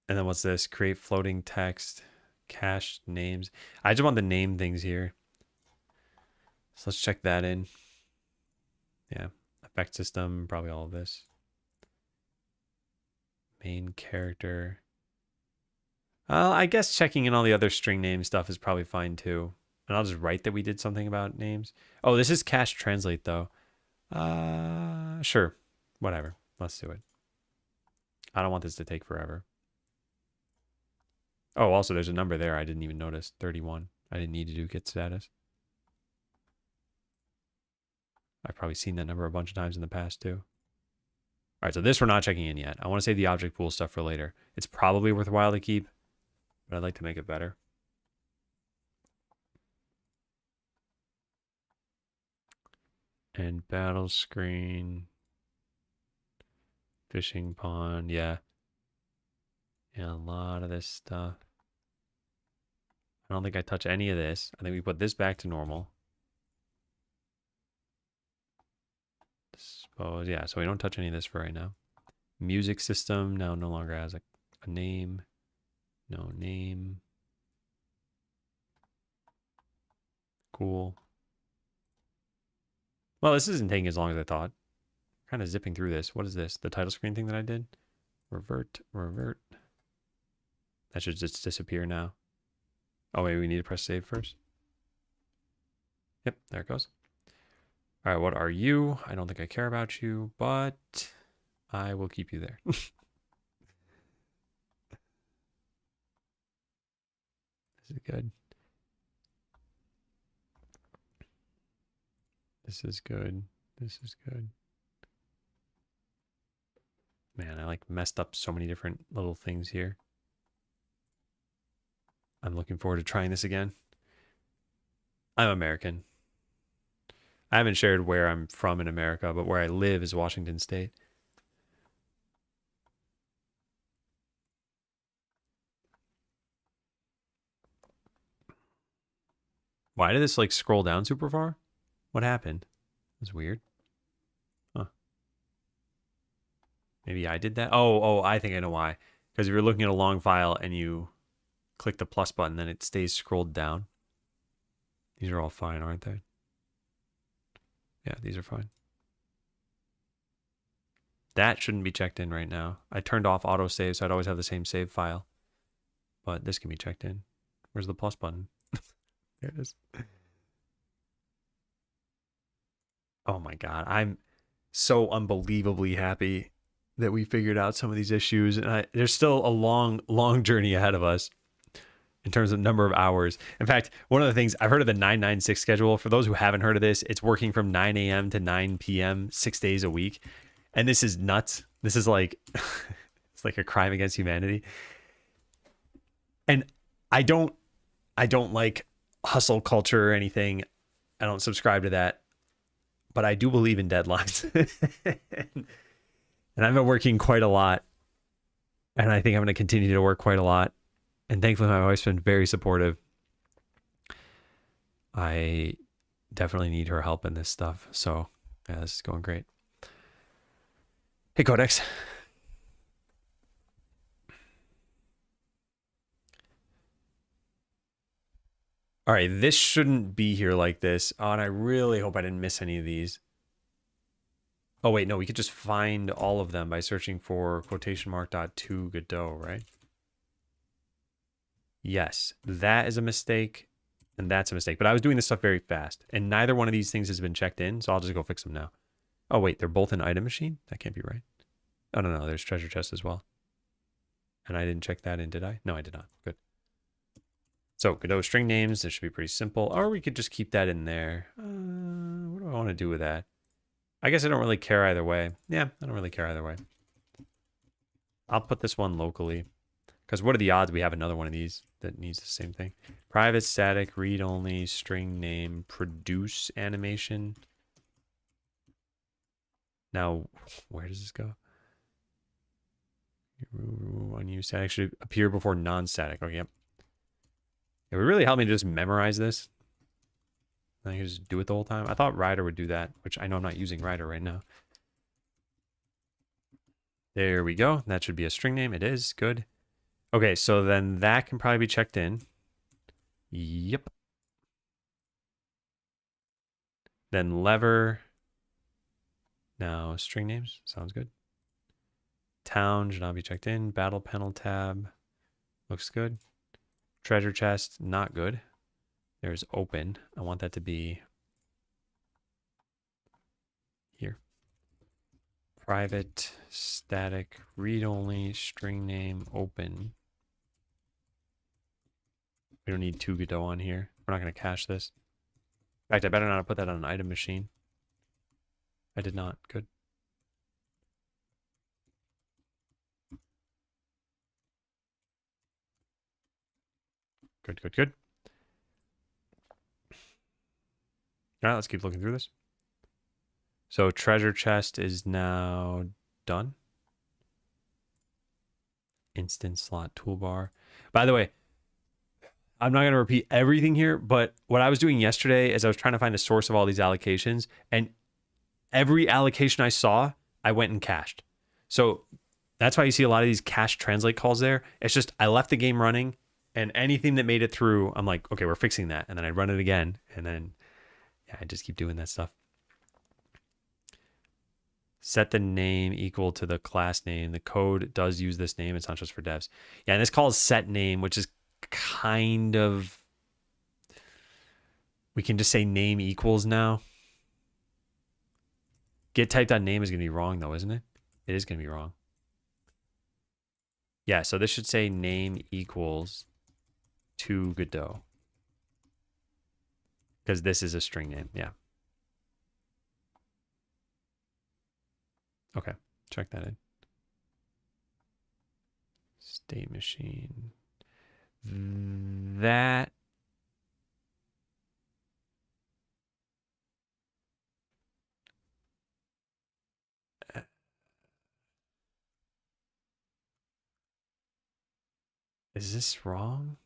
And then what's this? Create floating text, cached names. I just want the name things here. So let's check that in. Yeah, effect system, probably all of this. Main character. I guess checking in all the other string name stuff is probably fine too. And I'll just write that we did something about names. Oh, this is cache translate though. Sure. Whatever. Let's do it. I don't want this to take forever. Oh, also there's a number there I didn't even notice. 31. I didn't need to do get status. I've probably seen that number a bunch of times in the past too. All right, so this we're not checking in yet. I want to save the object pool stuff for later. It's probably worthwhile to keep, but I'd like to make it better. And battle screen. Fishing pond, yeah. Yeah, a lot of this stuff. I don't think I touch any of this. I think we put this back to normal. Suppose, yeah, so we don't touch any of this for right now. Music system now no longer has a name. No name. Cool. Well, this isn't taking as long as I thought. Kind of zipping through this. What is this? The title screen thing that I did? Revert, revert. That should just disappear now. Oh, wait, we need to press save first. Yep, there it goes. All right, what are you? I don't think I care about you, but I will keep you there. This is good. This is good. This is good. Man, I like messed up so many different little things here. I'm looking forward to trying this again. I'm American. I haven't shared where I'm from in America, but where I live is Washington State. Why did this like scroll down super far? What happened? That's weird. Huh. Maybe I did that? Oh, I think I know why. Because if you're looking at a long file and you click the plus button, then it stays scrolled down. These are all fine, aren't they? Yeah, these are fine. That shouldn't be checked in right now. I turned off autosave, so I'd always have the same save file. But this can be checked in. Where's the plus button? There it is. Oh my God. I'm so unbelievably happy that we figured out some of these issues. And there's still a long, long journey ahead of us in terms of number of hours. In fact, one of the things I've heard of the 996 schedule. For those who haven't heard of this, it's working from 9 a.m. to 9 p.m. 6 days a week. And this is nuts. This is like, it's like a crime against humanity. And I don't like hustle culture or anything. I don't subscribe to that. But I do believe in deadlines. And I've been working quite a lot. And I think I'm going to continue to work quite a lot. And thankfully, my wife's been very supportive. I definitely need her help in this stuff. So, yeah, this is going great. Hey, Codex. All right, this shouldn't be here like this. Oh, and I really hope I didn't miss any of these. Oh, wait, no, we could just find all of them by searching for quotation mark .to Godot, right? Yes, that is a mistake, and that's a mistake. But I was doing this stuff very fast, and neither one of these things has been checked in, so I'll just go fix them now. Oh, wait, they're both in item machine? That can't be right. Oh, no, there's treasure chest as well. And I didn't check that in, did I? No, I did not. Good. So, Godot string names, this should be pretty simple. Or we could just keep that in there. What do I want to do with that? I guess I don't really care either way. Yeah, I don't really care either way. I'll put this one locally. Because what are the odds we have another one of these that needs the same thing? Private, static, read-only, string name, produce animation. Now, where does this go? Unused static should appear before non-static. Okay, yep. It would really help me to just memorize this. I can just do it the whole time. I thought Rider would do that, which I know I'm not using Rider right now. There we go. That should be a string name. It is. Good. Okay, so then that can probably be checked in. Yep. Then lever. Now string names. Sounds good. town should not be checked in. Battle panel tab looks good. Treasure chest, not good. There's open. I want that to be here. Private, static, read only, string name, open. We don't need 2 Godot on here. We're not going to cache this. In fact, I better not put that on an item machine. I did not. Good. Good, good, good. All right, let's keep looking through this. So treasure chest is now done. Instant slot toolbar. By the way, I'm not going to repeat everything here, but what I was doing yesterday is I was trying to find a source of all these allocations, and every allocation I saw, I went and cached. So that's why you see a lot of these cache translate calls there. It's just I left the game running, and anything that made it through, I'm like, okay, we're fixing that. And then I run it again, and then yeah, I just keep doing that stuff. Set the name equal to the class name. The code does use this name. It's not just for devs. Yeah, and this call is set name, which is kind of, we can just say name equals now. Get type.name is going to be wrong though, isn't it? It is going to be wrong. Yeah, so this should say name equals to Godot. Because this is a string name, yeah. Okay, check that in. State machine. That is this wrong?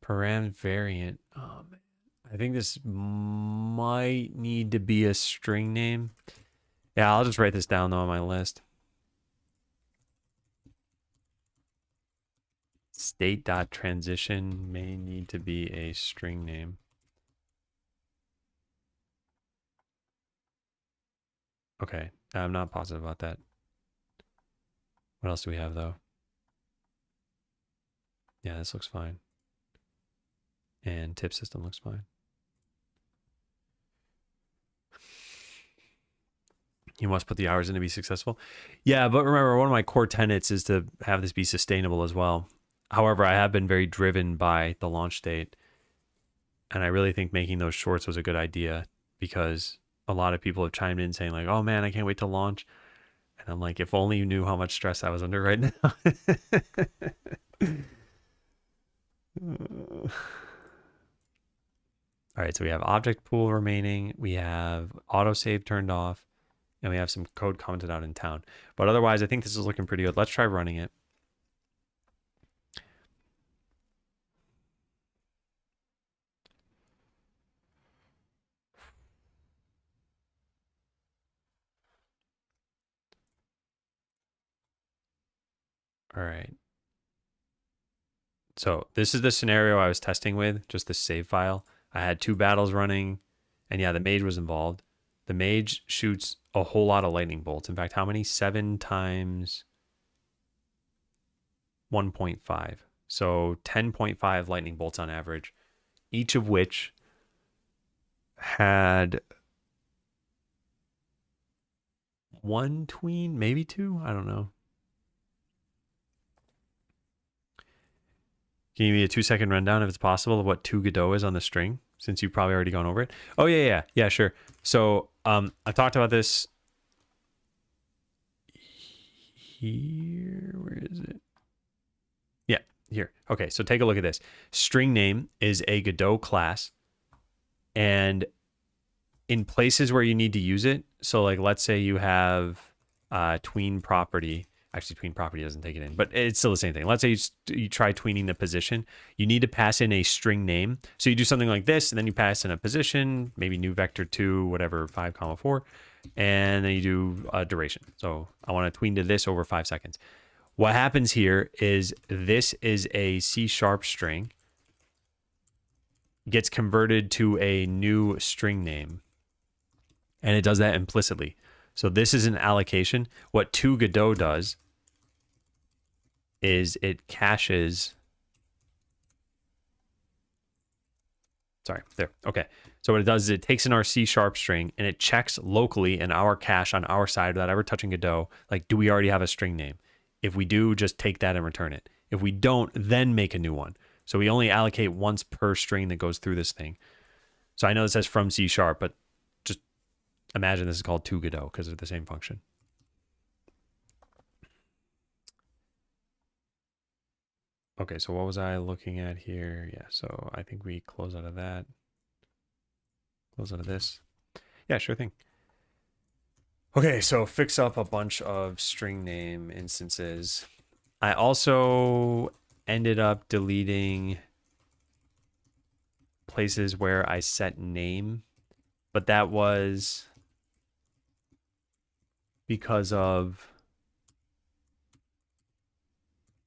Param variant. Oh man. I think this might need to be a string name. Yeah, I'll just write this down though on my list. State.transition may need to be a string name. Okay, I'm not positive about that. What else do we have though? Yeah, this looks fine. And tip system looks fine. You must put the hours in to be successful. Yeah, but remember, one of my core tenets is to have this be sustainable as well. However, I have been very driven by the launch date. And I really think making those shorts was a good idea because a lot of people have chimed in saying like, oh man, I can't wait to launch. And I'm like, if only you knew how much stress I was under right now. All right, so we have object pool remaining. We have autosave turned off. And we have some code commented out in town. But otherwise, I think this is looking pretty good. Let's try running it. All right. So this is the scenario I was testing with, just the save file. I had 2 battles running, and yeah, the mage was involved. The mage shoots a whole lot of lightning bolts. In fact, how many? 7 times 1.5. So 10.5 lightning bolts on average, each of which had 1 tween, maybe 2. I don't know. Can you give me a 2-second rundown, if it's possible, of what 2 Godot is on the string, since you've probably already gone over it? Oh, yeah, sure. So I talked about this here. Where is it? Yeah, here. Okay, so take a look at this. String name is a Godot class, and in places where you need to use it, so like let's say you have tween property. Actually, tween property doesn't take it in, but it's still the same thing. Let's say you try tweening the position. You need to pass in a string name. So you do something like this, and then you pass in a position, maybe new vector 2, whatever, 5, 4, and then you do a duration. So I want to tween to this over 5 seconds. What happens here is this is a C# string, gets converted to a new string name, and it does that implicitly. So this is an allocation. What to Godot does is it caches. Sorry, there. Okay. So what it does is it takes in our C# string and it checks locally in our cache on our side without ever touching Godot. Like, do we already have a string name? If we do, just take that and return it. If we don't, then make a new one. So we only allocate once per string that goes through this thing. So I know it says from C#, but just imagine this is called to Godot because they're the same function. Okay, so what was I looking at here? Yeah, so I think we close out of that. Close out of this. Yeah, sure thing. Okay, so fix up a bunch of string name instances. I also ended up deleting places where I set name, but that was because of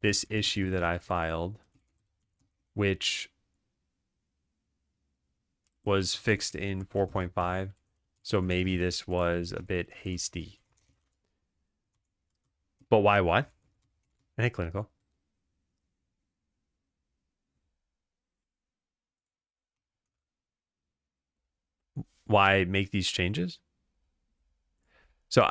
this issue that I filed, which was fixed in 4.5. So maybe this was a bit hasty. But why what? Hey, clinical. Why make these changes? So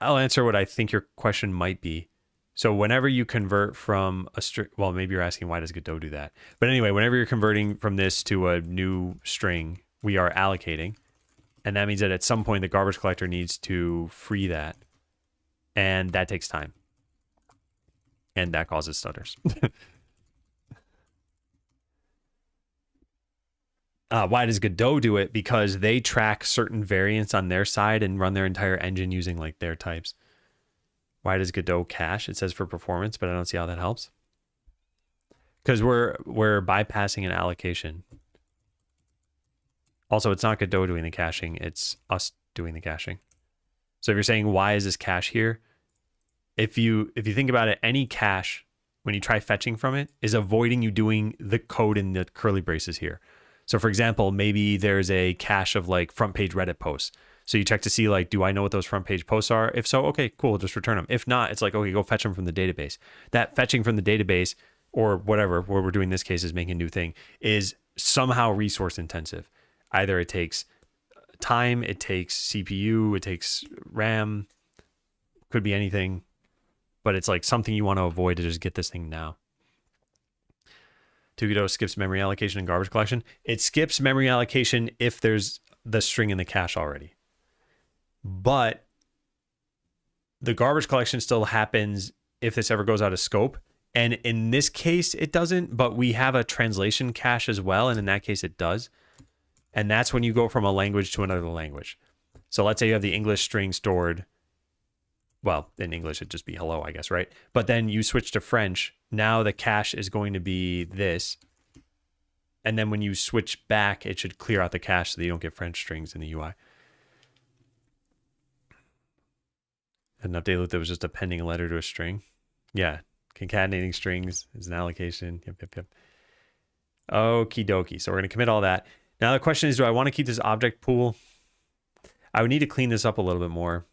I'll answer what I think your question might be. So whenever you convert from a string, well, maybe you're asking why does Godot do that? But anyway, whenever you're converting from this to a new string, we are allocating. And that means that at some point the garbage collector needs to free that. And that takes time. And that causes stutters. Why does Godot do it? Because they track certain variants on their side and run their entire engine using like their types. Why does Godot cache? It says for performance, but I don't see how that helps. Because we're bypassing an allocation. Also, it's not Godot doing the caching, it's us doing the caching. So if you're saying why is this cache here? If you think about it, any cache, when you try fetching from it, is avoiding you doing the code in the curly braces here. So for example, maybe there's a cache of like front page Reddit posts. So you check to see like, do I know what those front page posts are? If so, okay, cool, just return them. If not, it's like, okay, go fetch them from the database. That fetching from the database or whatever, what we're doing in this case is making a new thing, is somehow resource intensive. Either it takes time, it takes CPU, it takes RAM, could be anything, but it's like something you want to avoid to just get this thing now. Godot skips memory allocation and garbage collection. It skips memory allocation if there's the string in the cache already. But the garbage collection still happens if this ever goes out of scope. And in this case, it doesn't, but we have a translation cache as well. And in that case, it does. And that's when you go from a language to another language. So let's say you have the English string stored. Well, in English, it'd just be hello, I guess, right? But then you switch to French. Now the cache is going to be this. And then when you switch back, it should clear out the cache so that you don't get French strings in the UI. An update loop that was just appending a letter to a string. Yeah, concatenating strings is an allocation. Yep. Okie dokie. So we're going to commit all that. Now the question is, do I want to keep this object pool? I would need to clean this up a little bit more.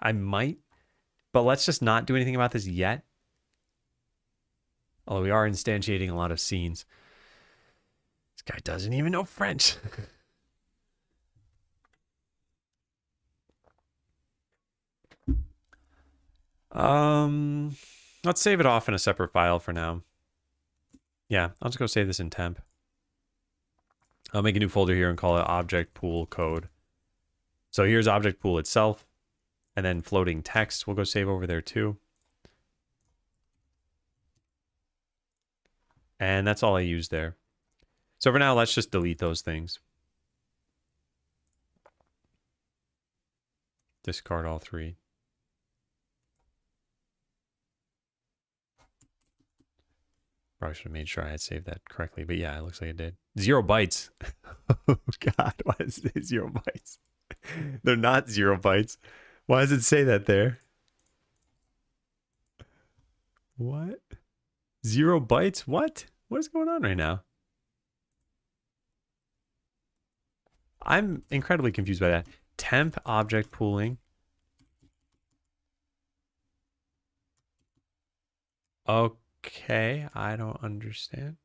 I might, but let's just not do anything about this yet. Although we are instantiating a lot of scenes. This guy doesn't even know French. Let's save it off in a separate file for now. Yeah, I'll just go save this in temp. I'll make a new folder here and call it object pool code. So here's object pool itself. And then floating text, we'll go save over there too. And that's all I use there. So for now, let's just delete those things. Discard all three. Probably should have made sure I had saved that correctly, but yeah, it looks like it did. 0 bytes. Oh God, why is it 0 bytes? They're not 0 bytes. Why does it say that there? What? 0 bytes? What? What is going on right now? I'm incredibly confused by that. Temp object pooling. Okay, I don't understand.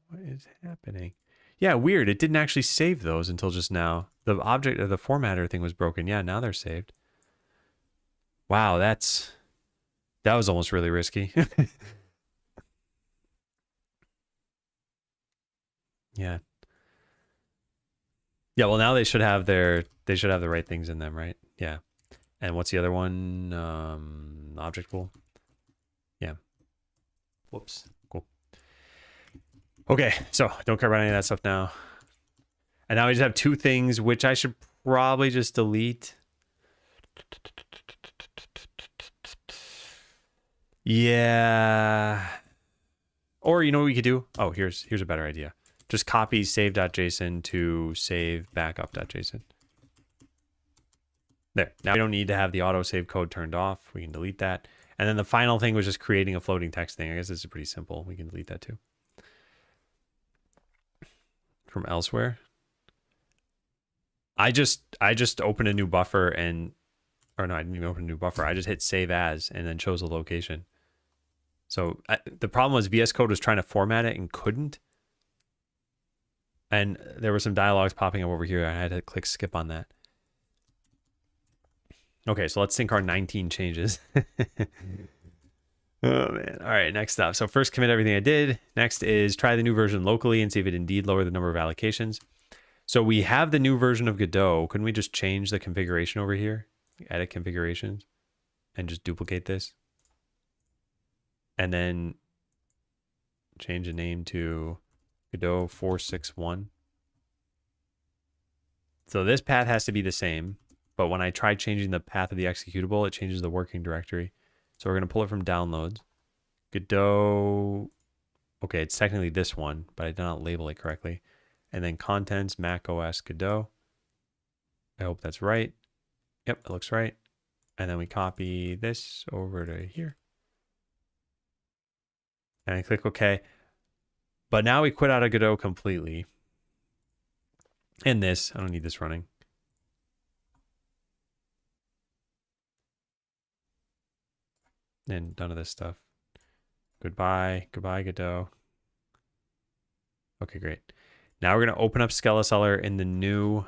What is happening? Yeah, weird. It didn't actually save those until just now. The object or the formatter thing was broken. Yeah, now they're saved. Wow, that was almost really risky. Yeah. Yeah, well now they should have the right things in them, right? Yeah. And what's the other one? Object pool. Yeah. Whoops. Cool. Okay, so don't care about any of that stuff now. And now I just have two things which I should probably just delete. Yeah. Or you know what we could do? Oh, here's a better idea. Just copy save.json to save backup.json. There. Now we don't need to have the autosave code turned off. We can delete that. And then the final thing was just creating a floating text thing. I guess this is pretty simple. We can delete that too. From elsewhere. I just opened a new buffer and, or no, I didn't even open a new buffer. I just hit save as and then chose a location. So the problem was VS Code was trying to format it and couldn't. And there were some dialogues popping up over here. I had to click skip on that. Okay, so let's sync our 19 changes. Oh man. All right, next up. So first commit everything I did. Next is try the new version locally and see if it indeed lowered the number of allocations. So we have the new version of Godot. Couldn't we just change the configuration over here? Edit configurations and just duplicate this. And then change the name to Godot 461. So this path has to be the same, but when I try changing the path of the executable, it changes the working directory. So we're going to pull it from downloads. Godot, okay, it's technically this one, but I did not label it correctly. And then contents, Mac OS Godot. I hope that's right. Yep, it looks right. And then we copy this over to here. And I click OK. But now we quit out of Godot completely. And this, I don't need this running. And none of this stuff. Goodbye, Godot. Okay, great. Now we're going to open up Skeleseller in the new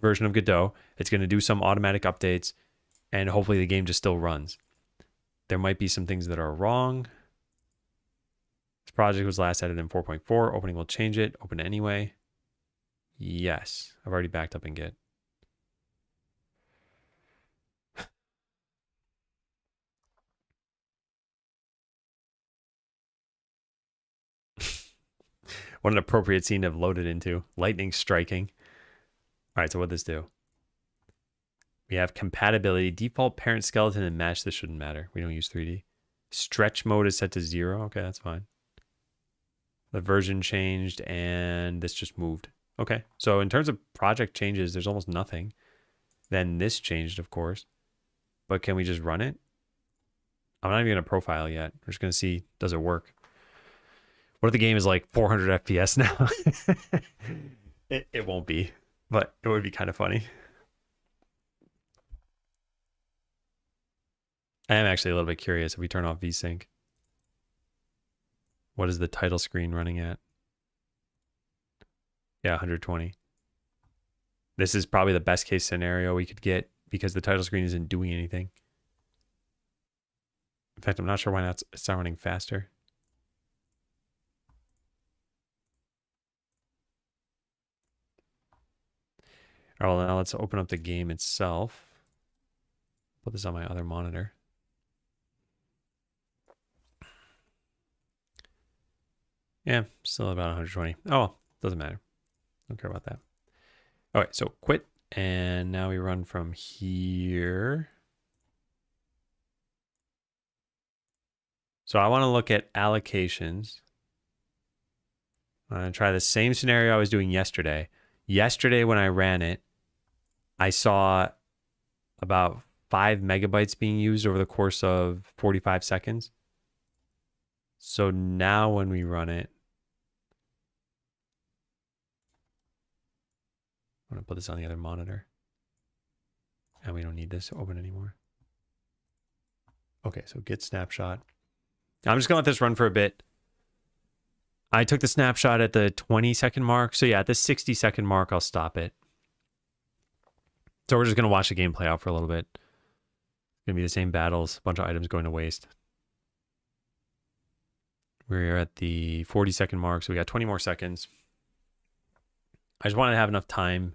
version of Godot. It's going to do some automatic updates, and hopefully the game just still runs. There might be some things that are wrong. This project was last added in 4.4. Opening will change it. Open anyway. Yes, I've already backed up in Git. What an appropriate scene to have loaded into. Lightning striking. All right, so what'd this do? We have compatibility. Default parent skeleton and mesh. This shouldn't matter. We don't use 3D. Stretch mode is set to 0. Okay, that's fine. The version changed and this just moved. Okay, so in terms of project changes, there's almost nothing. Then this changed, of course. But can we just run it? I'm not even going to profile yet. We're just going to see, does it work? What if the game is like 400 FPS now? It won't be, but it would be kind of funny. I am actually a little bit curious if we turn off VSync. What is the title screen running at? Yeah, 120. This is probably the best case scenario we could get because the title screen isn't doing anything. In fact, I'm not sure why not it's not running faster. All right, well, now let's open up the game itself. Put this on my other monitor. Yeah, still about 120. Oh, doesn't matter. Don't care about that. All right, so quit. And now we run from here. So I want to look at allocations. I'm going to try the same scenario I was doing yesterday. Yesterday when I ran it, I saw about 5 megabytes being used over the course of 45 seconds. So now when we run it, I'm going to put this on the other monitor. And we don't need this open anymore. Okay, so get snapshot. I'm just going to let this run for a bit. I took the snapshot at the 20-second mark. So yeah, at the 60-second mark, I'll stop it. So we're just going to watch the game play out for a little bit. It's going to be the same battles, a bunch of items going to waste. We're at the 40-second mark, so we got 20 more seconds. I just want to have enough time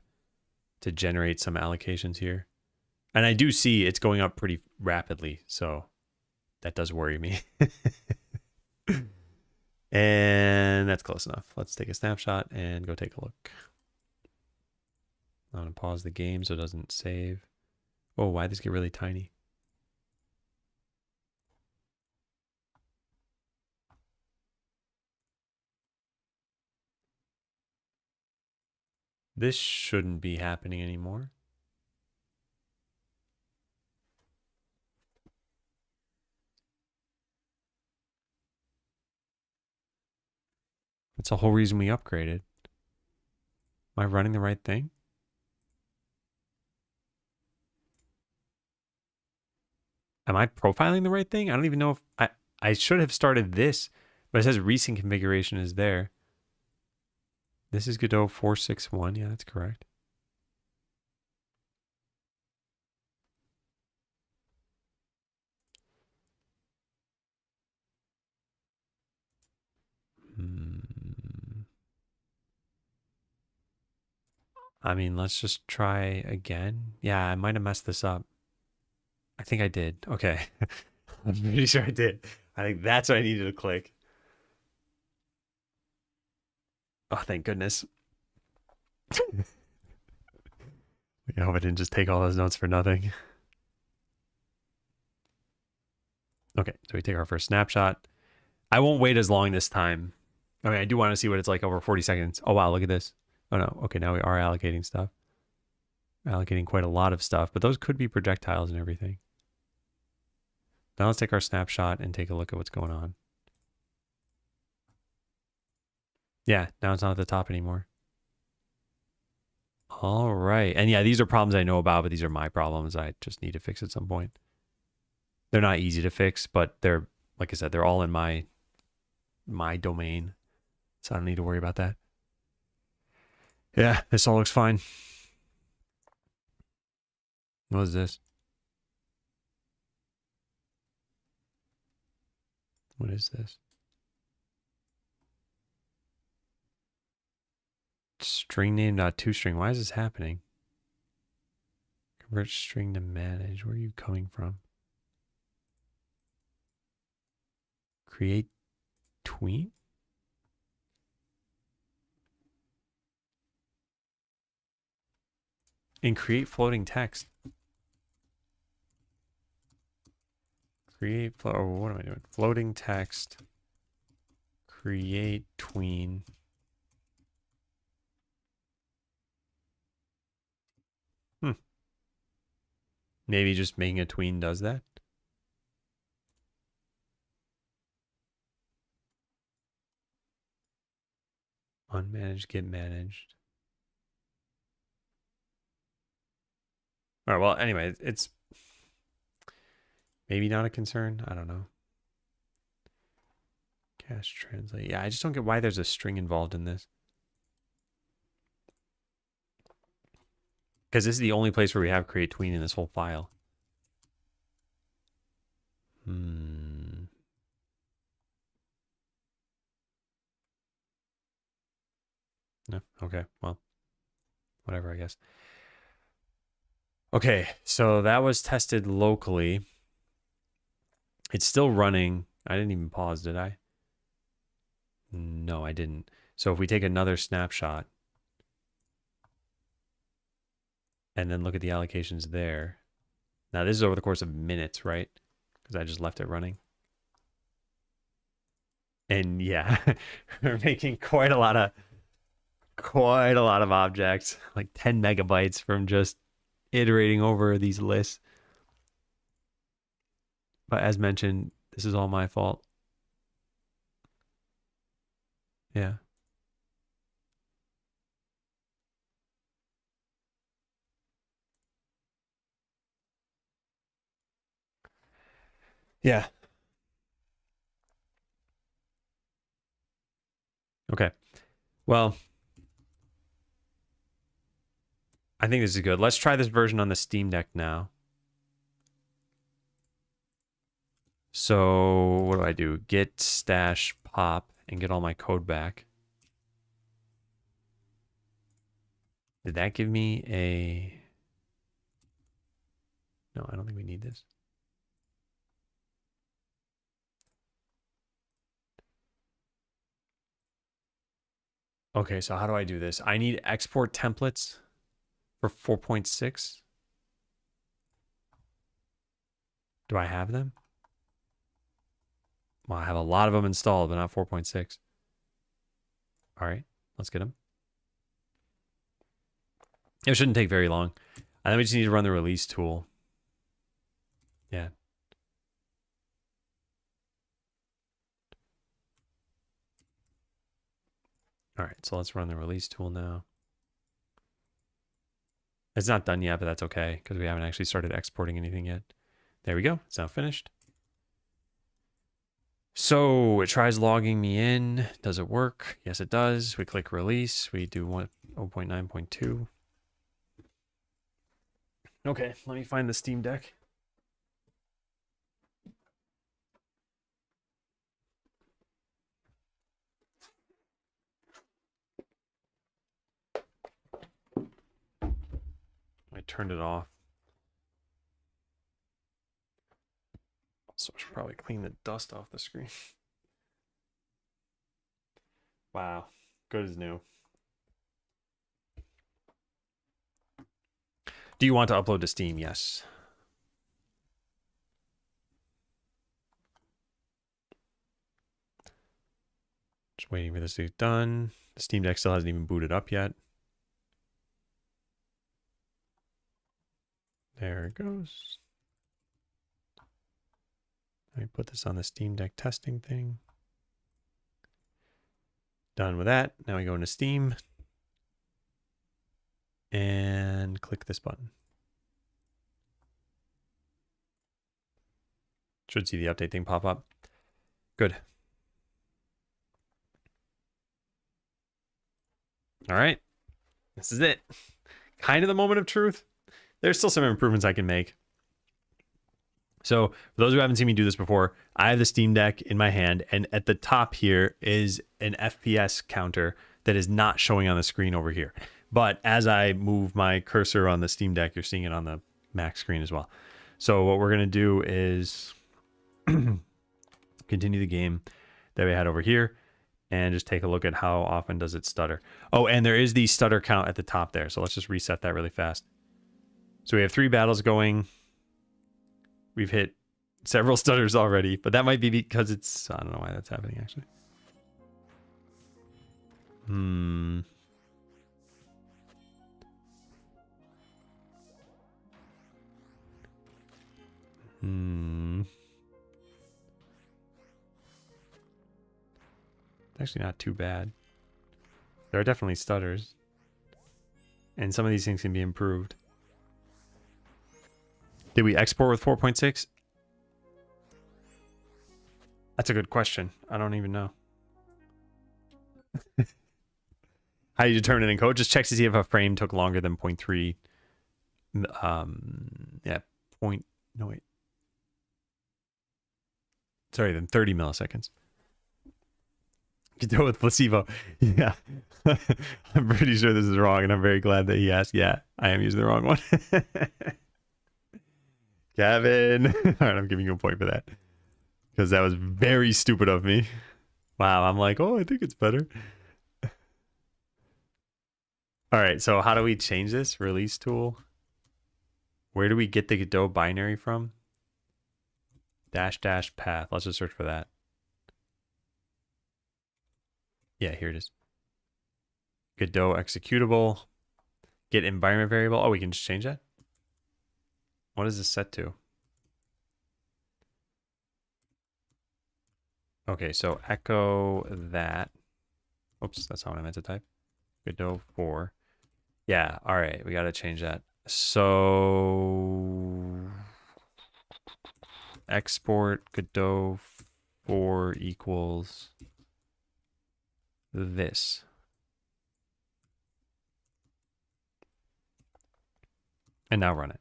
to generate some allocations here. And I do see it's going up pretty rapidly, so that does worry me. And that's close enough. Let's take a snapshot and go take a look. I'm going to pause the game so it doesn't save. Oh, why did this get really tiny? This shouldn't be happening anymore. That's the whole reason we upgraded. Am I running the right thing? Am I profiling the right thing? I don't even know if I should have started this, but it says recent configuration is there. This is Godot 461. Yeah, that's correct. I mean, let's just try again. Yeah, I might have messed this up. I think I did. Okay. I'm pretty sure I did. I think that's what I needed to click. Oh, thank goodness. I hope I didn't just take all those notes for nothing. Okay, so we take our first snapshot. I won't wait as long this time. I mean, I do want to see what it's like over 40 seconds. Oh, wow, look at this. Oh, no. Okay, now we are allocating stuff. Allocating quite a lot of stuff, but those could be projectiles and everything. Now let's take our snapshot and take a look at what's going on. Yeah, now it's not at the top anymore. All right. And yeah, these are problems I know about, but these are my problems I just need to fix at some point. They're not easy to fix, but they're, like I said, they're all in my domain. So I don't need to worry about that. Yeah, this all looks fine. What is this? What is this? String name dot toString. Why is this happening? Convert string to manage. Where are you coming from? Create tween? And create floating text. Create, oh, what am I doing? Floating text. Create tween. Maybe just making a tween does that. Unmanaged, get managed. All right, well, anyway, it's maybe not a concern. I don't know. Cache translate. Yeah, I just don't get why there's a string involved in this. Because this is the only place where we have create tween in this whole file. No, okay, well, whatever, I guess. Okay, so that was tested locally. It's still running. I didn't even pause, did I? No, I didn't. So if we take another snapshot and then look at the allocations there. Now this is over the course of minutes, right? Because I just left it running. And yeah, we're making quite a lot of objects, like 10 megabytes from just iterating over these lists. But as mentioned, this is all my fault. Yeah. Yeah. Okay. Well, I think this is good. Let's try this version on the Steam Deck now. So what do I do? Git stash pop and get all my code back. Did that give me a... No, I don't think we need this. Okay, so how do I do this? I need export templates for 4.6. Do I have them? Well, I have a lot of them installed, but not 4.6. All right, let's get them. It shouldn't take very long. And then we just need to run the release tool. Yeah. All right, so let's run the release tool now. It's not done yet, but that's okay because we haven't actually started exporting anything yet. There we go. It's now finished. So it tries logging me in. Does it work? Yes, it does. We click release. We do 0.9.2. Okay, let me find the Steam Deck. I turned it off. So I should probably clean the dust off the screen. Wow, good as new. Do you want to upload to Steam? Yes. Just waiting for this to be done. The Steam Deck still hasn't even booted up yet. There it goes. Let me put this on the Steam Deck testing thing. Done with that. Now we go into Steam and click this button. Should see the update thing pop up. Good. All right. This is it. Kind of the moment of truth. There's still some improvements I can make. So for those who haven't seen me do this before, I have the Steam Deck in my hand, and at the top here is an FPS counter that is not showing on the screen over here. But as I move my cursor on the Steam Deck, you're seeing it on the Mac screen as well. So what we're going to do is continue the game that we had over here and just take a look at how often does it stutter. Oh, and there is the stutter count at the top there. So let's just reset that really fast. So we have 3 battles going. We've hit several stutters already, but that might be because it's... I don't know why that's happening, actually. Actually not too bad. There are definitely stutters. And some of these things can be improved. Did we export with 4.6? That's a good question. I don't even know. How do you determine it in code? Just checks to see if a frame took longer than 0.3. Yeah, no wait. Sorry, then 30 milliseconds. You do it with placebo. Yeah. I'm pretty sure this is wrong, and I'm very glad that he asked. Yeah, I am using the wrong one. Kevin. All right, I'm giving you a point for that. Because that was very stupid of me. Wow, I'm like, oh, I think it's better. All right, so how do we change this? Release tool. Where do we get the Godot binary from? -- path. Let's just search for that. Yeah, here it is. Godot executable. Get environment variable. Oh, we can just change that? What is this set to? Okay, so echo that. Oops, that's not what I meant to type. Godot 4. Yeah, all right. We got to change that. So export Godot 4 equals this. And now run it.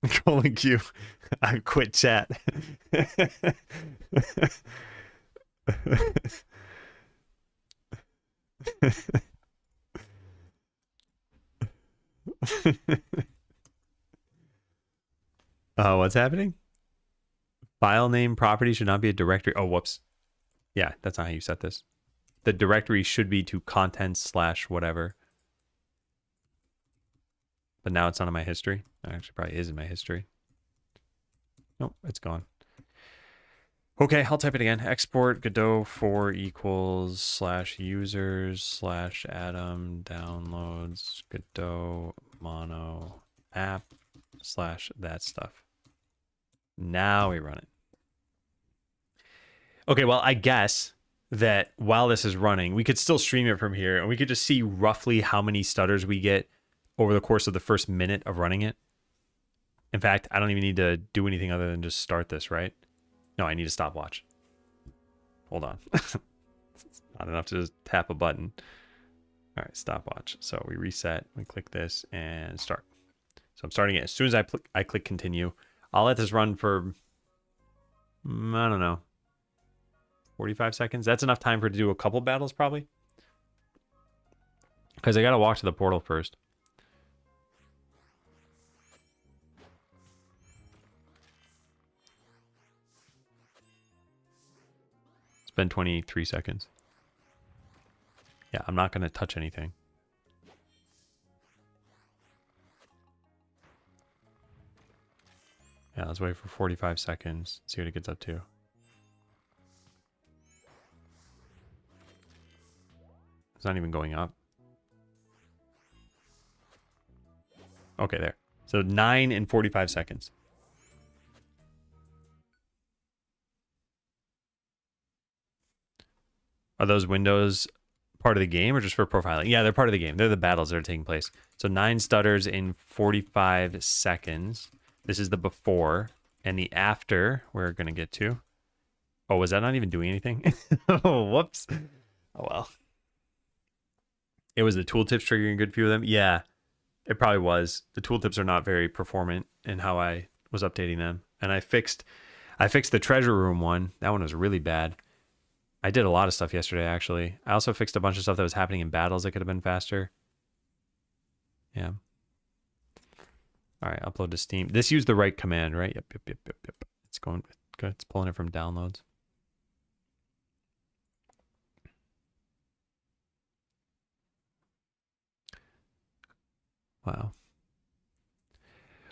Controlling Q. I quit chat. What's happening? File name property should not be a directory. Oh, whoops. Yeah, that's not how you set this. The directory should be to contents / whatever. But now it's not in my history. It actually probably is in my history. Nope, it's gone. Okay, I'll type it again. Export Godot 4 equals /users /Atom downloads Godot mono app / that stuff. Now we run it. Okay, well, I guess that while this is running, we could still stream it from here and we could just see roughly how many stutters we get over the course of the first minute of running it. In fact, I don't even need to do anything other than just start this, right? No, I need a stopwatch. Hold on. It's not enough to just tap a button. All right, stopwatch. So we reset, we click this and start. So I'm starting it. As soon as I click continue, I'll let this run for, I don't know, 45 seconds. That's enough time for it to do a couple battles probably. Because I got to walk to the portal first. It's been 23 seconds. Yeah, I'm not going to touch anything. Yeah, let's wait for 45 seconds. See what it gets up to. It's not even going up. Okay, there. So 9 and 45 seconds. Are those windows part of the game or just for profiling? Yeah, they're part of the game. They're the battles that are taking place. So 9 stutters in 45 seconds. This is the before. And the after, we're going to get to. Oh, was that not even doing anything? Oh, whoops. Oh, well. It was the tooltips triggering a good few of them. Yeah, it probably was. The tooltips are not very performant in how I was updating them. And I fixed the treasure room one. That one was really bad. I did a lot of stuff yesterday, actually. I also fixed a bunch of stuff that was happening in battles that could have been faster. Yeah. All right, upload to Steam. This used the right command, right? Yep. It's going good. It's pulling it from downloads. Wow.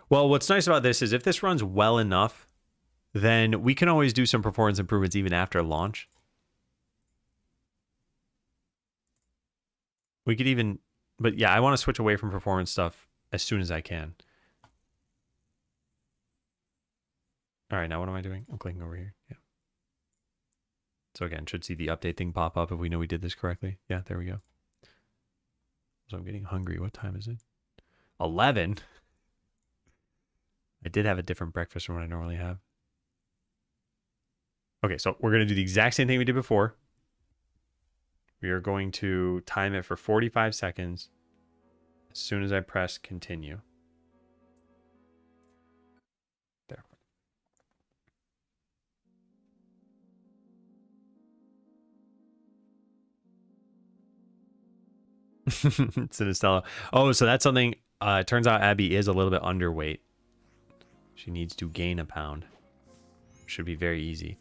Well, what's nice about this is if this runs well enough, then we can always do some performance improvements even after launch. We could even, but yeah, I want to switch away from performance stuff as soon as I can. All right, now what am I doing? I'm clicking over here. Yeah. So again, should see the update thing pop up if we know we did this correctly. Yeah, there we go. So I'm getting hungry. What time is it? 11? I did have a different breakfast from what I normally have. Okay, so we're going to do the exact same thing we did before. We are going to time it for 45 seconds as soon as I press continue. There. Sinestella. Oh, so that's something. It turns out Abby is a little bit underweight. She needs to gain a pound. Should be very easy.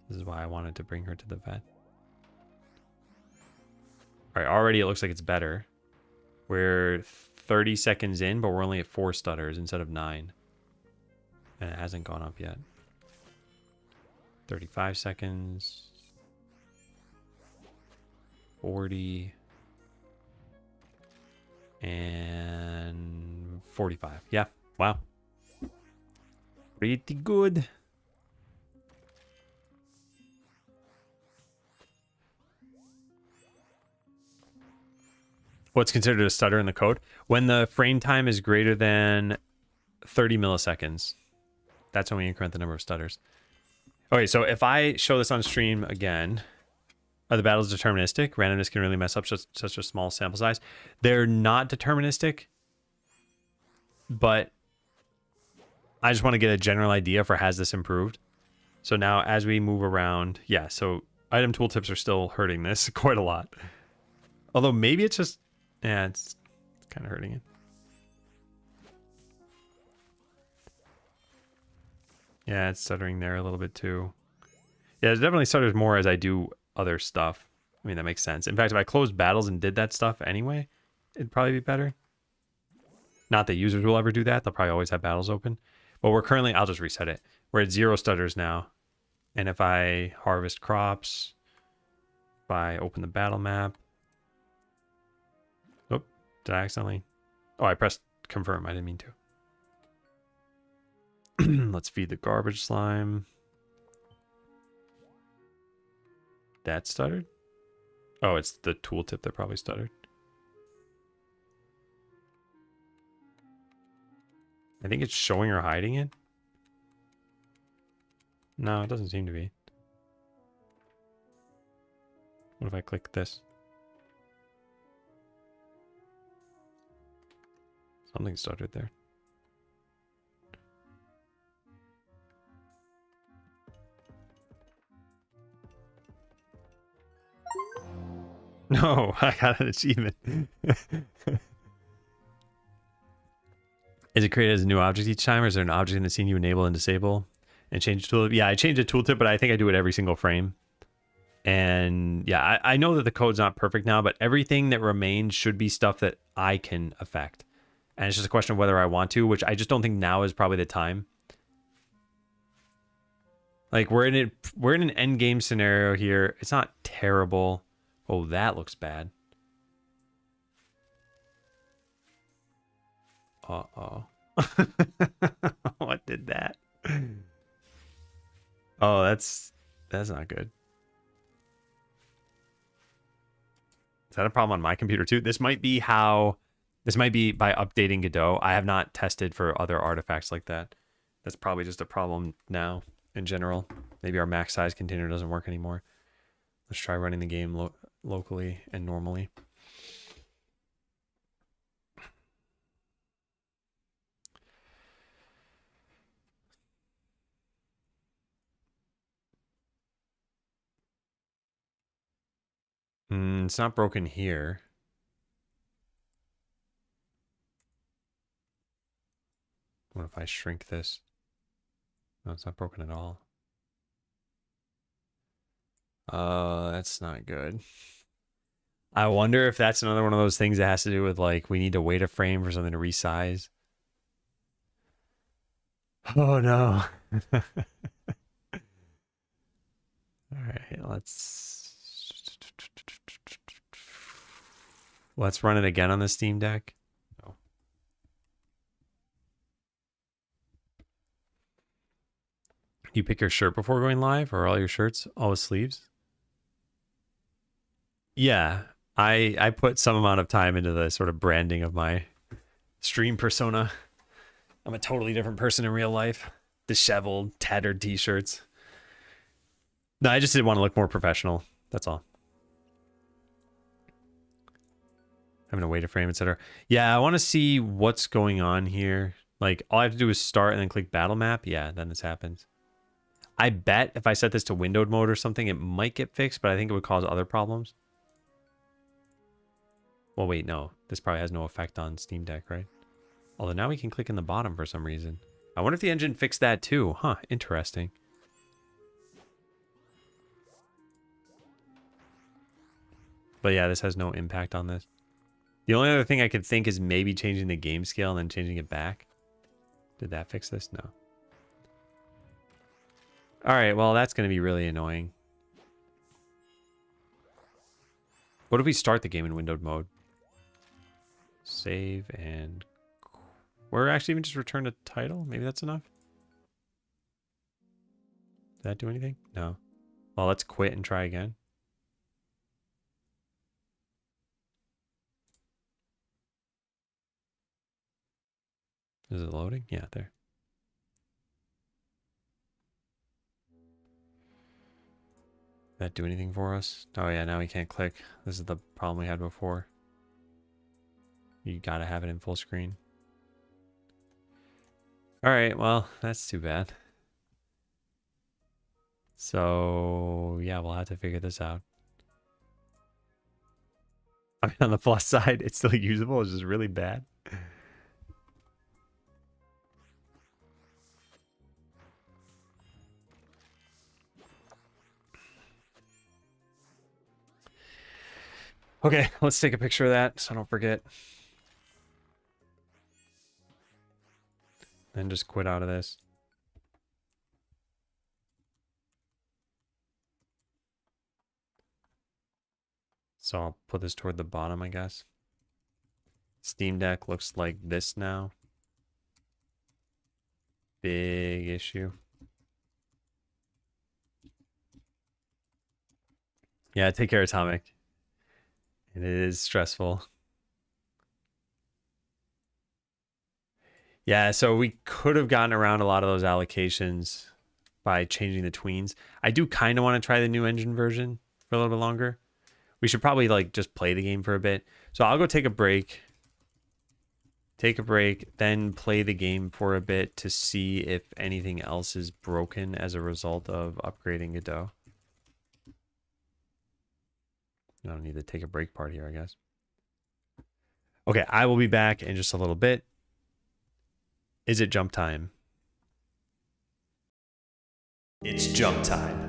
This is why I wanted to bring her to the vet. All right, already it looks like it's better. We're 30 seconds in, but we're only at 4 stutters instead of 9. And it hasn't gone up yet. 35 seconds. 40. And 45. Yeah, wow. Pretty good. What's considered a stutter in the code? When the frame time is greater than 30 milliseconds. That's when we increment the number of stutters. Okay, so if I show this on stream again, are the battles deterministic? Randomness can really mess up such a small sample size. They're not deterministic, but I just want to get a general idea for has this improved. So now as we move around, yeah, so item tooltips are still hurting this quite a lot. Although maybe it's just, yeah, it's kind of hurting it. Yeah, it's stuttering there a little bit too. Yeah, it definitely stutters more as I do other stuff. I mean, that makes sense. In fact, if I closed battles and did that stuff anyway, it'd probably be better. Not that users will ever do that. They'll probably always have battles open. But we're currently, I'll just reset it. We're at 0 stutters now. And if I harvest crops, if I open the battle map. Oh, did I accidentally? Oh, I pressed confirm. I didn't mean to. Let's feed the garbage slime. That stuttered? Oh, it's the tooltip that probably stuttered. I think it's showing or hiding it. No, it doesn't seem to be. What if I click this? Something stuttered there. No, I got an achievement. Is it created as a new object each time, or is there an object in the scene you enable and disable and change the tooltip? Yeah, I changed the tooltip, but I think I do it every single frame. And yeah, I know that the code's not perfect now, but everything that remains should be stuff that I can affect. And it's just a question of whether I want to, which I just don't think now is probably the time. Like we're in an end game scenario here. It's not terrible. Oh, that looks bad. Uh-oh. What did that? Oh, that's not good. Is that a problem on my computer too? This might be by updating Godot. I have not tested for other artifacts like that. That's probably just a problem now in general. Maybe our max size container doesn't work anymore. Let's try running the game locally and normally. It's not broken here. What if I shrink this? No, it's not broken at all. That's not good. I wonder if that's another one of those things that has to do with like we need to wait a frame for something to resize. Oh no. All right, let's run it again on the Steam Deck. No. You pick your shirt before going live, or all your shirts, all with sleeves? Yeah, I put some amount of time into the sort of branding of my stream persona. I'm a totally different person in real life. Disheveled, tattered t-shirts. No, I just didn't want to look more professional. That's all. Having to wait a frame, etc. Yeah, I want to see what's going on here. Like, all I have to do is start and then click battle map. Yeah, then this happens. I bet if I set this to windowed mode or something, it might get fixed, but I think it would cause other problems. Well, wait, no. This probably has no effect on Steam Deck, right? Although now we can click in the bottom for some reason. I wonder if the engine fixed that too. Huh, interesting. But yeah, this has no impact on this. The only other thing I could think is maybe changing the game scale and then changing it back. Did that fix this? No. All right, well, that's going to be really annoying. What if we start the game in windowed mode? Save and... Or actually even just return a title? Maybe that's enough? Did that do anything? No. Well, let's quit and try again. Is it loading? Yeah, there. Did that do anything for us? Oh yeah, now we can't click. This is the problem we had before. You gotta have it in full screen. Alright, well, that's too bad. So, yeah, we'll have to figure this out. I mean, on the plus side, it's still usable. It's just really bad. Okay, let's take a picture of that so I don't forget. Then just quit out of this. So I'll put this toward the bottom, I guess. Steam Deck looks like this now. Big issue. Yeah, take care, Atomic. It is stressful. Yeah, so we could have gotten around a lot of those allocations by changing the tweens. I do kind of want to try the new engine version for a little bit longer. We should probably like just play the game for a bit. So I'll go take a break. Take a break, then play the game for a bit to see if anything else is broken as a result of upgrading Godot. I don't need to take a break part here, I guess. Okay, I will be back in just a little bit. Is it jump time? It's jump time.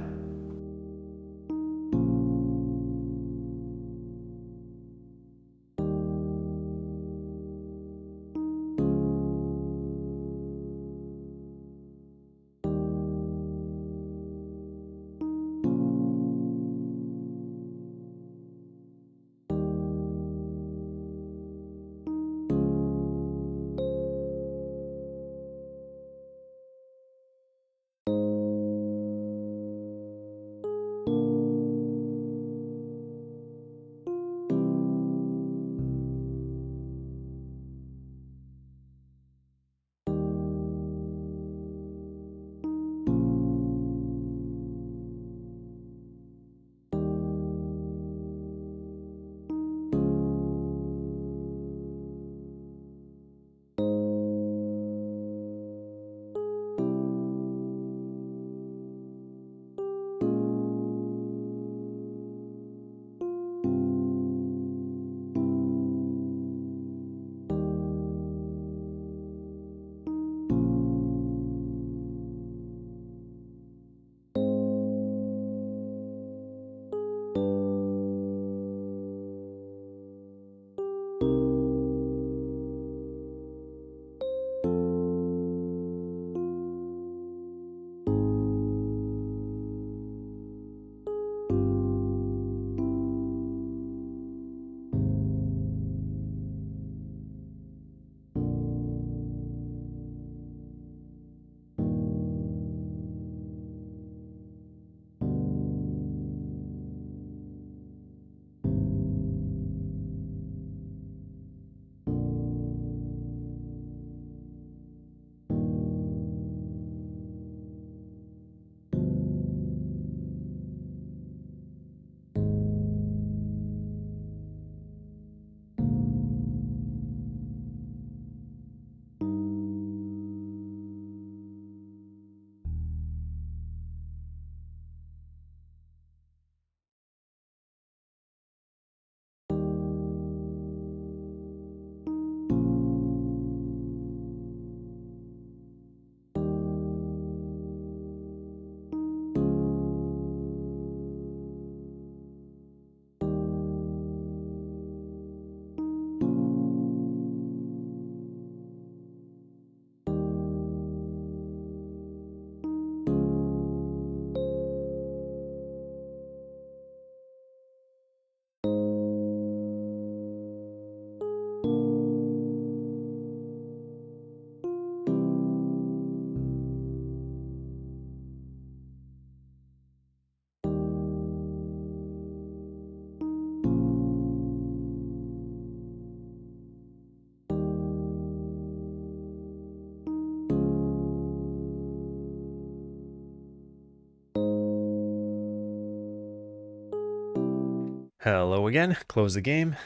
Hello again. Close the game.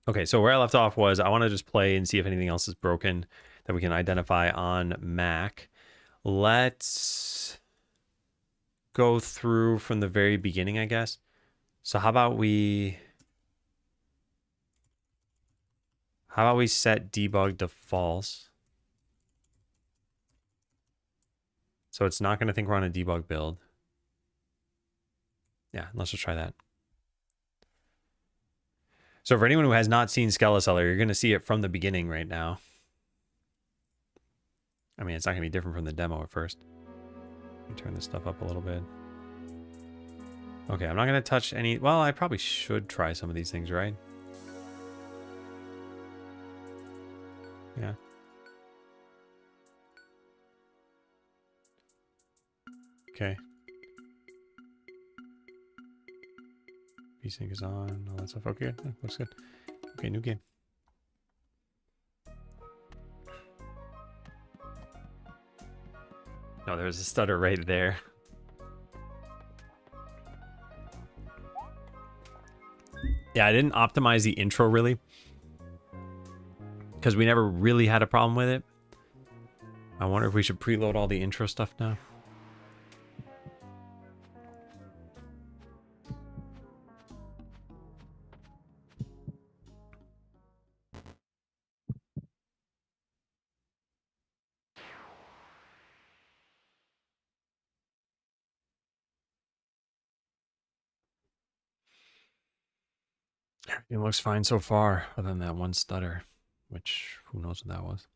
Okay, so where I left off was I want to just play and see if anything else is broken that we can identify on Mac. Let's go through from the very beginning, I guess. So how about we set debug to false? So it's not going to think we're on a debug build. Yeah, let's just try that. So for anyone who has not seen Skeleseller, you're going to see it from the beginning right now. I mean, it's not going to be different from the demo at first. Let me turn this stuff up a little bit. Okay, I'm not going to touch any... Well, I probably should try some of these things, right? Yeah. Okay. VSync is on, all that stuff. Okay, yeah, looks good. Okay, new game. No, there's a stutter right there. Yeah, I didn't optimize the intro really, because we never really had a problem with it. I wonder if we should preload all the intro stuff now. It looks fine so far, other than that one stutter, which who knows what that was.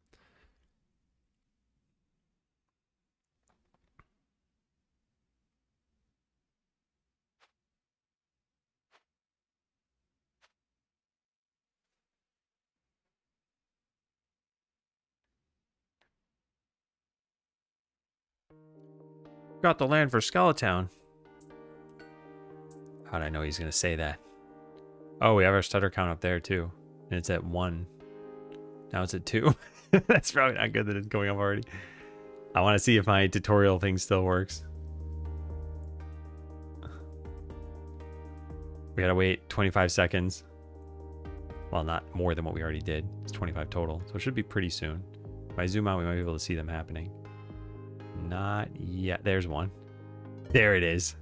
Got the land for Skeletown. How'd I know he's gonna say that? Oh, we have our stutter count up there too. And it's at 1. Now it's at 2. That's probably not good that it's going up already. I want to see if my tutorial thing still works. We gotta wait 25 seconds. Well, not more than what we already did. It's 25 total, so it should be pretty soon. If I zoom out, we might be able to see them happening. Not yet. There's one. There it is.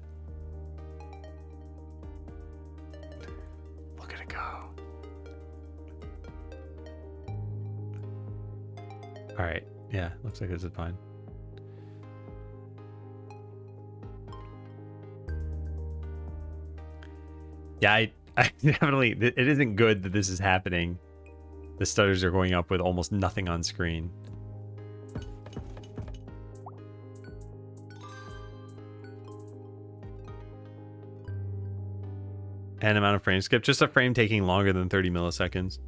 Look at it go. All right. Yeah, looks like this is fine. Yeah, I definitely, it isn't good that this is happening. The stutters are going up with almost nothing on screen. And amount of frame skip, just a frame taking longer than 30 milliseconds.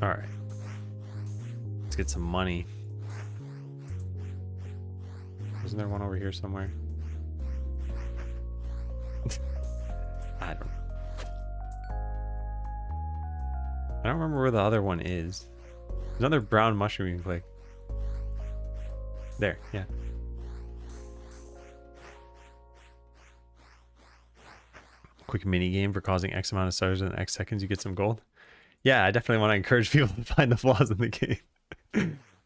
All right, let's get some money. Isn't there one over here somewhere? I don't know. I don't remember where the other one is. There's another brown mushroom you can click. There, yeah. Quick mini game for causing X amount of stars in X seconds, you get some gold. Yeah, I definitely want to encourage people to find the flaws in the game.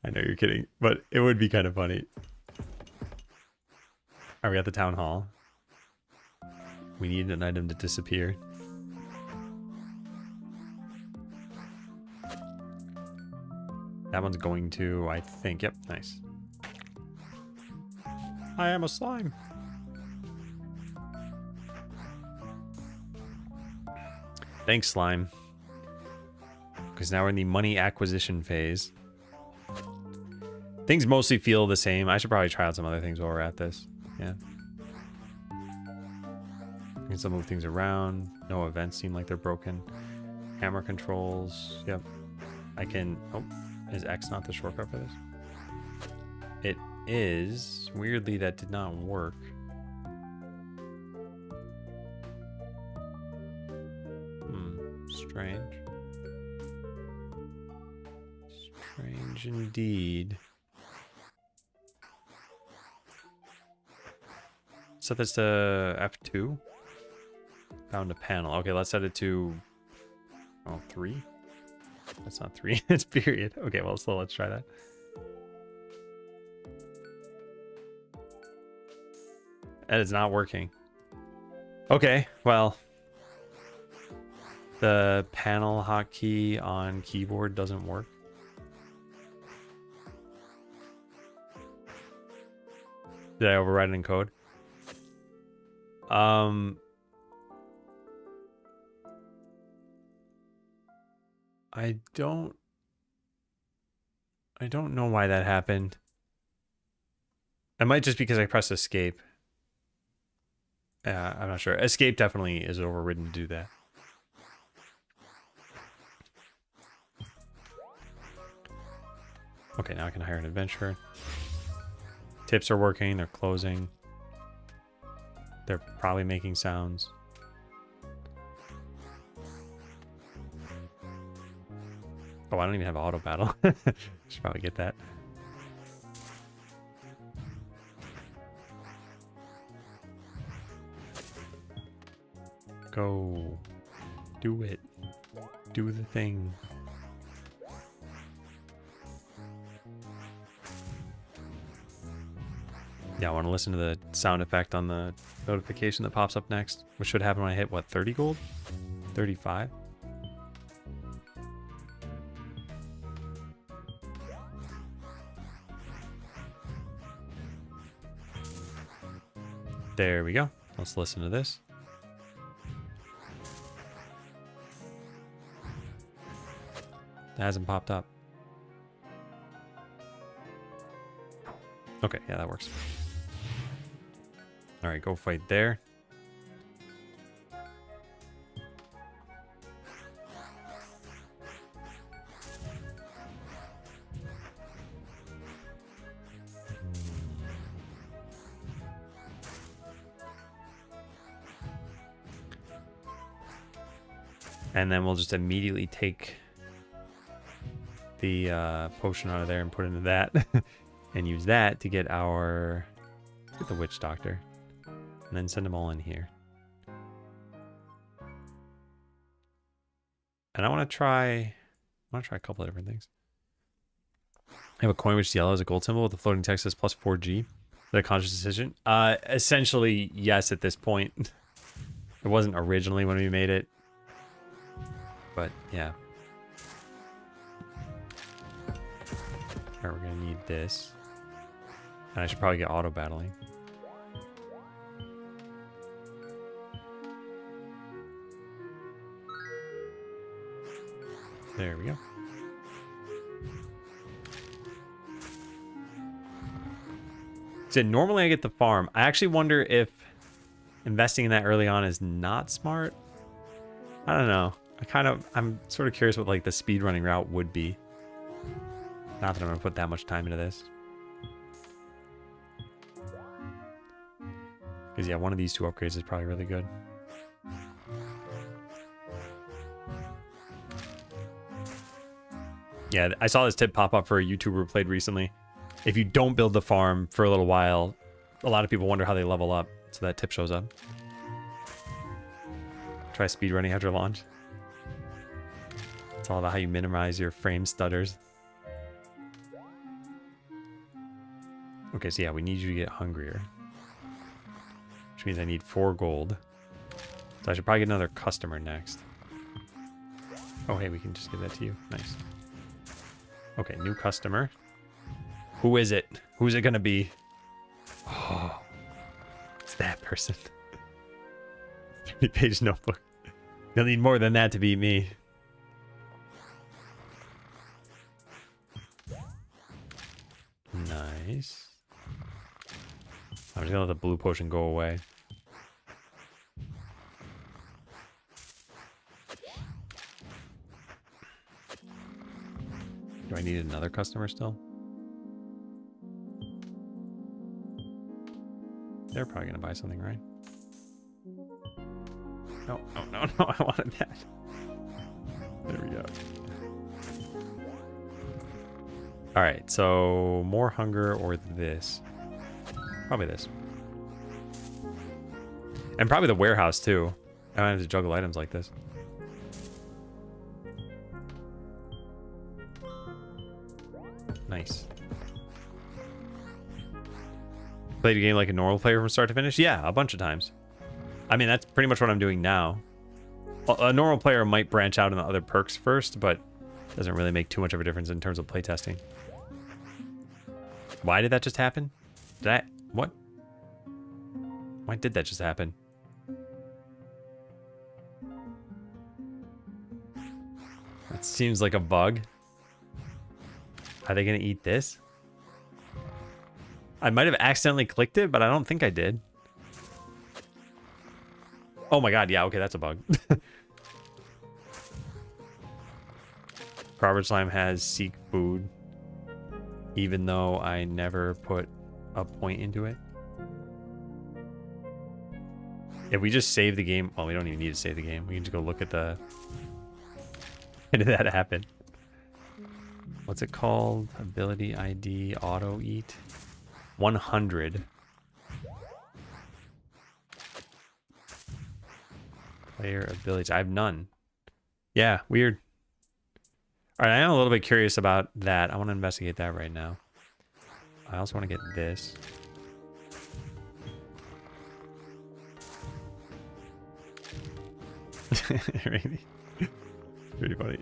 I know you're kidding, but it would be kind of funny. Are we at the town hall? We need an item to disappear. That one's going to, I think, yep, nice. I am a slime. Thanks, slime. Because now we're in the money acquisition phase. Things mostly feel the same. I should probably try out some other things while we're at this. Yeah. I can still move things around. No events seem like they're broken. Camera controls. Yep. I can... Oh, is X not the shortcut for this? It is. Weirdly, that did not work. Strange. Strange indeed. Set this to F2. Found a panel. Okay, let's set it to 3. That's not 3. It's period. Okay, well, so let's try that. And it's not working. Okay, well, the panel hotkey on keyboard doesn't work. Did I override it in code? I don't know why that happened. It might just because I pressed escape. I'm not sure. Escape definitely is overridden to do that. Okay, now I can hire an adventurer. Tips are working. They're closing. They're probably making sounds. Oh, I don't even have auto battle. Should probably get that. Go. Do it. Do the thing. Yeah, I want to listen to the sound effect on the notification that pops up next, which should happen when I hit, what, 30 gold? 35? There we go. Let's listen to this. That hasn't popped up. Okay, yeah, that works. All right, go fight there. And then we'll just immediately take the potion out of there and put it into that. And use that to get our... Get the witch doctor. And then send them all in here. And I want to try a couple of different things. I have a coin which is yellow as a gold symbol with the floating text says plus 4G. Is that a conscious decision? Essentially, yes at this point. It wasn't originally when we made it. But, yeah. Alright, we're gonna need this. And I should probably get auto battling. There we go. So normally I get the farm. I actually wonder if investing in that early on is not smart. I don't know. I'm sort of curious what like the speedrunning route would be. Not that I'm gonna put that much time into this. Because yeah, one of these two upgrades is probably really good. Yeah, I saw this tip pop up for a YouTuber who played recently. If you don't build the farm for a little while, a lot of people wonder how they level up. So that tip shows up. Try speedrunning after launch. It's all about how you minimize your frame stutters. Okay, so yeah, we need you to get hungrier. Which means I need 4 gold. So I should probably get another customer next. Oh, hey, we can just give that to you. Nice. Okay, new customer. Who is it? Who's it gonna be? Oh, it's that person. 30-page notebook. You'll need more than that to beat me. Nice. I'm just gonna let the blue potion go away. Do I need another customer still? They're probably gonna buy something, right? No, no, no, no, I wanted that. There we go. All right, so more hunger or this? Probably this. And probably the warehouse too. I don't have to juggle items like this. Nice. Played a game like a normal player from start to finish? Yeah, a bunch of times. I mean, that's pretty much what I'm doing now. A normal player might branch out into other perks first, but doesn't really make too much of a difference in terms of playtesting. Why did that just happen? Did I... What? Why did that just happen? It seems like a bug. Are they going to eat this? I might have accidentally clicked it, but I don't think I did. Oh my god, yeah, okay, that's a bug. Garbage Slime has seek food, even though I never put a point into it. If we just save the game, well, we don't even need to save the game. We can just go look at the... When did that happen? What's it called? Ability ID auto eat. 100. Player abilities. I have none. Yeah, weird. All right, I am a little bit curious about that. I want to investigate that right now. I also want to get this. Really? Pretty funny.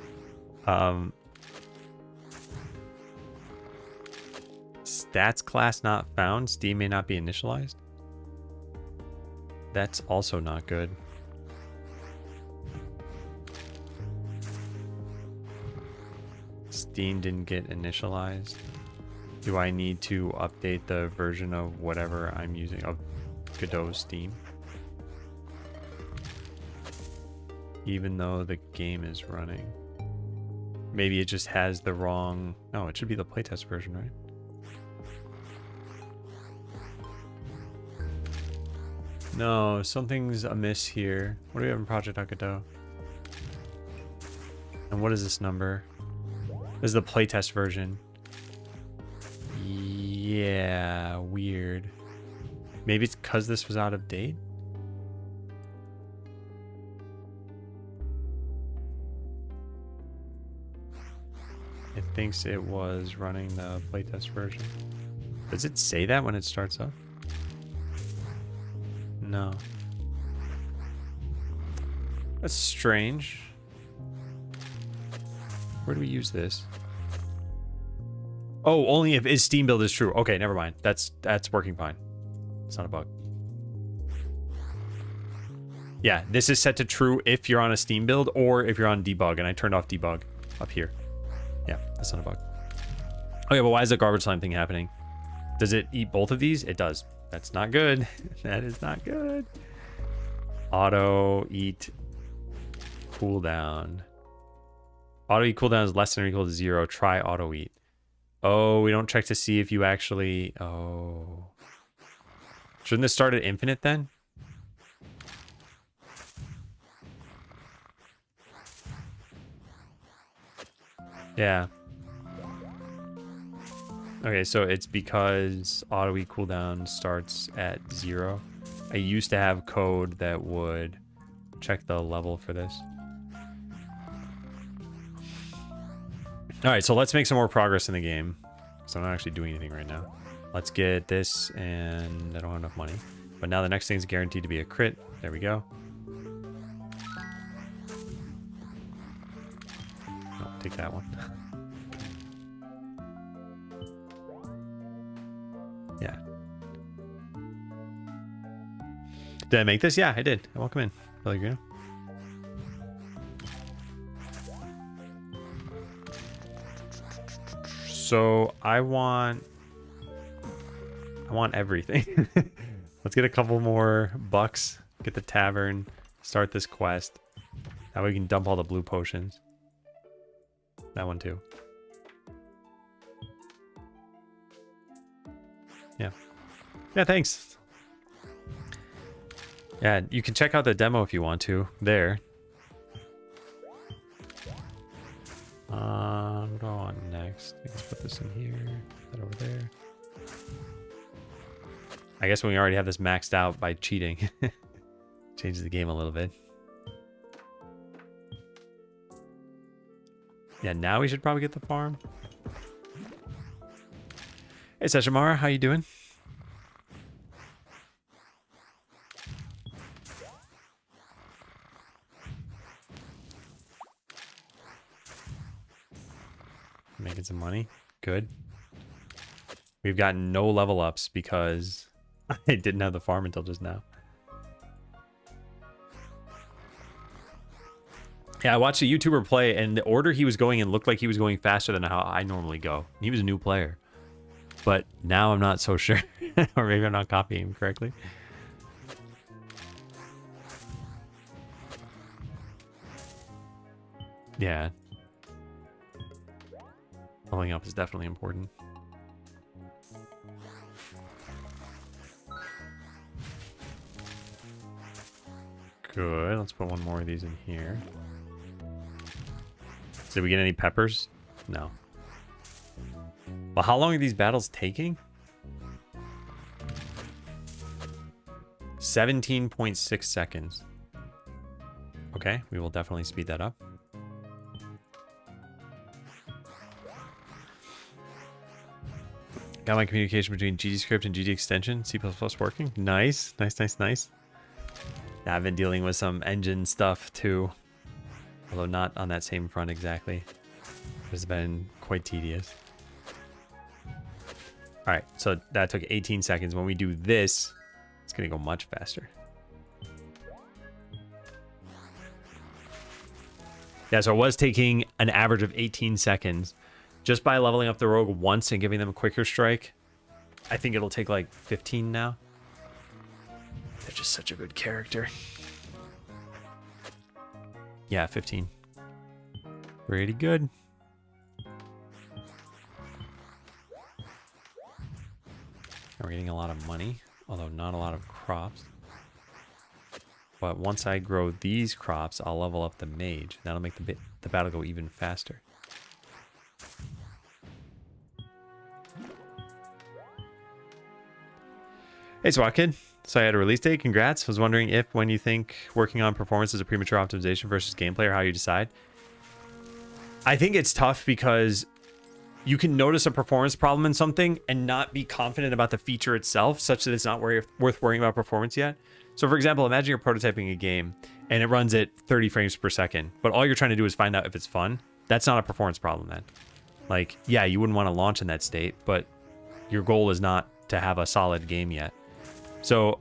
Stats class not found. Steam may not be initialized. That's also not good. Steam didn't get initialized. Do I need to update the version of whatever I'm using of Godot's Steam? Even though the game is running. Maybe it just has the wrong... No, it should be the playtest version, right? No, something's amiss here. What do we have in Project Godot? And what is this number? This is the playtest version. Yeah, weird. Maybe it's because this was out of date? It thinks it was running the playtest version. Does it say that when it starts up? No. That's strange. Where do we use this? Oh, only if is Steam build is true. Okay, never mind. That's working fine. It's not a bug. Yeah, this is set to true if you're on a Steam build or if you're on debug, and I turned off debug up here. Yeah, that's not a bug. Okay, but why is the garbage slime thing happening? Does it eat both of these? It does. That's not good. That is not good. Auto eat cooldown. Auto eat cooldown is less than or equal to 0. Try auto eat. Oh, we don't check to see if you actually... Oh. Shouldn't this start at infinite then? Yeah. Okay, so it's because auto eat cooldown starts at 0. I used to have code that would check the level for this. All right, so let's make some more progress in the game. So I'm not actually doing anything right now. Let's get this, and I don't have enough money. But now the next thing is guaranteed to be a crit. There we go. Oh, take that one. Yeah. Did I make this? Yeah, I did. Welcome in, Pellegrino. So I want everything. Let's get a couple more bucks, get the tavern, start this quest. That way we can dump all the blue potions. That one too. Yeah. Yeah, thanks. Yeah, you can check out the demo if you want to. There. What do I want next? Let's put this in here. That over there. I guess when we already have this maxed out by cheating, changes the game a little bit. Yeah, now we should probably get the farm. Hey, Seshamara, how you doing? Making some money. Good. We've gotten no level ups because I didn't have the farm until just now. Yeah, I watched a YouTuber play, and the order he was going in looked like he was going faster than how I normally go. He was a new player. But now I'm not so sure. Or maybe I'm not copying him correctly. Yeah. Leveling up is definitely important. Good. Let's put one more of these in here. Did we get any peppers? No. Well, how long are these battles taking? 17.6 seconds. Okay, we will definitely speed that up. Got my communication between GDScript and GD extension, C++ working. Nice, nice, nice, nice. Yeah, I've been dealing with some engine stuff too. Although not on that same front exactly. It's been quite tedious. Alright, so that took 18 seconds. When we do this, it's going to go much faster. Yeah, so it was taking an average of 18 seconds. Just by leveling up the rogue once and giving them a quicker strike, I think it'll take like 15 now. They're just such a good character. Yeah, 15. Pretty good. We're getting a lot of money, although not a lot of crops. But once I grow these crops, I'll level up the mage. That'll make the battle go even faster. Hey, SWAT Kid. So I had a release date. Congrats. Was wondering if, when you think working on performance is a premature optimization versus gameplay, or how you decide. I think it's tough because you can notice a performance problem in something and not be confident about the feature itself, such that it's not worth worrying about performance yet. So for example, imagine you're prototyping a game and it runs at 30 frames per second, but all you're trying to do is find out if it's fun. That's not a performance problem then. Like, yeah, you wouldn't want to launch in that state, but your goal is not to have a solid game yet. So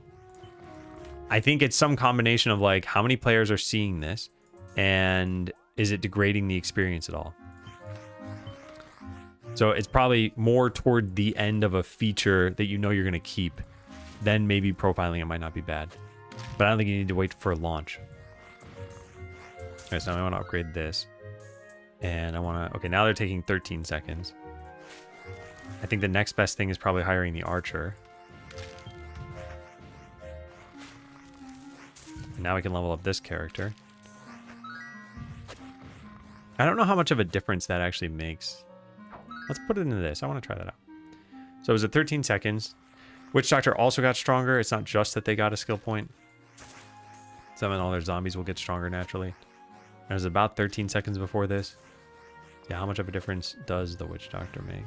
I think it's some combination of like, how many players are seeing this and is it degrading the experience at all? So it's probably more toward the end of a feature that you know you're going to keep. Then maybe profiling it might not be bad. But I don't think you need to wait for launch. Okay, so now I want to upgrade this. And I want to... Okay, now they're taking 13 seconds. I think the next best thing is probably hiring the archer. And now we can level up this character. I don't know how much of a difference that actually makes. Let's put it into this. I want to try that out. So it was at 13 seconds. Witch Doctor also got stronger. It's not just that they got a skill point. Some and all their zombies will get stronger naturally. It was about 13 seconds before this. Yeah, how much of a difference does the Witch Doctor make?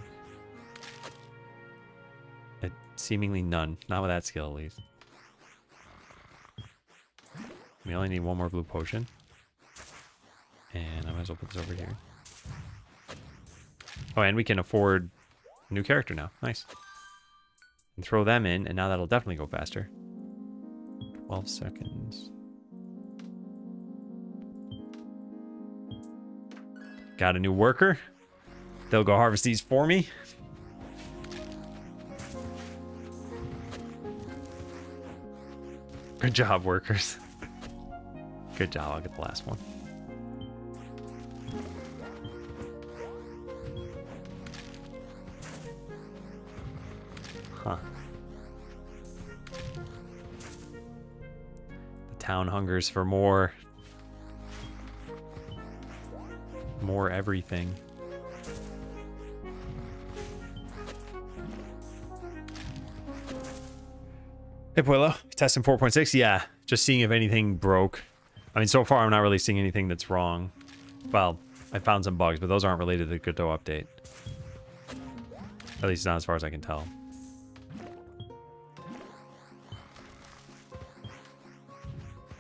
Seemingly none. Not with that skill, at least. We only need one more blue potion. And I might as well put this over here. Oh, and we can afford a new character now. Nice. And throw them in, and now that'll definitely go faster. 12 seconds. Got a new worker. They'll go harvest these for me. Good job, workers. Good job. I'll get the last one. Huh. town hungers for more everything. Hey Puello, testing 4.6. Yeah, just seeing if anything broke. I mean, so far I'm not really seeing anything that's wrong. Well, I found some bugs, but those aren't related to the Godot update. At least not as far as I can tell.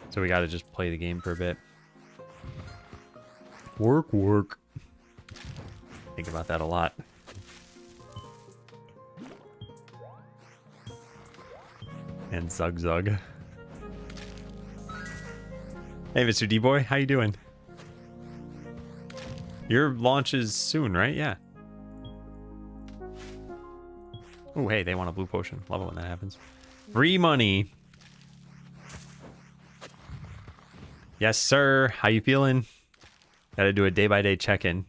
So we got to just play the game for a bit. Work. Think about that a lot. And Zug. Hey, Mr. D-Boy, how you doing? Your launch is soon, right? Yeah. Oh, hey, they want a blue potion. Love it when that happens. Free money. Yes, sir. How you feeling? Got to do a day-by-day check-in.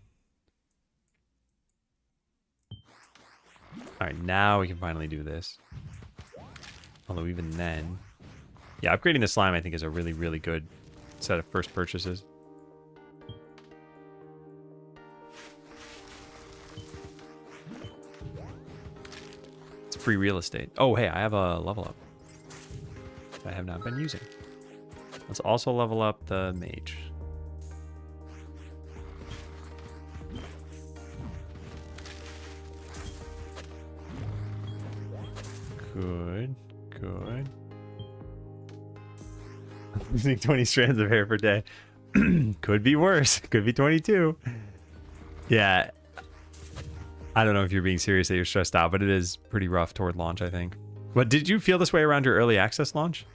All right, now we can finally do this. Although even then... Yeah, upgrading the slime, I think, is a really, really good set of first purchases. It's free real estate. Oh, hey, I have a level up that I have not been using. Let's also level up the mage. Good. Losing 20 strands of hair per day. Could be worse. Could be 22. Yeah. I don't know if you're being serious that you're stressed out, but it is pretty rough toward launch, I think. But did you feel this way around your early access launch?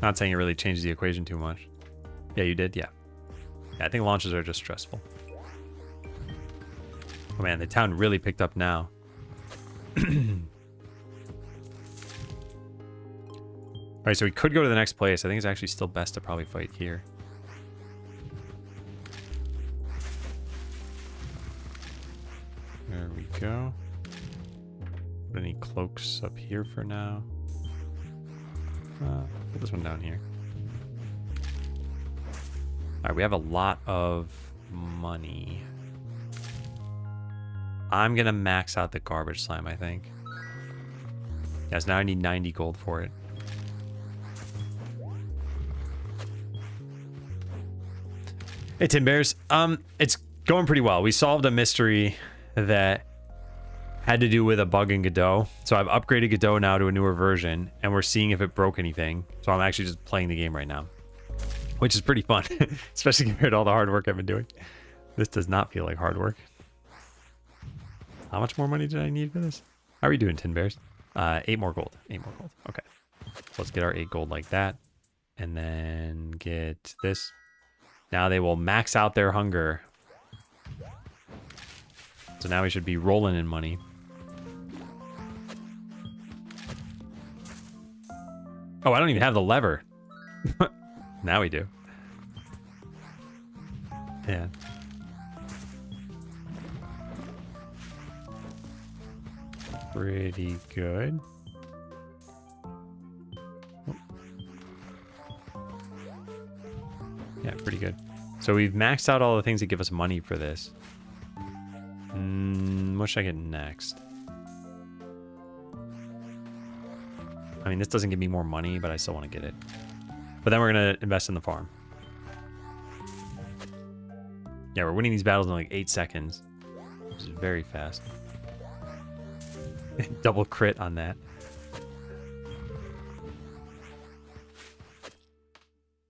Not saying it really changes the equation too much. Yeah, you did? Yeah. I think launches are just stressful. Oh man, the town really picked up now. Alright, so we could go to the next place. I think it's actually still best to probably fight here. There we go. Put any cloaks up here for now. Put this one down here. Alright, we have a lot of money. I'm gonna max out the garbage slime, I think. Yes, now I need 90 gold for it. Hey, Tim Bears. It's going pretty well. We solved a mystery that had to do with a bug in Godot. So I've upgraded Godot now to a newer version, and we're seeing if it broke anything. So I'm actually just playing the game right now, which is pretty fun, especially compared to all the hard work I've been doing. This does not feel like hard work. How much more money did I need for this? How are we doing, Tin Bears? 8 more gold. 8 more gold. Okay. Let's get our 8 gold like that. And then get this. Now they will max out their hunger. So now we should be rolling in money. Oh, I don't even have the lever. Now we do. Yeah. Pretty good. Yeah, pretty good. So we've maxed out all the things that give us money for this. What should I get next? I mean, this doesn't give me more money, but I still want to get it. But then we're going to invest in the farm. Yeah, we're winning these battles in like 8 seconds. Which is very fast. Double crit on that.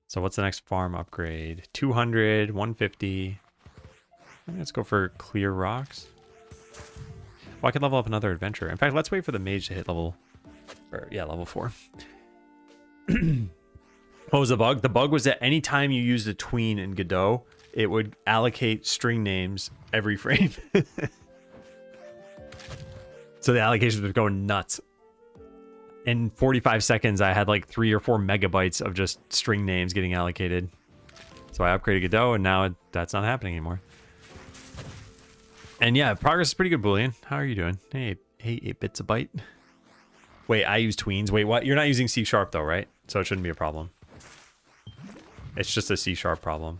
So what's the next farm upgrade? 200, 150. Let's go for clear rocks. Well, I could level up another adventure. In fact, let's wait for the mage to hit level... level 4. What was the bug? The bug was that anytime you used a tween in Godot, it would allocate string names every frame. So the allocations were going nuts. In 45 seconds, I had like 3 or 4 megabytes of just string names getting allocated. So I upgraded Godot, and now that's not happening anymore. And yeah, progress is pretty good, Boolean. How are you doing? Hey, 8 bits a byte. Wait, I use tweens. Wait, what? You're not using C sharp though, right? So it shouldn't be a problem. It's just a C sharp problem.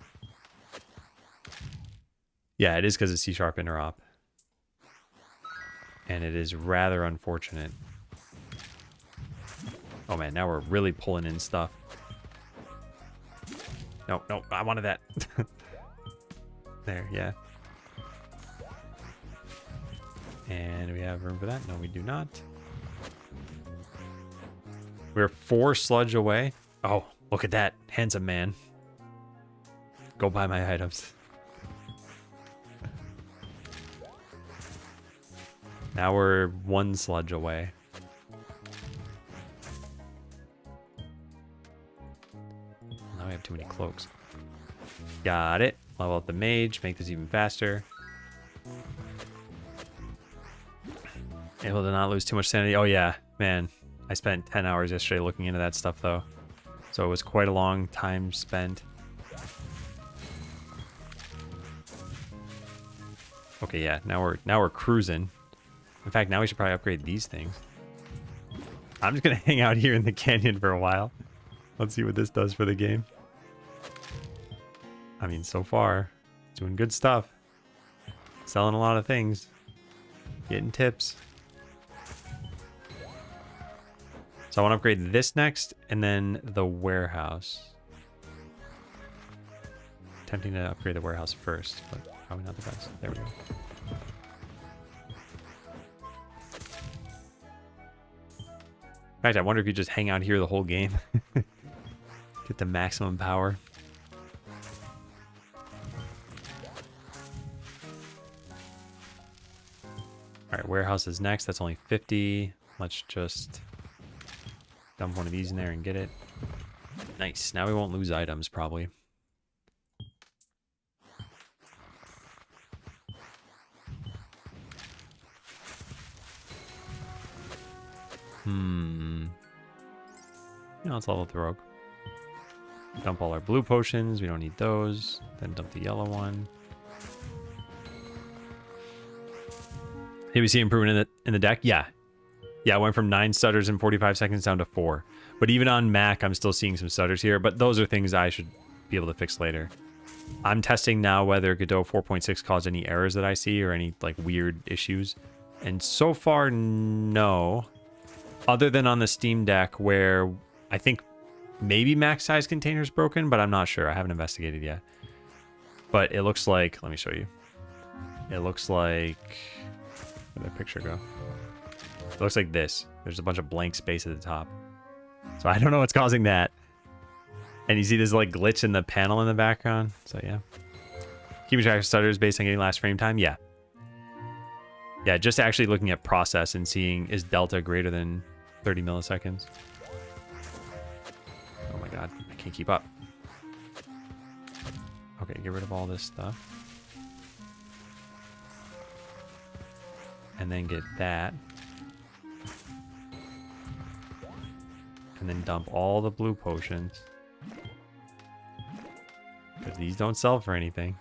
Yeah, it is because of C sharp interop. And it is rather unfortunate. Oh man, now we're really pulling in stuff. No, no, I wanted that. There, yeah. And do we have room for that? No, we do not. We're 4 sludge away. Oh, look at that. Handsome man. Go buy my items. Now we're 1 sludge away. Now we have too many cloaks. Got it. Level up the mage. Make this even faster. Able to not lose too much sanity. Oh yeah, man. I spent 10 hours yesterday looking into that stuff though. So it was quite a long time spent. Okay, yeah, now we're cruising. In fact, now we should probably upgrade these things. I'm just gonna hang out here in the canyon for a while. Let's see what this does for the game. I mean, so far, doing good stuff. Selling a lot of things. Getting tips. So I want to upgrade this next, and then the warehouse. Attempting to upgrade the warehouse first, but probably not the best. There we go. In fact, I wonder if you just hang out here the whole game. Get the maximum power. Alright, warehouse is next. That's only 50. Let's just dump one of these in there and get it. Nice. Now we won't lose items, probably. Let's level up the rogue. Dump all our blue potions. We don't need those. Then dump the yellow one. Did we see improvement in the deck? Yeah. Yeah, I went from 9 stutters in 45 seconds down to 4. But even on Mac, I'm still seeing some stutters here. But those are things I should be able to fix later. I'm testing now whether Godot 4.6 caused any errors that I see or any like weird issues. And so far, no. Other than on the Steam Deck where I think maybe max size container's broken, but I'm not sure. I haven't investigated yet. But it looks like, let me show you. It looks like, where'd that picture go? It looks like this. There's a bunch of blank space at the top. So I don't know what's causing that. And you see this like glitch in the panel in the background. So yeah. Keeping track of stutters based on getting last frame time. Yeah. Yeah, just actually looking at process and seeing is delta greater than 30 milliseconds. Oh my god, I can't keep up. Okay, get rid of all this stuff. And then get that. And then dump all the blue potions. Because these don't sell for anything.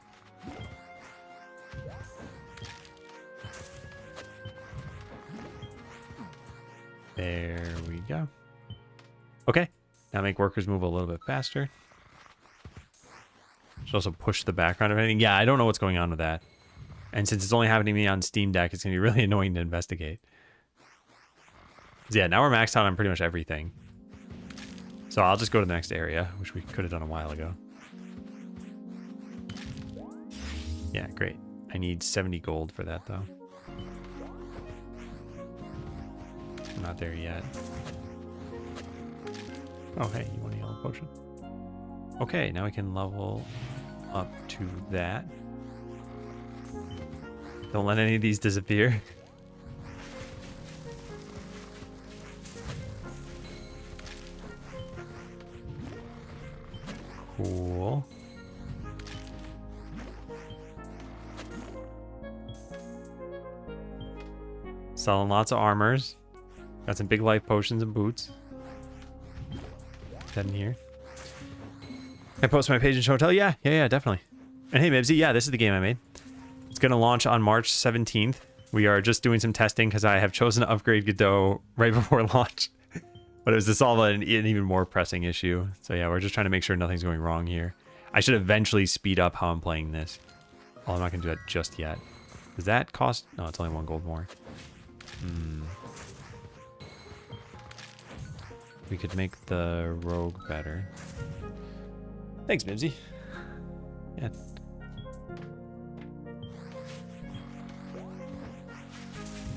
There we go. Okay. Now make workers move a little bit faster. Should also push the background of anything. Yeah, I don't know what's going on with that. And since it's only happening to me on Steam Deck, it's going to be really annoying to investigate. So yeah, now we're maxed out on pretty much everything. So I'll just go to the next area, which we could have done a while ago. Yeah, great. I need 70 gold for that, though. I'm not there yet. Oh, hey, you want a yellow potion? Okay, now we can level up to that. Don't let any of these disappear. Cool. Selling lots of armors. Got some big life potions and boots. Head in here. Can I post my page and show and tell? Yeah, definitely. And hey, Mibsy, yeah, this is the game I made. It's going to launch on March 17th. We are just doing some testing because I have chosen to upgrade Godot right before launch. But it was to solve an even more pressing issue. So yeah, we're just trying to make sure nothing's going wrong here. I should eventually speed up how I'm playing this. Oh, I'm not going to do that just yet. Does that cost... No, it's only 1 gold more. We could make the rogue better. Thanks, Mimsy. Yeah.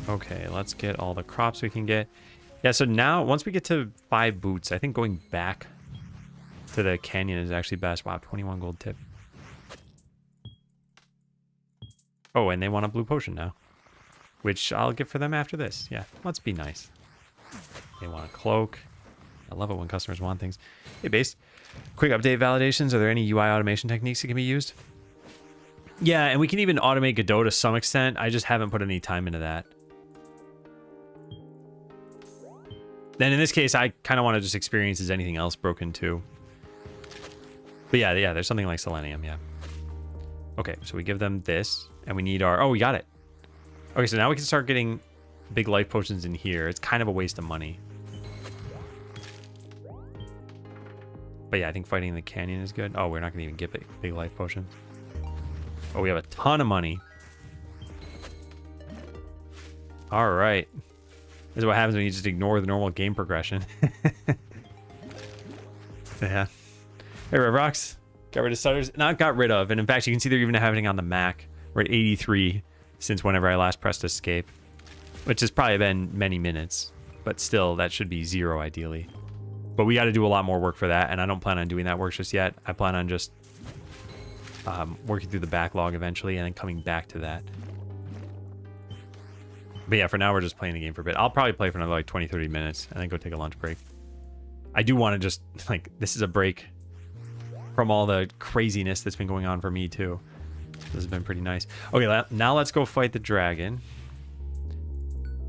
Okay, let's get all the crops we can get. Yeah, so now, once we get to 5 boots, I think going back to the canyon is actually best. Wow, 21 gold tip. Oh, and they want a blue potion now, which I'll get for them after this. Yeah, let's be nice. They want a cloak. I love it when customers want things. Hey, Base. Quick update validations. Are there any UI automation techniques that can be used? Yeah, and we can even automate Godot to some extent. I just haven't put any time into that. Then in this case, I kind of want to just experience is anything else broken too. But yeah, there's something like Selenium, yeah. Okay, so we give them this, and we need our... Oh, we got it. Okay, so now we can start getting big life potions in here. It's kind of a waste of money. But yeah, I think fighting in the canyon is good. Oh, we're not going to even get big life potions. Oh, we have a ton of money. All right. This is what happens when you just ignore the normal game progression. Yeah. Hey, Red Rocks. Got rid of stutters. Not got rid of. And in fact, you can see they're even happening on the Mac. We're at 83 since whenever I last pressed escape. Which has probably been many minutes. But still, that should be 0 ideally. But we got to do a lot more work for that. And I don't plan on doing that work just yet. I plan on just working through the backlog eventually and then coming back to that. But yeah, for now, we're just playing the game for a bit. I'll probably play for another like 20, 30 minutes and then go take a lunch break. I do want to just, like, this is a break from all the craziness that's been going on for me, too. This has been pretty nice. Okay, now let's go fight the dragon.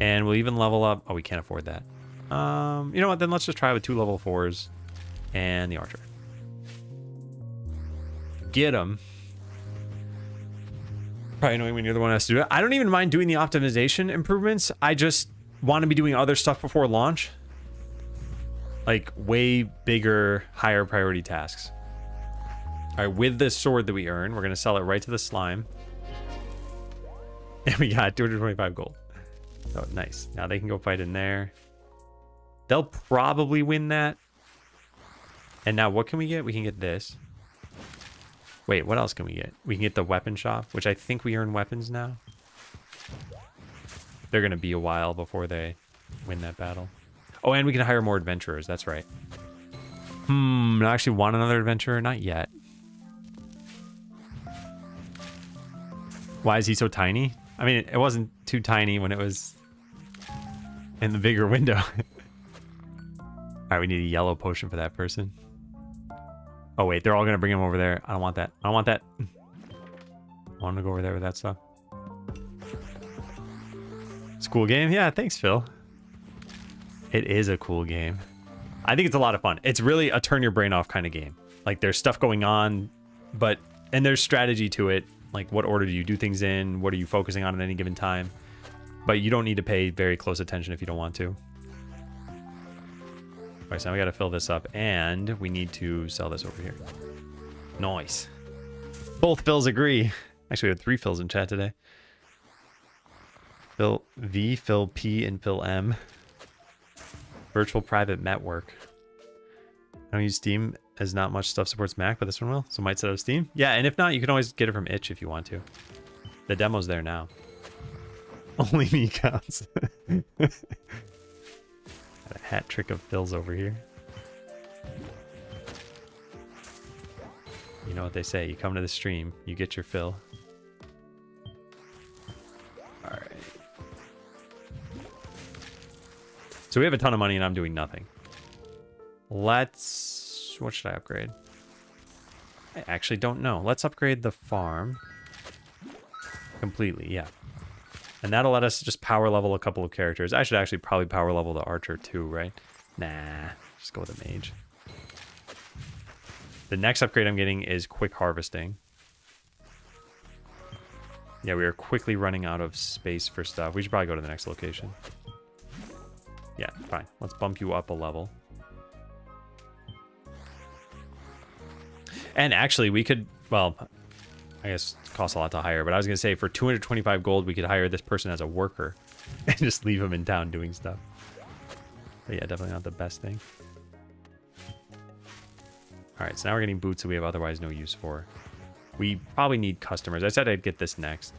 And we'll even level up. Oh, we can't afford that. You know what? Then let's just try with 2 level 4s and the archer. Get him. Probably annoying when you're the one who has to do it. I don't even mind doing the optimization improvements. I just want to be doing other stuff before launch. Like way bigger, higher priority tasks. All right, with this sword that we earn, we're going to sell it right to the slime. And we got 225 gold. So nice. Now they can go fight in there. They'll probably win that. And now what can we get? We can get this. Wait, what else can we get? We can get the weapon shop, which I think we earn weapons now. They're going to be a while before they win that battle. Oh, and we can hire more adventurers. That's right. I actually want another adventurer. Not yet. Why is he so tiny? I mean, it wasn't too tiny when it was in the bigger window. All right, we need a yellow potion for that person. Oh, wait, they're all going to bring him over there. I don't want that. I don't want that. I want to go over there with that stuff. It's a cool game. Yeah, thanks, Phil. It is a cool game. I think it's a lot of fun. It's really a turn your brain off kind of game. Like, there's stuff going on, and there's strategy to it. Like, what order do you do things in? What are you focusing on at any given time? But you don't need to pay very close attention if you don't want to. All right, so now we got to fill this up, and we need to sell this over here. Nice. Both Phils agree. Actually, we have 3 Phils in chat today. Phil V, Phil P, and Phil M. Virtual private network. I don't use Steam as not much stuff supports Mac, but this one will. So might set up Steam. Yeah, and if not, you can always get it from itch if you want to. The demo's there now. Only me counts. Got a hat trick of Phil's over here. You know what they say. You come to the stream, you get your fill. Alright. So we have a ton of money and I'm doing nothing. Let's... What should I upgrade? I actually don't know. Let's upgrade the farm. Completely, yeah. And that'll let us just power level a couple of characters. I should actually probably power level the archer too, right? Nah, just go with the mage. The next upgrade I'm getting is quick harvesting. Yeah, we are quickly running out of space for stuff. We should probably go to the next location. Yeah, fine. Let's bump you up a level. And actually, we could, well, I guess it costs a lot to hire, but I was going to say for 225 gold, we could hire this person as a worker and just leave him in town doing stuff. But yeah, definitely not the best thing. All right, so now we're getting boots that we have otherwise no use for. We probably need customers. I said I'd get this next,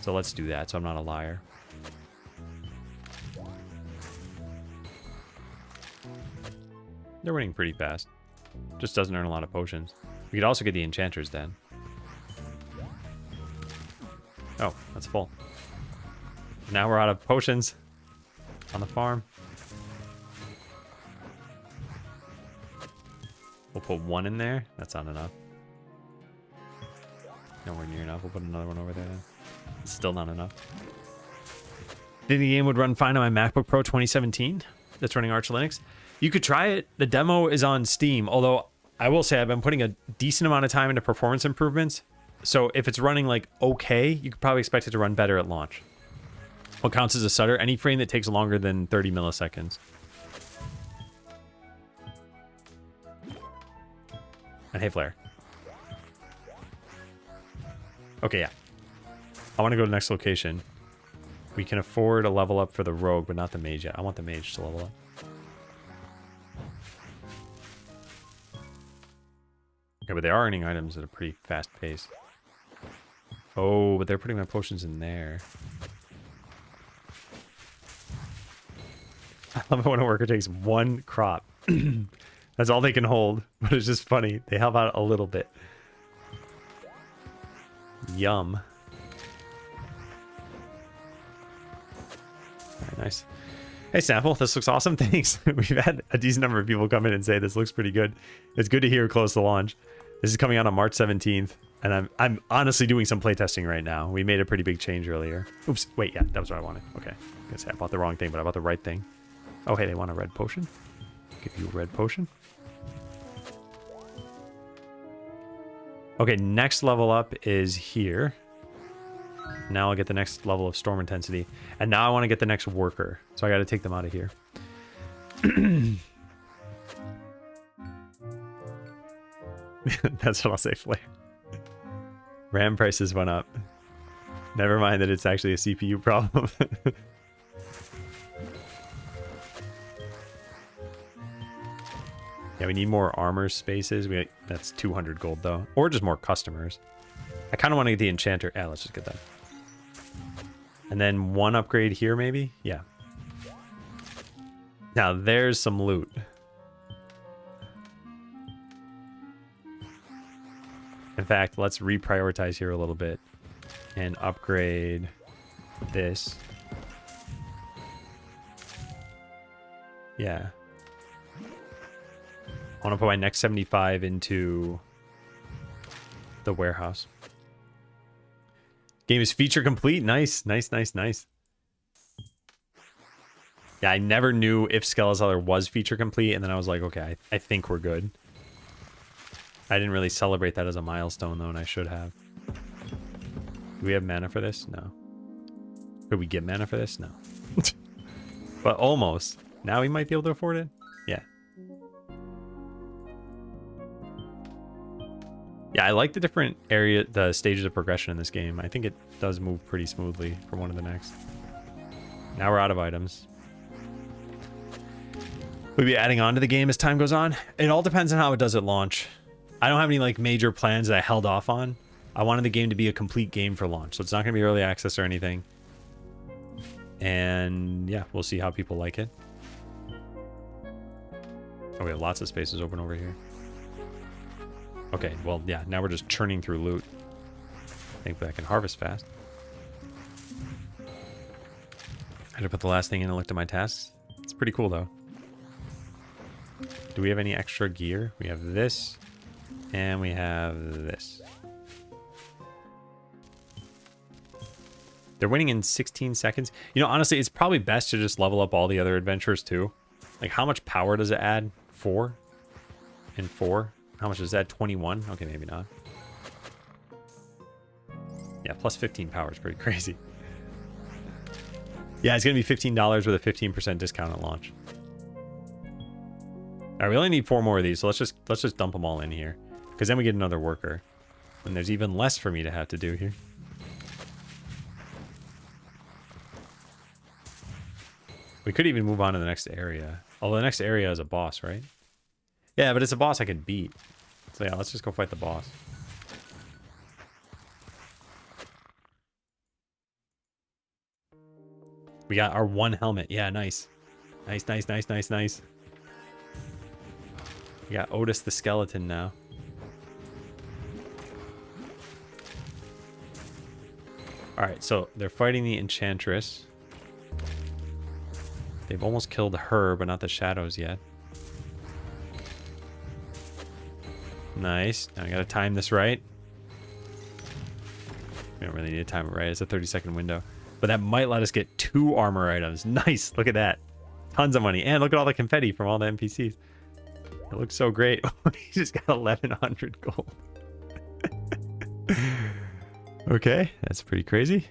so let's do that so I'm not a liar. They're winning pretty fast. Just doesn't earn a lot of potions. We could also get the enchanters then. Oh, that's full. Now we're out of potions on the farm. We'll put one in there. That's not enough. Nowhere near enough. We'll put another one over there then. It's still not enough. Think the game would run fine on my MacBook Pro 2017 that's running Arch Linux? You could try it. The demo is on Steam, although I will say I've been putting a decent amount of time into performance improvements. So if it's running like okay, you could probably expect it to run better at launch. What counts as a stutter? Any frame that takes longer than 30 milliseconds. And hey, Flare. Okay, yeah. I want to go to the next location. We can afford a level up for the rogue, but not the mage yet. I want the mage to level up. Okay, but they are earning items at a pretty fast pace. Oh, but they're putting my potions in there. I love it when a worker takes one crop. That's all they can hold, but it's just funny. They help out a little bit. Yum. Very nice. Hey, Sample, this looks awesome. Thanks. We've had a decent number of people come in and say this looks pretty good. It's good to hear close to launch. This is coming out on March 17th, and I'm honestly doing some playtesting right now. We made a pretty big change earlier. Oops, wait, yeah, that was what I wanted. Okay, I guess I bought the wrong thing, but I bought the right thing. Oh, hey, they want a red potion? Give you a red potion. Okay, next level up is here. Now I'll get the next level of storm intensity. And now I want to get the next worker. So I got to take them out of here. That's what I'll say, Flare. RAM prices went up. Never mind that it's actually a CPU problem. Yeah, we need more armor spaces. That's 200 gold, though. Or just more customers. I kind of want to get the enchanter. Yeah, let's just get that. And then one upgrade here, maybe? Yeah. Now, there's some loot. In fact, let's reprioritize here a little bit. And upgrade this. Yeah. I want to put my next 75 into the warehouse. Game is feature complete. Nice, nice, nice, nice. Yeah, I never knew if Skelezeller was feature complete, and then I was like, okay, I think we're good. I didn't really celebrate that as a milestone, though, and I should have. Do we have mana for this? No. Could we get mana for this? No. But almost. Now we might be able to afford it? Yeah. Yeah, I like the different the stages of progression in this game. I think it does move pretty smoothly from one to the next. Now we're out of items. We'll be adding on to the game as time goes on. It all depends on how it does at launch. I don't have any like major plans that I held off on. I wanted the game to be a complete game for launch, so it's not going to be early access or anything. And yeah, we'll see how people like it. Oh, we have lots of spaces open over here. Okay, well, yeah, now we're just churning through loot. Thankfully, I can harvest fast. I had to put the last thing in and looked at my tasks. It's pretty cool, though. Do we have any extra gear? We have this, and we have this. They're winning in 16 seconds. You know, honestly, it's probably best to just level up all the other adventurers, too. Like, how much power does it add? 4? And 4? How much does that? 21? Okay, maybe not. Yeah, plus 15 power is pretty crazy. Yeah, it's going to be $15 with a 15% discount at launch. All right, we only need 4 more of these, so let's just dump them all in here, because then we get another worker, and there's even less for me to have to do here. We could even move on to the next area. Although the next area is a boss, right? Yeah, but it's a boss I could beat. So yeah, let's just go fight the boss. We got our 1 helmet. Yeah, nice. Nice, nice, nice, nice, nice. We got Otis the skeleton now. Alright, so they're fighting the Enchantress. They've almost killed her, but not the shadows yet. Nice. Now I gotta time this right. We don't really need to time it right. It's a 30-second window. But that might let us get 2 armor items. Nice. Look at that. Tons of money. And look at all the confetti from all the NPCs. It looks so great. He just got 1,100 gold. Okay. That's pretty crazy.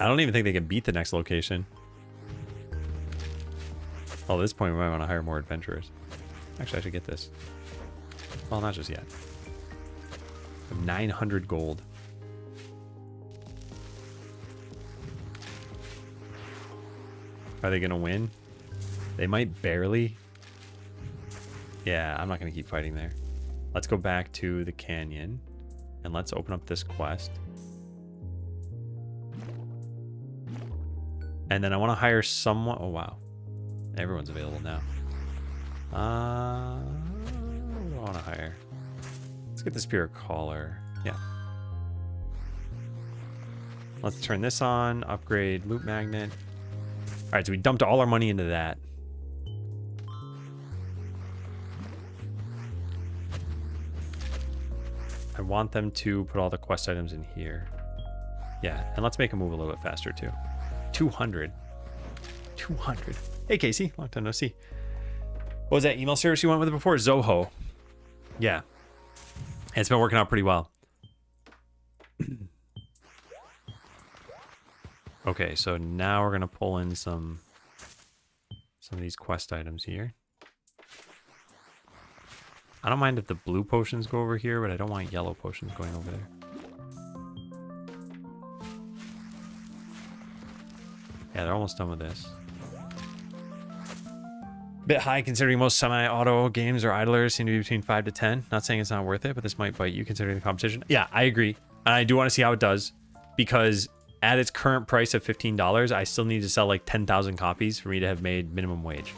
I don't even think they can beat the next location. Well, at this point, we might want to hire more adventurers. Actually, I should get this. Well, not just yet. 900 gold. Are they going to win? They might barely. Yeah, I'm not going to keep fighting there. Let's go back to the canyon. And let's open up this quest. And then I want to hire someone. Oh, wow. Everyone's available now. Who do I want to hire? Let's get the Spirit Caller. Yeah. Let's turn this on. Upgrade Loot Magnet. Alright, so we dumped all our money into that. I want them to put all the quest items in here. Yeah, and let's make them move a little bit faster too. 200. 200. Hey Casey, long time no see. What was that email service you went with before? Zoho. Yeah. And it's been working out pretty well. Okay, so now we're gonna pull in some of these quest items here. I don't mind if the blue potions go over here, but I don't want yellow potions going over there. Yeah, they're almost done with this. Bit high considering most semi-auto games or idlers seem to be between 5 to 10. Not saying it's not worth it, but this might bite you considering the competition. Yeah, I agree. And I do want to see how it does, because at its current price of $15, I still need to sell like 10,000 copies for me to have made minimum wage.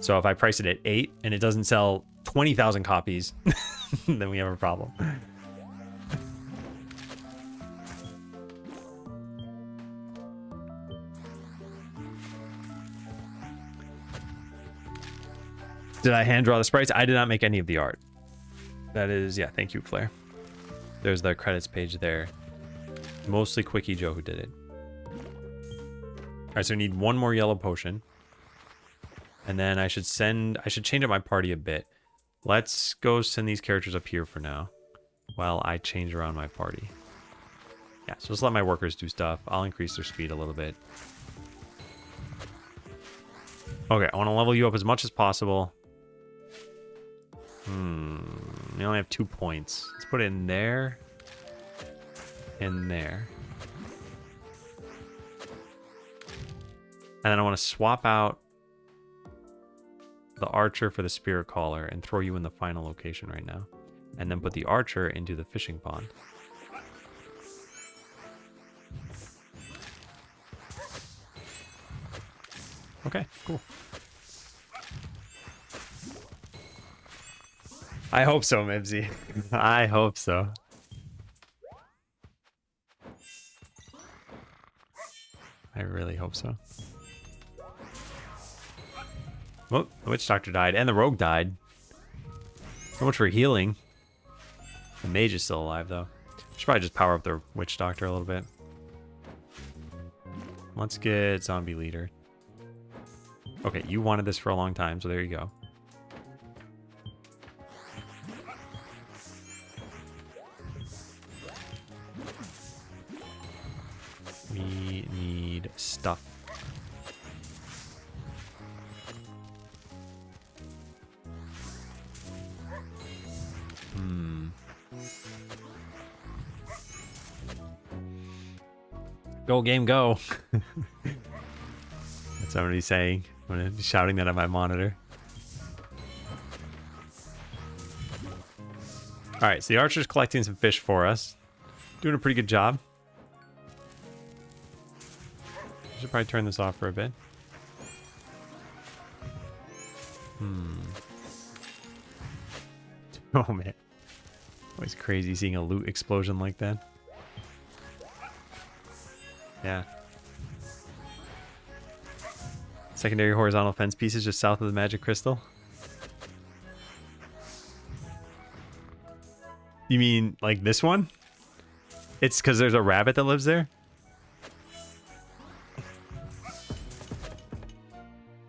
So if I price it at 8 and it doesn't sell 20,000 copies, then we have a problem. Did I hand draw the sprites? I did not make any of the art. That is, yeah, thank you, Claire. There's the credits page there. Mostly Quickie Joe who did it. All right, so I need 1 more yellow potion. And then I should change up my party a bit. Let's go send these characters up here for now while I change around my party. Yeah, so just let my workers do stuff. I'll increase their speed a little bit. Okay, I want to level you up as much as possible. We only have 2 points. Let's put it in there. And there. And then I want to swap out the archer for the Spirit Caller and throw you in the final location right now. And then put the archer into the fishing pond. Okay, cool. I hope so, Mibsy. I hope so. I really hope so. Well, the Witch Doctor died, and the Rogue died. So much for healing. The Mage is still alive, though. Should probably just power up the Witch Doctor a little bit. Let's get Zombie Leader. Okay, you wanted this for a long time, so there you go. stuff. Go game, go. That's what he's saying. I'm gonna be shouting that at my monitor. All right, so the archer's collecting some fish for us. Doing a pretty good job. I should probably turn this off for a bit. Oh man. Always crazy seeing a loot explosion like that. Yeah. Secondary horizontal fence pieces just south of the magic crystal. You mean like this one? It's because there's a rabbit that lives there?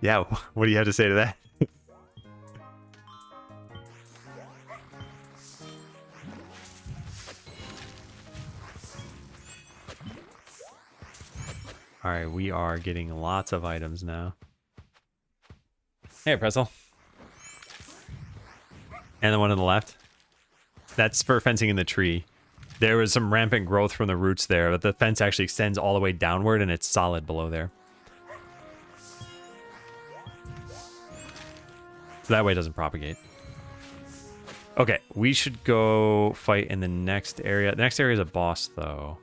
Yeah, what do you have to say to that? Alright, we are getting lots of items now. Hey, Pretzel. And the one on the left. That's for fencing in the tree. There was some rampant growth from the roots there, but the fence actually extends all the way downward and it's solid below there. So that way it doesn't propagate. Okay, we should go fight in the next area. The next area is a boss, though.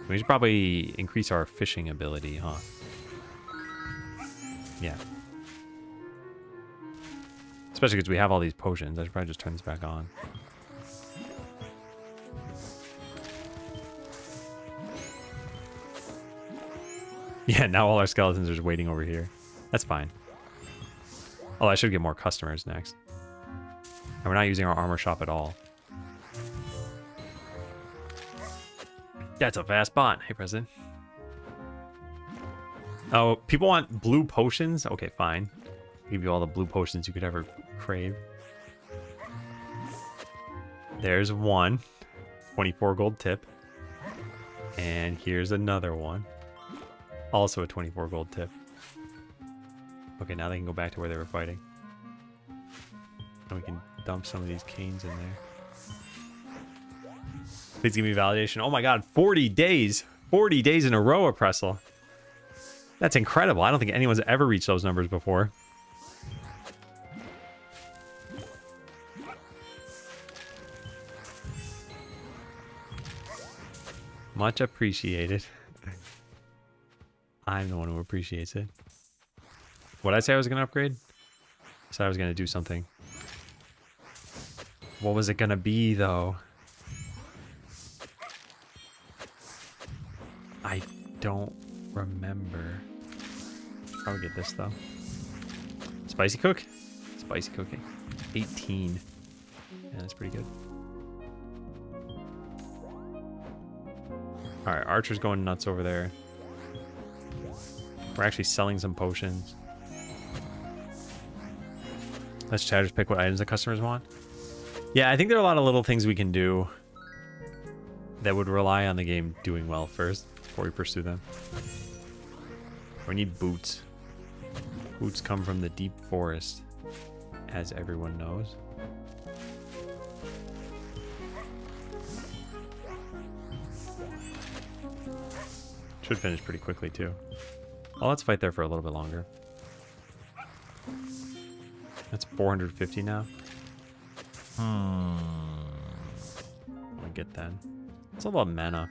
We should probably increase our fishing ability, huh? Yeah. Especially because we have all these potions. I should probably just turn this back on. Yeah, now all our skeletons are just waiting over here. That's fine. Oh, I should get more customers next. And we're not using our armor shop at all. That's a fast bot. Hey, President. Oh, people want blue potions? Okay, fine. I'll give you all the blue potions you could ever crave. There's one. 24 gold tip. And here's another one. Also a 24 gold tip. Okay, now they can go back to where they were fighting. And we can dump some of these canes in there. Please give me validation. Oh my god, 40 days! 40 days in a row of Pressel. That's incredible. I don't think anyone's ever reached those numbers before. Much appreciated. I'm the one who appreciates it. What did I say I was going to upgrade? I said I was going to do something. What was it going to be, though? I don't remember. Probably get this, though. Spicy cook? Spicy cooking. 18. Yeah, that's pretty good. Alright, Archer's going nuts over there. We're actually selling some potions. Let's try to pick what items the customers want. Yeah, I think there are a lot of little things we can do that would rely on the game doing well first before we pursue them. We need boots. Boots come from the deep forest, as everyone knows. Should finish pretty quickly, too. Well, let's fight there for a little bit longer. That's 450 now. I get that. It's all about mana.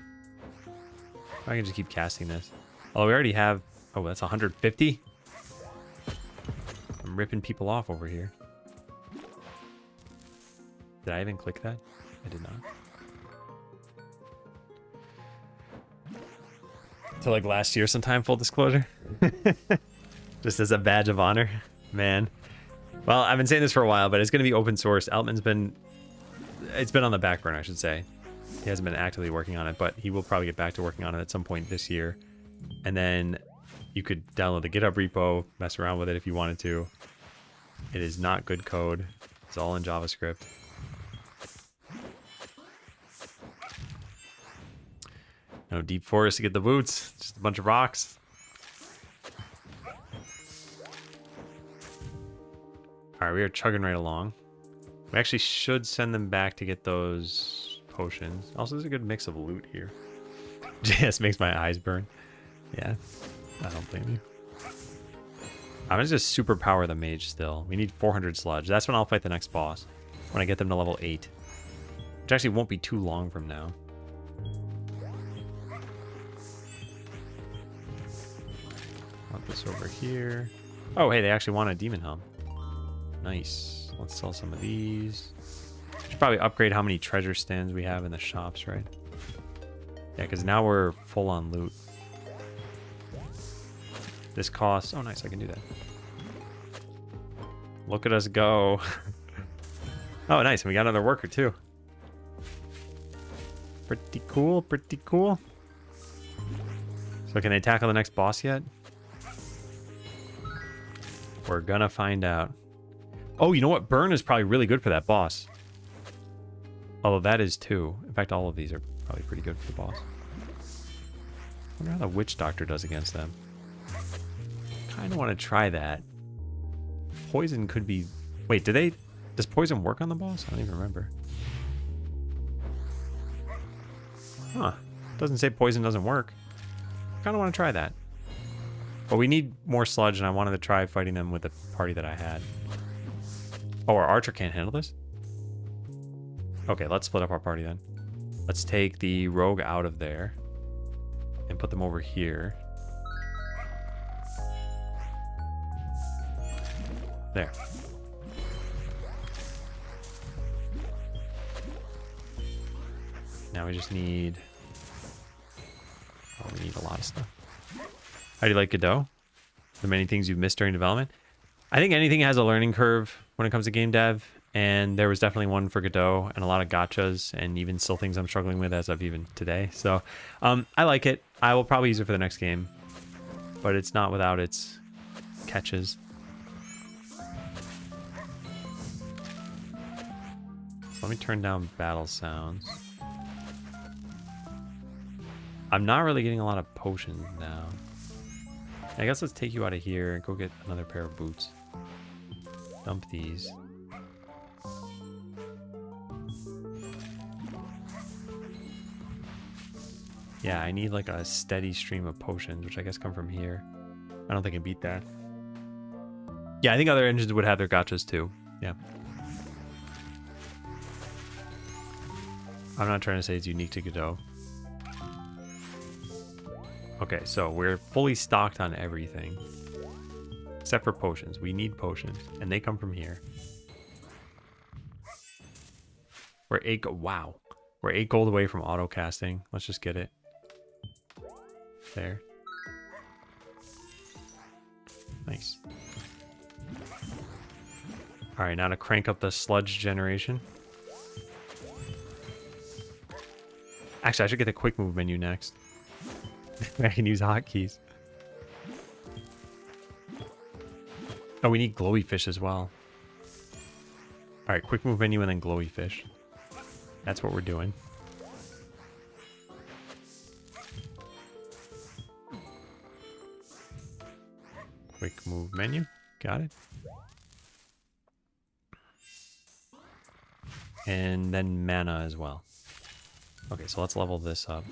I can just keep casting this. Oh, we already have... Oh, that's 150? I'm ripping people off over here. Did I even click that? I did not. So like last year sometime, full disclosure. Just as a badge of honor. Man. Well, I've been saying this for a while, but it's going to be open source. Altman's been... It's been on the back burner, I should say. He hasn't been actively working on it, but he will probably get back to working on it at some point this year. And then you could download the GitHub repo, mess around with it if you wanted to. It is not good code. It's all in JavaScript. No deep forest to get the boots. Just a bunch of rocks. All right, we are chugging right along. We actually should send them back to get those potions. Also, there's a good mix of loot here. JS makes my eyes burn. Yeah, I don't blame you. I'm gonna just superpower the mage still. We need 400 sludge. That's when I'll fight the next boss. When I get them to level 8. Which actually won't be too long from now. Want this over here. Oh, hey, they actually want a demon helm. Nice. Let's sell some of these. Should probably upgrade how many treasure stands we have in the shops, right? Yeah, because now we're full on loot. This costs... Oh, nice. I can do that. Look at us go. Oh, nice. And we got another worker, too. Pretty cool. Pretty cool. So can they tackle the next boss yet? We're gonna find out. Oh, you know what? Burn is probably really good for that boss. Although that is too. In fact, all of these are probably pretty good for the boss. I wonder how the witch doctor does against them. Kind of want to try that. Poison could be... Wait, does poison work on the boss? I don't even remember. Huh. Doesn't say poison doesn't work. Kind of want to try that. But we need more sludge, and I wanted to try fighting them with the party that I had. Oh, our archer can't handle this? Okay, let's split up our party then. Let's take the rogue out of there and put them over here. There. Now we just need... Oh, we need a lot of stuff. How do you like Godot? The many things you've missed during development? I think anything has a learning curve when it comes to game dev, and there was definitely one for Godot and a lot of gotchas and even still things I'm struggling with as of even today. So I like it. I will probably use it for the next game, but it's not without its catches. So let me turn down battle sounds. I'm not really getting a lot of potions now. I guess let's take you out of here and go get another pair of boots. Dump these. Yeah, I need like a steady stream of potions, which I guess come from here. I don't think I beat that. Yeah, I think other engines would have their gotchas too. Yeah. I'm not trying to say it's unique to Godot. Okay, so we're fully stocked on everything. Except for potions. We need potions. And they come from here. We're 8 wow. We're 8 gold away from auto casting. Let's just get it. There. Nice. Alright, now to crank up the sludge generation. Actually, I should get the quick move menu next. I can use hotkeys. Oh, we need glowy fish as well. Alright, quick move menu and then glowy fish. That's what we're doing. Quick move menu. Got it. And then mana as well. Okay, so let's level this up.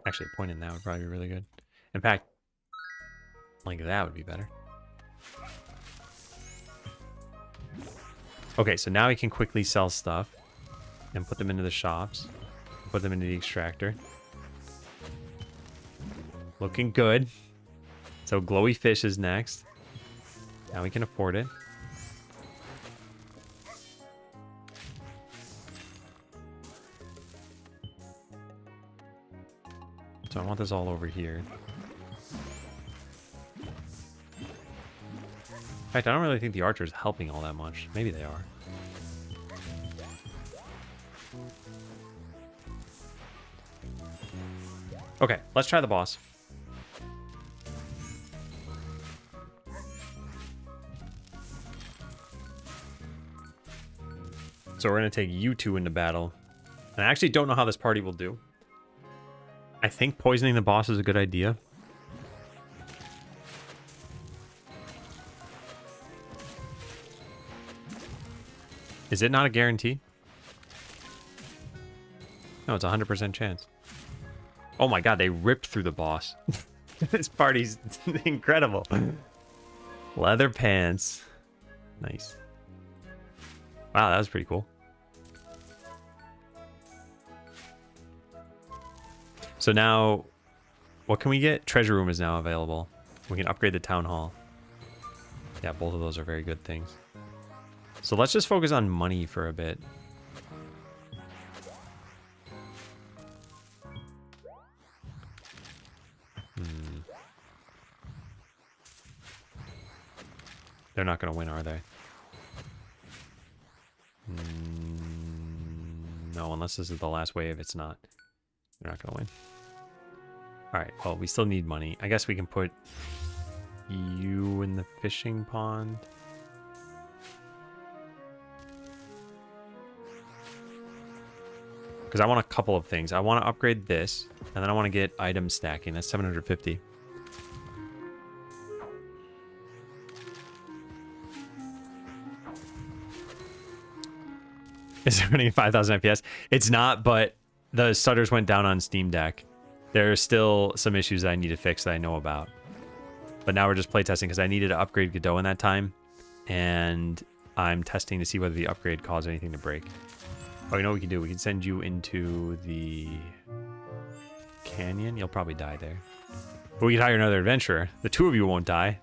Actually, a point in that would probably be really good. In fact, like that would be better. Okay, so now we can quickly sell stuff and put them into the shops. Put them into the extractor. Looking good. So glowy fish is next. Now we can afford it. So I want this all over here. In fact, I don't really think the archer is helping all that much. Maybe they are. Okay, let's try the boss. So we're going to take you two into battle. And I actually don't know how this party will do. I think poisoning the boss is a good idea. Is it not a guarantee? No, it's a 100% chance. Oh my god, they ripped through the boss. This party's incredible. Leather pants. Nice. Wow, that was pretty cool. So now, what can we get? Treasure room is now available. We can upgrade the town hall. Yeah, both of those are very good things. So let's just focus on money for a bit. They're not going to win, are they? No, unless this is the last wave, it's not. They're not going to win. Alright, well, we still need money. I guess we can put you in the fishing pond. Because I want a couple of things. I want to upgrade this, and then I want to get item stacking. That's 750. Is it running 5,000 FPS? It's not, but the stutters went down on Steam Deck. There are still some issues that I need to fix that I know about. But now we're just playtesting because I needed to upgrade Godot in that time. And I'm testing to see whether the upgrade caused anything to break. Oh, you know what we can do? We can send you into the canyon. You'll probably die there. But we can hire another adventurer. The two of you won't die.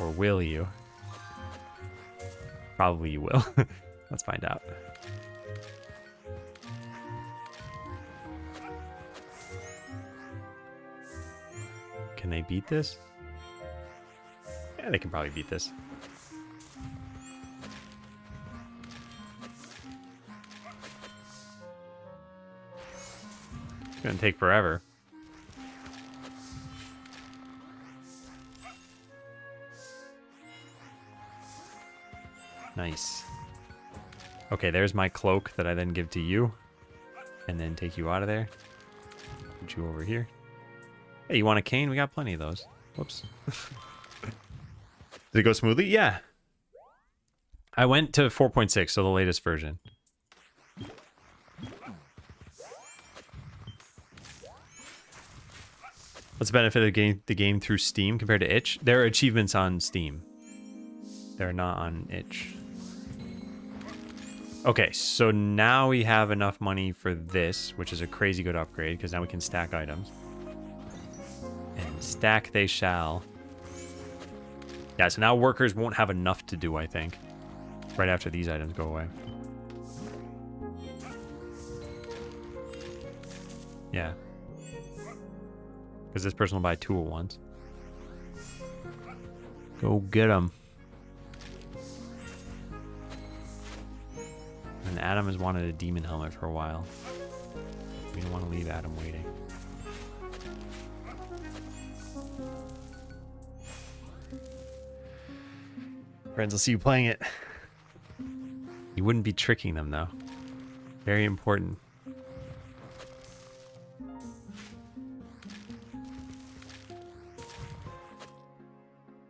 Or will you? Probably you will. Let's find out. Can they beat this? Yeah, they can probably beat this. It's gonna take forever. Nice. Okay, there's my cloak that I then give to you. And then take you out of there. Put you over here. Hey, you want a cane? We got plenty of those. Whoops. Did it go smoothly? Yeah. I went to 4.6, so the latest version. What's the benefit of the game through Steam compared to itch? There are achievements on Steam. They're not on itch. Okay, so now we have enough money for this, which is a crazy good upgrade, because now we can stack items. And stack they shall. Yeah, so now workers won't have enough to do, I think. Right after these items go away. Yeah. Because this person will buy 2 at once. Go get them. And Adam has wanted a demon helmet for a while. We don't want to leave Adam waiting. Friends will see you playing it. You wouldn't be tricking them, though. Very important.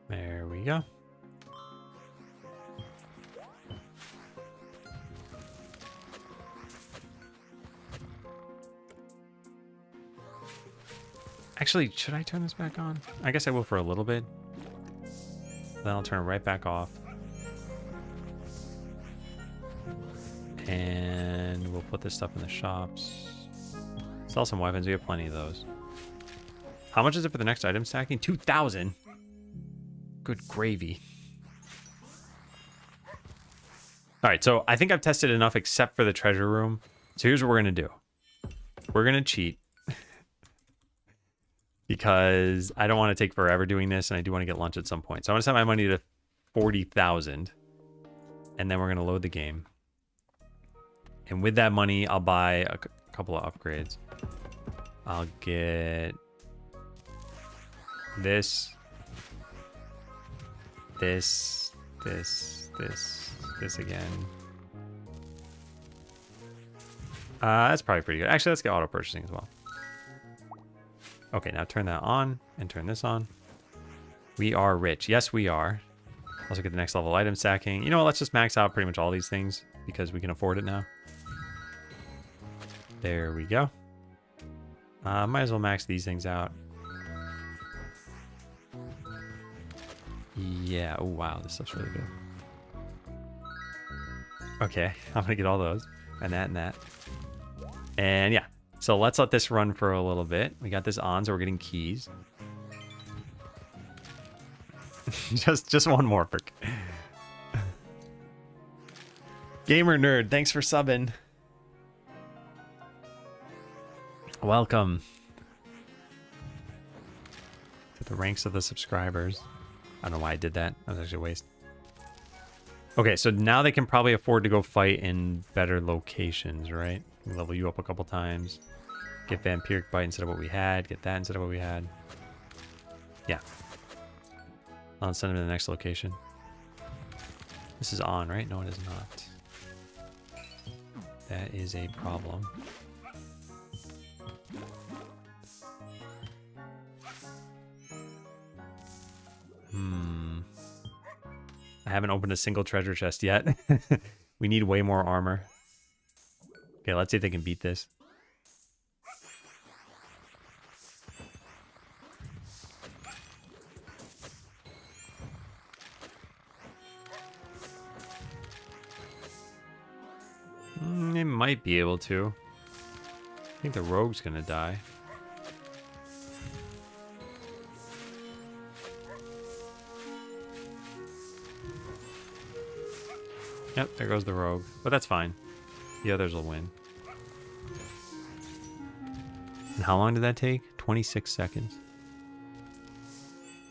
There we go. Actually, should I turn this back on? I guess I will for a little bit. Then I'll turn it right back off. And we'll put this stuff in the shops. Sell some weapons. We have plenty of those. How much is it for the next item stacking? 2,000. Good gravy. All right, so I think I've tested enough except for the treasure room. So here's what we're going to do. We're going to cheat. Because I don't want to take forever doing this, and I do want to get lunch at some point. So I want to set my money to 40,000. And then we're going to load the game. And with that money, I'll buy a couple of upgrades. I'll get this, this again. That's probably pretty good. Actually, let's get auto purchasing as well. Okay, now turn that on and turn this on. We are rich. Yes, we are. Also get the next level item stacking. You know what? Let's just max out pretty much all these things because we can afford it now. There we go. Might as well max these things out. Yeah. Oh, wow. This stuff's really good. Okay. I'm going to get all those. And that and that. And yeah. So let's let this run for a little bit. We got this on, so we're getting keys. just one more perk. Gamer Nerd, thanks for subbing. Welcome to the ranks of the subscribers. I don't know why I did that. That was actually a waste. Okay, so now they can probably afford to go fight in better locations, right? Level you up a couple times. Get Vampiric Bite instead of what we had. Get that instead of what we had. Yeah. I'll send them to the next location. This is on, right? No, it is not. That is a problem. I haven't opened a single treasure chest yet. We need way more armor. Okay, let's see if they can beat this. They might be able to. I think the rogue's gonna die. Yep, there goes the rogue. But that's fine. The others will win. And how long did that take? 26 seconds.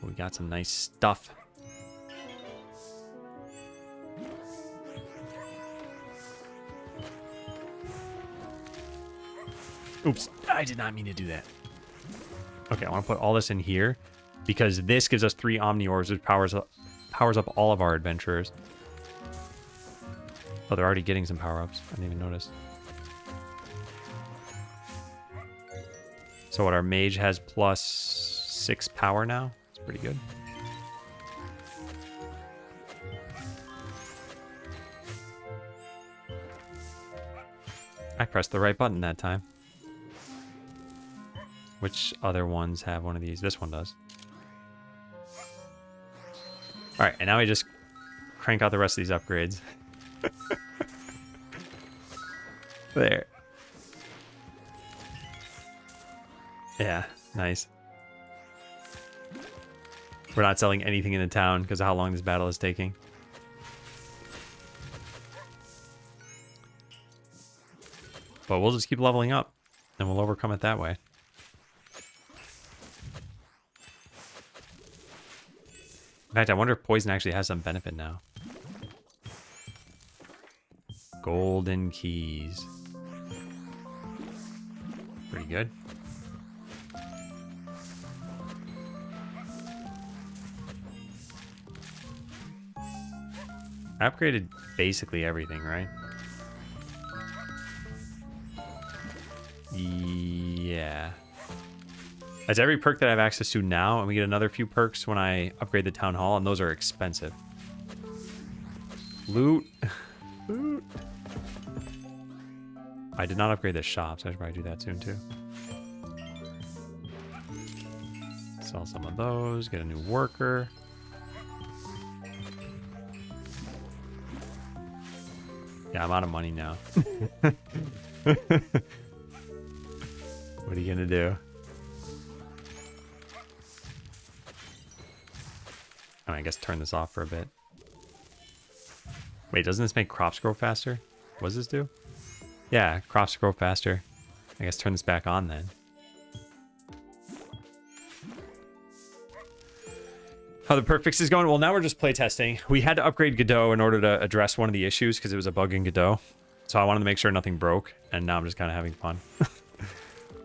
We got some nice stuff. Oops, I did not mean to do that. Okay, I want to put all this in here because this gives us 3 Omni Orbs, which powers up all of our adventurers. Oh, they're already getting some power-ups. I didn't even notice. So what, our mage has plus 6 power now? It's pretty good. I pressed the right button that time. Which other ones have one of these? This one does. Alright, and now we just crank out the rest of these upgrades. There. Yeah, nice. We're not selling anything in the town because of how long this battle is taking. But we'll just keep leveling up and we'll overcome it that way. In fact, I wonder if poison actually has some benefit now. Golden keys. Pretty good. I upgraded basically everything, right? Yeah. That's every perk that I have access to now, and we get another few perks when I upgrade the town hall, and those are expensive. Loot. Loot. I did not upgrade the shop, so I should probably do that soon too. Sell some of those, get a new worker. Yeah, I'm out of money now. What are you gonna do? I guess turn this off for a bit. Wait, doesn't this make crops grow faster? What does this do? Yeah, crops grow faster. I guess turn this back on then. How the perk fix is going? Well, now we're just playtesting. We had to upgrade Godot in order to address one of the issues because it was a bug in Godot. So I wanted to make sure nothing broke, and now I'm just kind of having fun.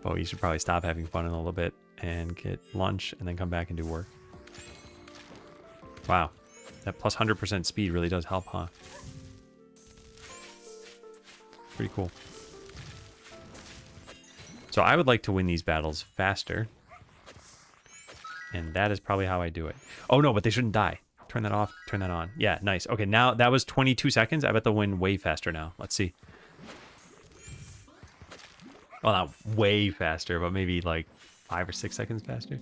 Well, you should probably stop having fun in a little bit and get lunch and then come back and do work. Wow, that plus 100% speed really does help, huh? Pretty cool. So I would like to win these battles faster. And that is probably how I do it. Oh, no, but they shouldn't die. Turn that off, turn that on. Yeah, nice. Okay, now that was 22 seconds. I bet they'll win way faster now. Let's see. Well, not way faster, but maybe like 5 or 6 seconds faster.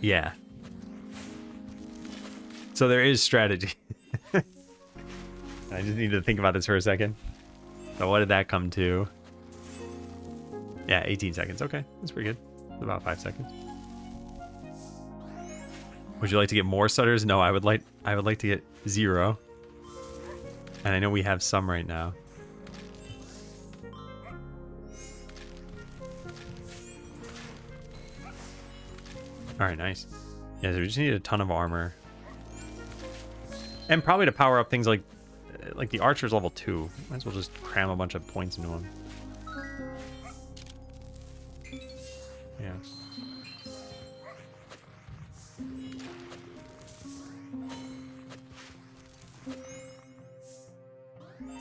Yeah. So there is strategy. I just need to think about this for a second. So what did that come to? Yeah, 18 seconds. Okay, that's pretty good. It's about 5 seconds. Would you like to get more stutters? No, I would like to get 0. And I know we have some right now. All right, nice. Yeah, so we just need a ton of armor. And probably to power up things like the archer's level 2. Might as well just cram a bunch of points into him. Yeah.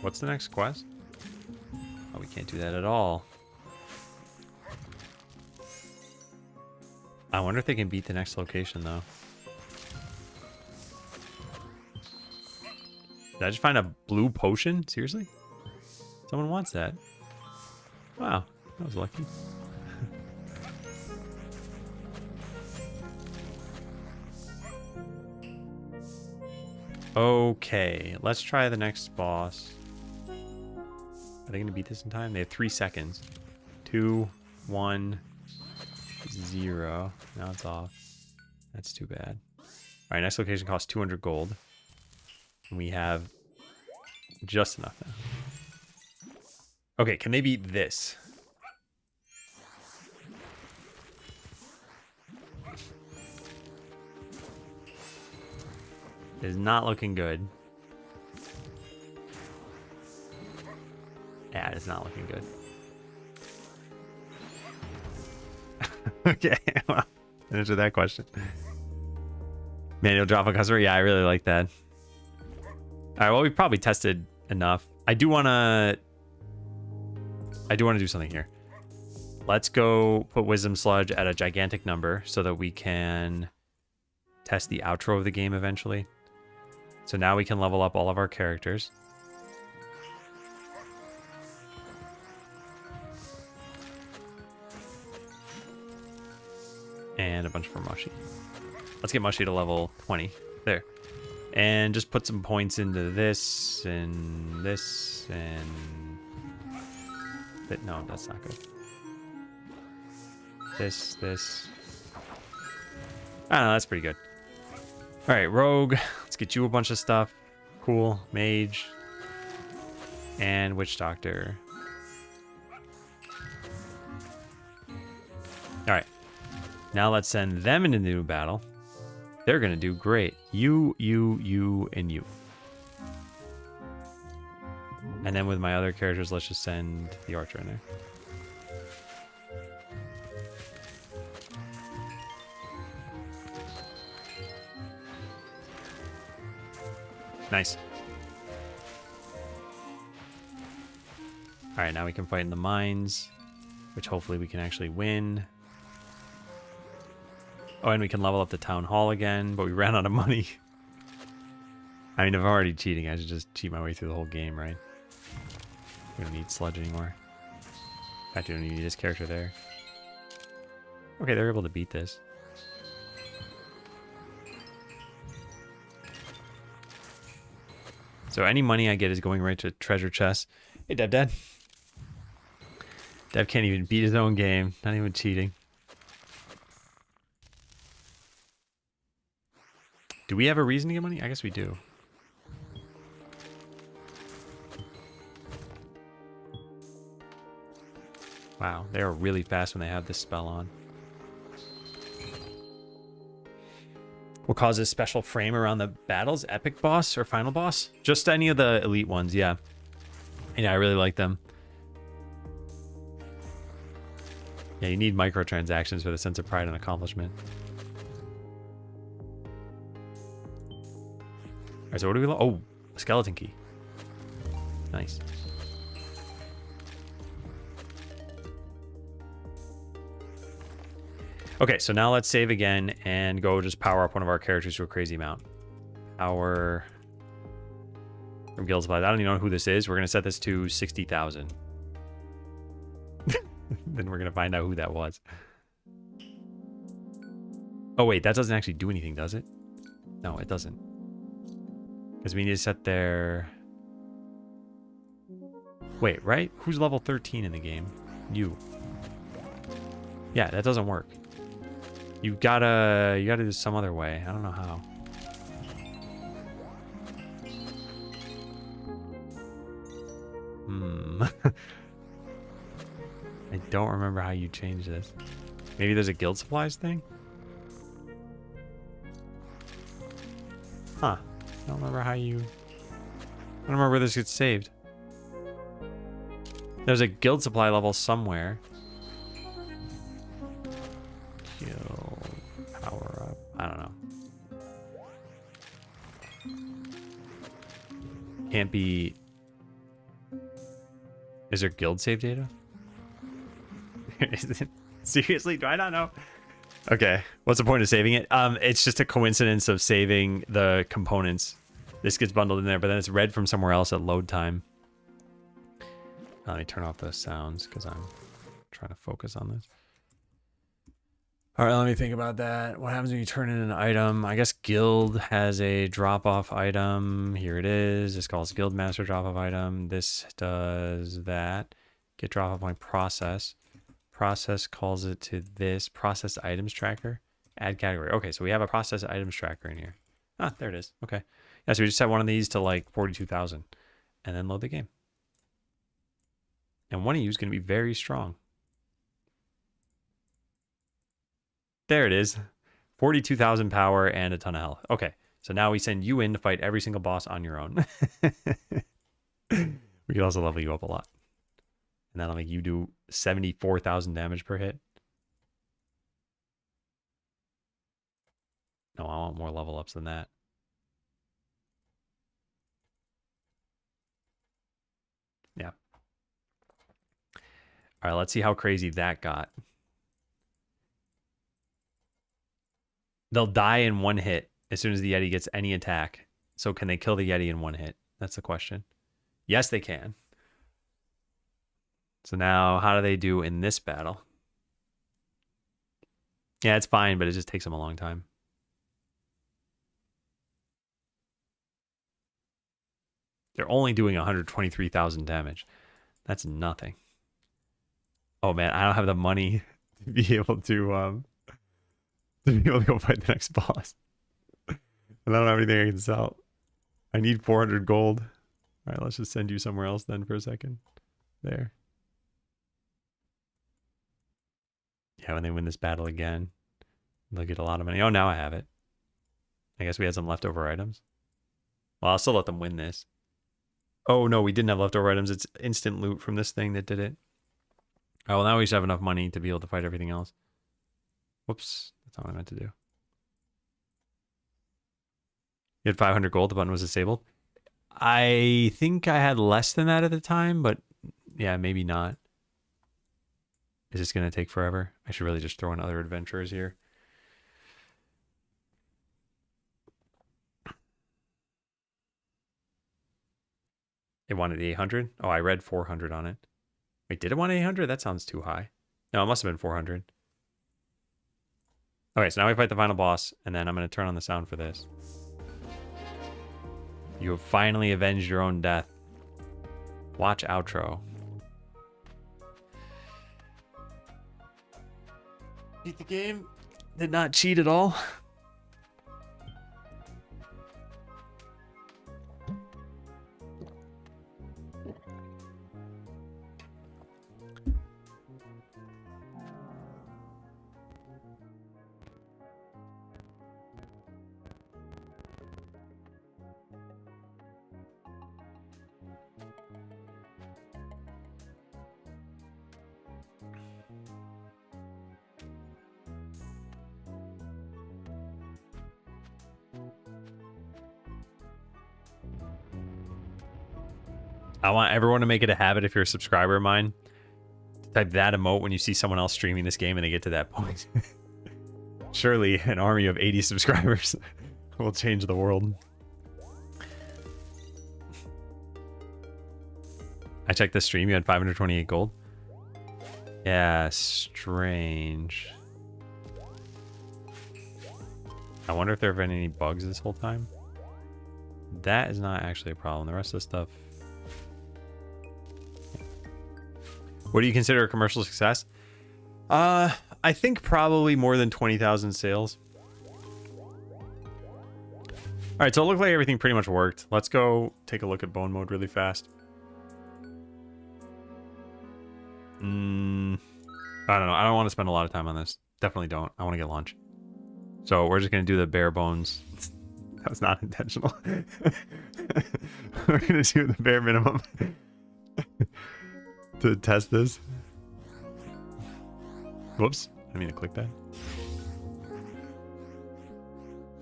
What's the next quest? Oh, we can't do that at all. I wonder if they can beat the next location, though. Did I just find a blue potion? Seriously? Someone wants that. Wow, that was lucky. Okay, let's try the next boss. Are they going to beat this in time? They have 3 seconds. 2, 1, 0. Now it's off. That's too bad. All right, next location costs 200 gold. And we have just enough now. Okay, can they beat this? It is not looking good. Yeah, it's not looking good. Okay, well, answer that question. Manual drop a customer? Yeah, I really like that. Alright, well, we've probably tested enough. I do want to do something here. Let's go put Wisdom Sludge at a gigantic number so that we can test the outro of the game eventually. So now we can level up all of our characters. And a bunch for Mushy. Let's get Mushy to level 20. There. And just put some points into this and this and... No, that's not good. This. I don't know, that's pretty good. Alright, Rogue. Let's get you a bunch of stuff. Cool. Mage. And Witch Doctor. Alright. Now let's send them into the new battle. They're going to do great. You, and you. And then with my other characters, let's just send the archer in there. Nice. Alright, now we can fight in the mines, which hopefully we can actually win. Oh, and we can level up the town hall again, but we ran out of money. I mean, if I'm already cheating, I should just cheat my way through the whole game, right? We don't need Sludge anymore. In fact, we don't need this character there. Okay, they're able to beat this. So any money I get is going right to treasure chests. Hey, Dad. Dev can't even beat his own game. Not even cheating. Do we have a reason to get money? I guess we do. Wow, they are really fast when they have this spell on. What causes special frame around the battles? Epic boss or final boss? Just any of the elite ones, yeah. Yeah, I really like them. Yeah, you need microtransactions for the sense of pride and accomplishment. Alright, so what do we... Oh, a skeleton key. Nice. Okay, so now let's save again and go just power up one of our characters to a crazy amount. Power from guild supplies. I don't even know who this is. We're gonna set this to 60,000. Then we're gonna find out who that was. Oh wait, that doesn't actually do anything, does it? No, it doesn't. Because we need to set their... Wait, right? Who's level 13 in the game? You. Yeah, that doesn't work. You gotta do some other way. I don't know how. I don't remember how you change this. Maybe there's a guild supplies thing? Huh. I don't remember how you... I don't remember where this gets saved. There's a guild supply level somewhere. Guild power up. I don't know. Can't be... Is there guild save data? Is it? Seriously? Do I not know? Okay. What's the point of saving it? It's just a coincidence of saving the components. This gets bundled in there, but then it's read from somewhere else at load time. Let me turn off those sounds because I'm trying to focus on this. All right, let me think about that. What happens when you turn in an item? I guess guild has a drop-off item. Here it is. This calls guild master drop-off item. This does that. Get drop-off point process. Process calls it to this. Process items tracker. Add category. Okay, so we have a process items tracker in here. Ah, there it is. Okay. Yeah, so we just set one of these to like 42,000 and then load the game. And one of you is going to be very strong. There it is. 42,000 power and a ton of health. Okay, so now we send you in to fight every single boss on your own. We can also level you up a lot. And that'll make you do 74,000 damage per hit. No, I want more level ups than that. Yeah. All right, let's see how crazy that got. They'll die in one hit as soon as the Yeti gets any attack. So can they kill the Yeti in one hit? That's the question. Yes, they can. So now, how do they do in this battle? Yeah, it's fine, but it just takes them a long time. They're only doing 123,000 damage. That's nothing. Oh man, I don't have the money to be able to go fight the next boss. And I don't have anything I can sell. I need 400 gold. All right, let's just send you somewhere else then for a second. There. Yeah, when they win this battle again, they'll get a lot of money. Oh, now I have it. I guess we had some leftover items. Well, I'll still let them win this. Oh, no, we didn't have leftover items. It's instant loot from this thing that did it. Oh, well, now we should have enough money to be able to fight everything else. Whoops. That's not what I meant to do. You had 500 gold. The button was disabled. I think I had less than that at the time, but yeah, maybe not. Is this going to take forever? I should really just throw in other adventurers here. It wanted 800? Oh, I read 400 on it. Wait, did it want 800? That sounds too high. No, it must have been 400. Okay, so now we fight the final boss, and then I'm going to turn on the sound for this. You have finally avenged your own death. Watch outro. Beat the game. Did not cheat at all. I want everyone to make it a habit, if you're a subscriber of mine, to type that emote when you see someone else streaming this game and they get to that point. Surely an army of 80 subscribers will change the world. I checked the stream. You had 528 gold. Yeah, strange. I wonder if there have been any bugs this whole time. That is not actually a problem. The rest of the stuff... What do you consider a commercial success? I think probably more than 20,000 sales. All right, so it looked like everything pretty much worked. Let's go take a look at bone mode really fast. I don't know. I don't want to spend a lot of time on this. Definitely don't. I want to get lunch. So we're just going to do the bare bones. That was not intentional. We're going to do the bare minimum to test this. Whoops. I didn't mean to click that.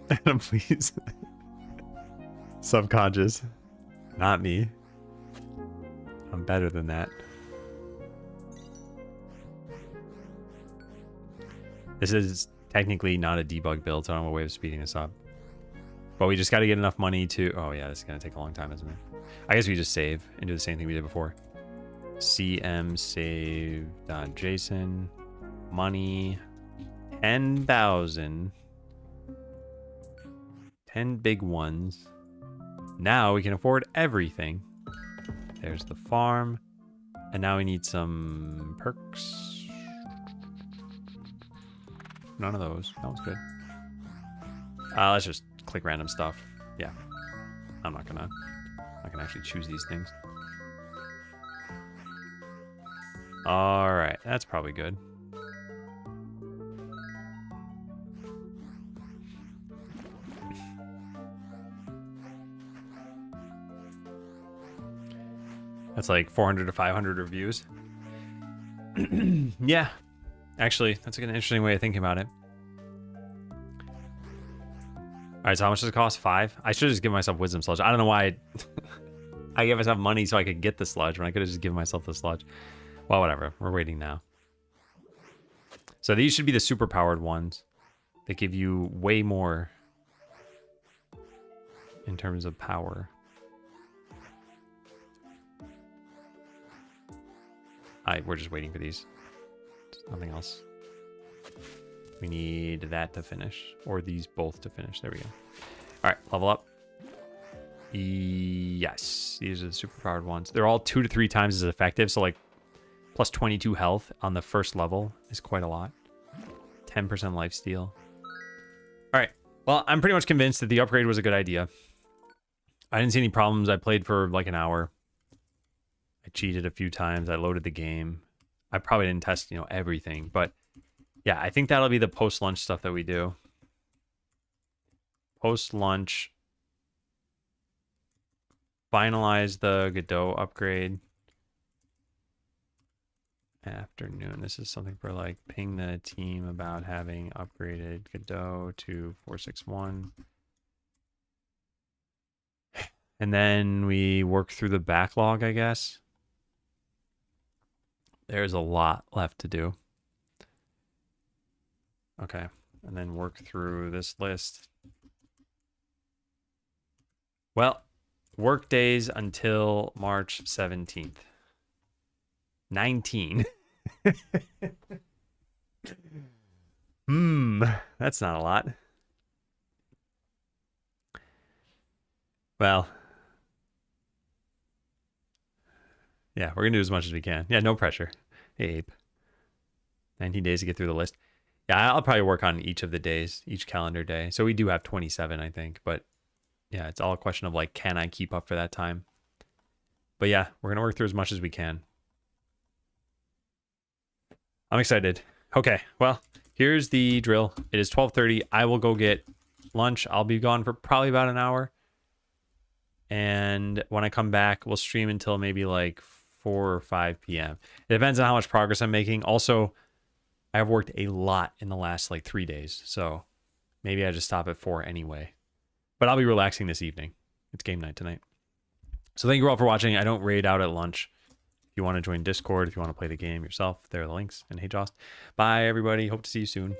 Adam, please. Subconscious. Not me. I'm better than that. This is technically not a debug build, so I don't have a way of speeding this up. But we just got to get enough money to... Oh, yeah, this is going to take a long time, isn't it? I guess we just save and do the same thing we did before. cm save.json. Money. 10,000. 10 big ones. Now we can afford everything. There's the farm. And now we need some perks. None of those. That was good. Let's just click random stuff. Yeah. I'm not gonna... I can actually choose these things. Alright. That's probably good. That's like 400 to 500 reviews. Yeah. Actually, that's an interesting way of thinking about it. Alright, so how much does it cost? 5? I should just give myself wisdom sludge. I don't know why I gave myself money so I could get the sludge when I could have just given myself the sludge. Well, whatever. We're waiting now. So these should be the super powered ones. They give you way more in terms of power. We're just waiting for these. Nothing else. We need that to finish, or these both to finish. There we go. All right, level up. Yes, these are the super powered ones. They're all 2 to 3 times as effective. So like plus 22 health on the first level is quite a lot. 10% lifesteal. All right. Well, I'm pretty much convinced that the upgrade was a good idea. I didn't see any problems. I played for like an hour. I cheated a few times. I loaded the game. I probably didn't test, everything, but yeah, I think that'll be the post-lunch stuff that we do. Post-lunch, finalize the Godot upgrade. Afternoon. This is something for like ping the team about having upgraded Godot to 461. And then we work through the backlog, I guess. There's a lot left to do. Okay, and then work through this list. Well, work days until March 17th. 19. That's not a lot. Well, yeah, we're gonna do as much as we can. Yeah, no pressure. Hey, Ape. 19 days to get through the list. Yeah, I'll probably work on each of the days, each calendar day. So we do have 27, I think. But yeah, it's all a question of like, can I keep up for that time? But yeah, we're gonna work through as much as we can. I'm excited. Okay, well, here's the drill. It is 12:30. I will go get lunch. I'll be gone for probably about an hour. And when I come back, we'll stream until maybe like 4 or 5 p.m. It depends on how much progress I'm making. Also, I've worked a lot in the last like 3 days. So maybe I just stop at 4 anyway. But I'll be relaxing this evening. It's game night tonight. So thank you all for watching. I don't raid out at lunch. If you want to join Discord, if you want to play the game yourself, there are the links. And hey, Joss. Bye, everybody. Hope to see you soon.